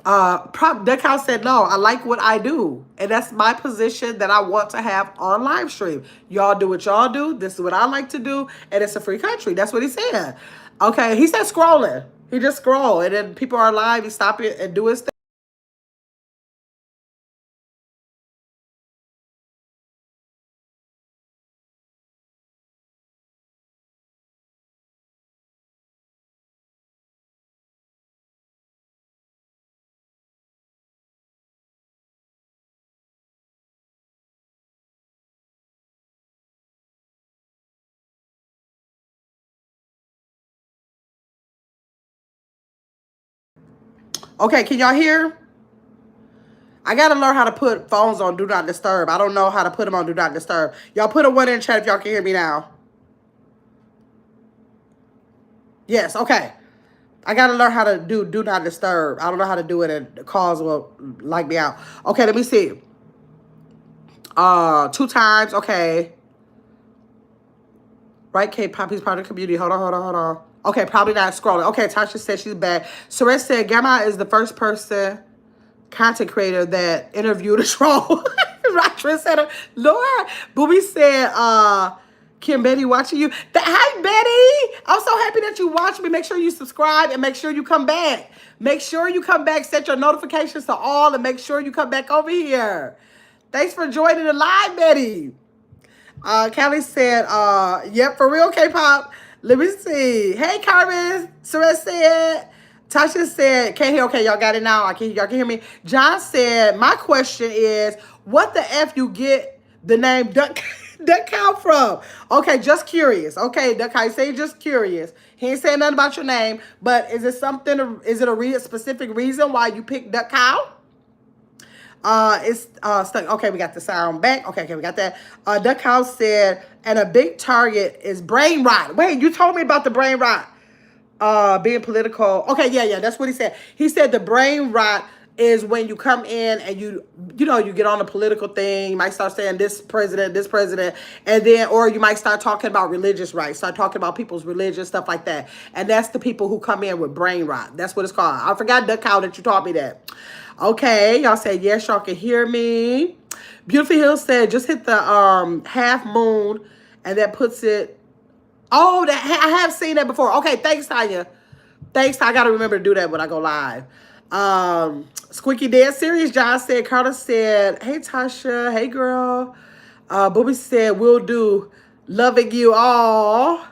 That cow said no, I like what I do. And that's my position that I want to have on live stream. Y'all do what y'all do. This is what I like to do. And it's a free country. That's what he said. Okay, he said scrolling. He just scroll. And then people are live, he stop it and do his thing. Okay, can y'all hear? I gotta learn how to put phones on Do Not Disturb. I don't know how to put them on Do Not Disturb. Y'all put a 1 in chat if y'all can hear me now. Yes, okay. I gotta learn how to do Not Disturb. I don't know how to do it, and the calls will like me out. Okay, let me see. 2 times, okay. Right, K-pop, he's part of the community. Hold on. Okay, probably not scrolling. Okay, Tasha said she's back. Suresh said Gamma is the first person, content creator, that interviewed a troll. Right, said, Lord. Booby said, Kim Betty watching you. Hi, Betty. I'm so happy that you watch me. Make sure you subscribe and make sure you come back. Make sure you come back. Set your notifications to all and make sure you come back over here. Thanks for joining the live, Betty. Callie said, yep, for real, K-pop. Let me see. Hey, Carmen. Suresh said. Tasha said, can't hear. Okay, y'all got it now. Y'all can hear me. John said, my question is, what the F you get the name Duck Cow from? Okay, just curious. Okay, Duck Cow, say just curious. He ain't saying nothing about your name, but is it something, is it a specific reason why you picked Duck Cow? It's stuck. Okay, we got the sound back. Okay, we got that. Duck House said, and a big target is brain rot. Wait, you told me about the brain rot. Being political. Okay, yeah, that's what he said. He said the brain rot is when you come in and you get on a political thing. You might start saying this president, and then, or you might start talking about religious rights, start talking about people's religion, stuff like that. And that's the people who come in with brain rot. That's what it's called. I forgot, Duck Cow, that you taught me that. Okay, y'all said yes, y'all can hear me. Beautiful Hill said just hit the half moon, and that puts it. Oh, I have seen that before. Okay, thanks, Tanya. Thanks. I gotta remember to do that when I go live. Squeaky Dead Series. John said. Carter said, hey, Tasha. Hey, girl. Booby said, will do. Loving you all.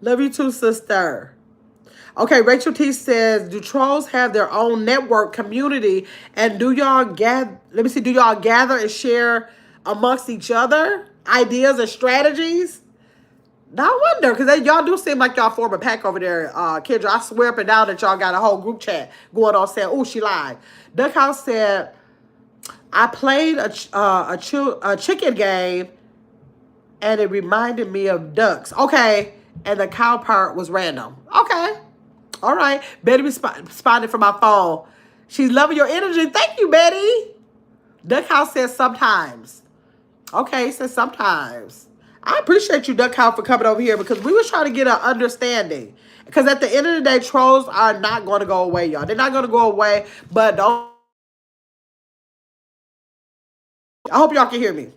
Love you too, sister. Okay, Rachel T says, do trolls have their own network community? And do y'all gather, do y'all gather and share amongst each other ideas and strategies? Now I wonder, because y'all do seem like y'all form a pack over there, Kendra. I swear up and down that y'all got a whole group chat going on saying, oh, she lied. Duckhouse said, I played a chicken game and it reminded me of ducks. Okay, and the cow part was random. Okay. All right. Betty responded from my phone. She's loving your energy. Thank you, Betty. Duckhouse says sometimes. Okay, says sometimes. I appreciate you, Duckhouse, for coming over here because we was trying to get an understanding. Because at the end of the day, trolls are not going to go away, y'all. They're not going to go away, but don't. I hope y'all can hear me.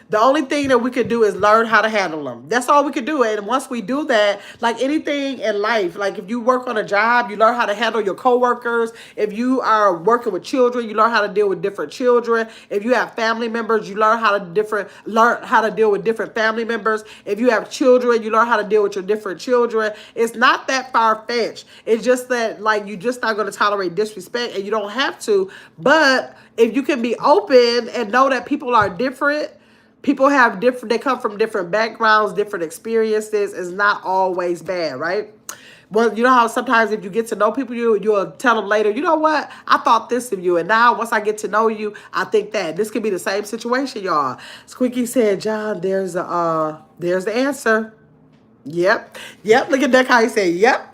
The only thing that we could do is learn how to handle them. That's all we could do. And once we do that, like anything in life, like if you work on a job, you learn how to handle your coworkers. If you are working with children, you learn how to deal with different children. If you have family members, you learn how to deal with different family members. If you have children, you learn how to deal with your different children. It's not that far-fetched. It's just that like you're just not going to tolerate disrespect, and you don't have to. But if you can be open and know that people are different, people have different, they come from different backgrounds, different experiences, is not always bad, right? Well, you know how sometimes if you get to know people, you'll tell them later, you know what? I thought this of you. And now once I get to know you, I think that. This could be the same situation, y'all. Squeaky said, John, there's the answer. Yep. Yep. Look at that how he said, yep.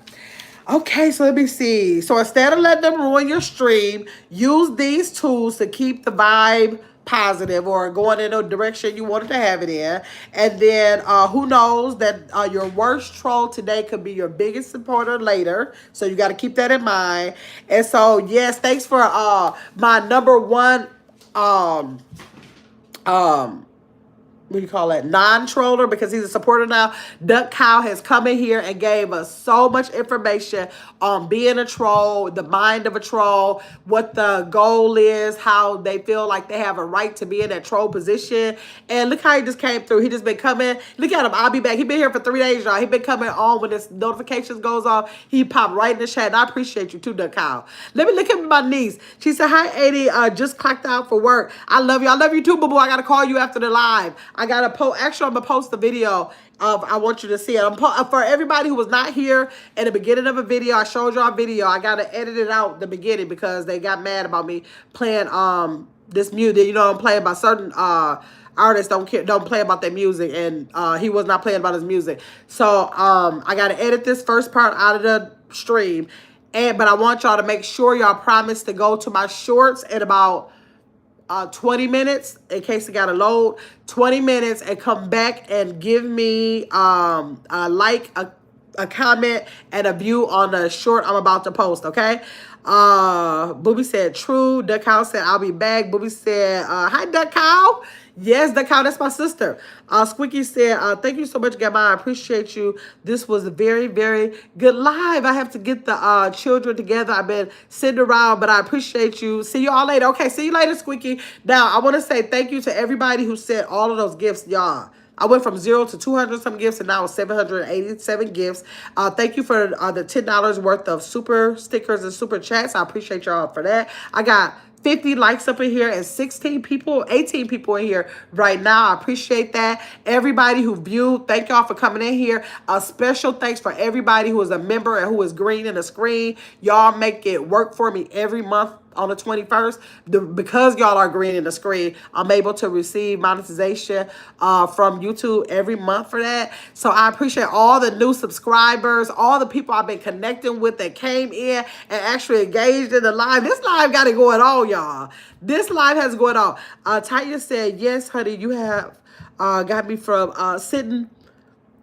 Okay, so let me see. So instead of letting them ruin your stream, use these tools to keep the vibe positive or going in a direction you wanted to have it in. And then who knows that your worst troll today could be your biggest supporter later. So you got to keep that in mind. And so, yes, thanks for my number one what do you call it, non-troller, because he's a supporter now. Duck Cow has come in here and gave us so much information on being a troll, the mind of a troll, what the goal is, how they feel like they have a right to be in that troll position. And look how he just came through. He just been coming. Look at him. I'll be back. He been here for 3 days, y'all. He been coming on when his notifications goes off. He popped right in the chat. And I appreciate you too, Duck Cow. Let me look at my niece. She said, hi, 80. Just clocked out for work. I love you. I love you too, boo-boo. I got to call you after the live. I got to post. Actually, I'm going to post the video of, I want you to see it. For everybody who was not here at the beginning of a video, I showed y'all a video. I got to edit it out the beginning because they got mad about me playing this music. You know, I'm playing by certain artists don't play about their music, and he was not playing about his music. So I got to edit this first part out of the stream. But I want y'all to make sure y'all promise to go to my shorts at about 20 minutes in case it got to load. 20 minutes and come back and give me a like, a comment, and a view on the short I'm about to post, okay? Booby said true. Duck Cow said I'll be back. Booby said hi, Duck Cow. Yes, Duck Cow, that's my sister. Squeaky said thank you so much, Gamma. I appreciate you. This was a very, very good live. I have to get the children together. I've been sitting around, but I appreciate you. See you all later. Okay, see you later, Squeaky. Now, I want to say thank you to everybody who sent all of those gifts, y'all. I went from 0 to 200 some gifts, and now it's 787 gifts. Thank you for the $10 worth of super stickers and super chats. I appreciate y'all for that. I got 50 likes up in here and 18 people in here right now. I appreciate that. Everybody who viewed, thank y'all for coming in here. A special thanks for everybody who is a member and who is green in the screen. Y'all make it work for me every month. On the 21st, because y'all are green in the screen, I'm able to receive monetization from YouTube every month for that. So I appreciate all the new subscribers, all the people I've been connecting with that came in and actually engaged in the live. This live got it going on, y'all. This live has going on. Tanya said, yes, honey, you have got me from sitting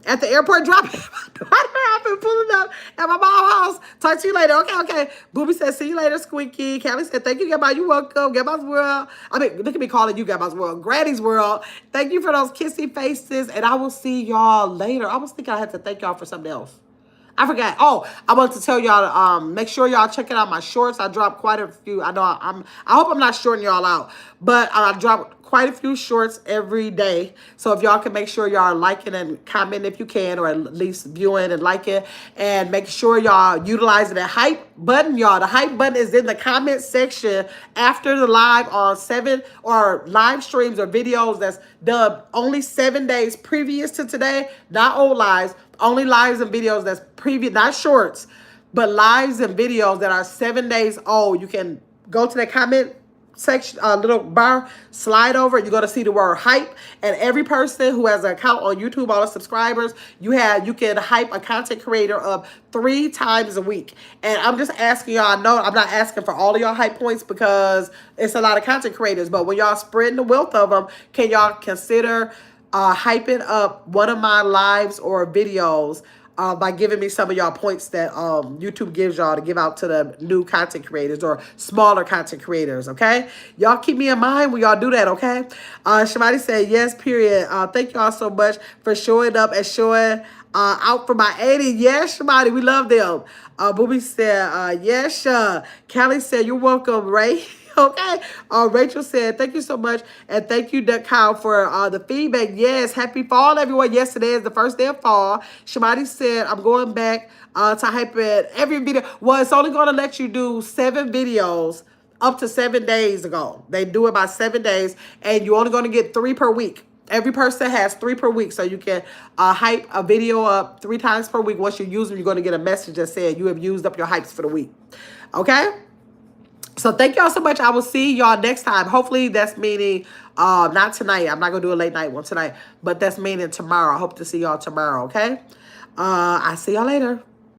at the airport dropping I've been pulling up at my mom's house. Talk to you later. Okay. Booby said, see you later, Squeaky. Callie said, thank you, Gamma. You welcome. Gamma's World. I mean, look at me calling you Gamma's World. Granny's World. Thank you for those kissy faces. And I will see y'all later. I was thinking I had to thank y'all for something else. I forgot. Oh, I want to tell y'all, make sure y'all checking out my shorts. I dropped quite a few. I hope I'm not shorting y'all out, but I dropped quite a few shorts every day. So if y'all can make sure y'all liking and comment if you can, or at least viewing and liking, and make sure y'all utilizing the hype button, y'all. The hype button is in the comment section after the live on 7 or live streams or videos that's done only 7 days previous to today, not old lives. Only lives and videos that's previous, not shorts, but lives and videos that are 7 days old. You can go to the comment section, little bar, slide over, you're going to see the word hype. And every person who has an account on YouTube, all the subscribers, you can hype a content creator up 3 times a week. And I'm just asking y'all, no, I'm not asking for all of y'all hype points because it's a lot of content creators, but when y'all spreading the wealth of them, can y'all consider hyping up one of my lives or videos by giving me some of y'all points that YouTube gives y'all to give out to the new content creators or smaller content creators, okay? Y'all keep me in mind when y'all do that, okay? Shamani said, yes, period. Thank y'all so much for showing up and showing out for my 80. Yes, Shamani, we love them. Booby said, yes, Callie said, you're welcome, Ray. Okay. Rachel said, thank you so much. And thank you, Duck Cow, for the feedback. Yes. Happy fall, everyone. Yes, today is the first day of fall. Shamani said, I'm going back to hype it every video. Well, it's only going to let you do 7 videos up to 7 days ago. They do it by 7 days, and you're only going to get 3 per week. Every person has 3 per week, so you can hype a video up 3 times per week. Once you use them, you're going to get a message that says you have used up your hypes for the week. Okay? So thank y'all so much. I will see y'all next time. Hopefully that's meaning not tonight. I'm not going to do a late night one tonight, but that's meaning tomorrow. I hope to see y'all tomorrow, okay? I'll see y'all later.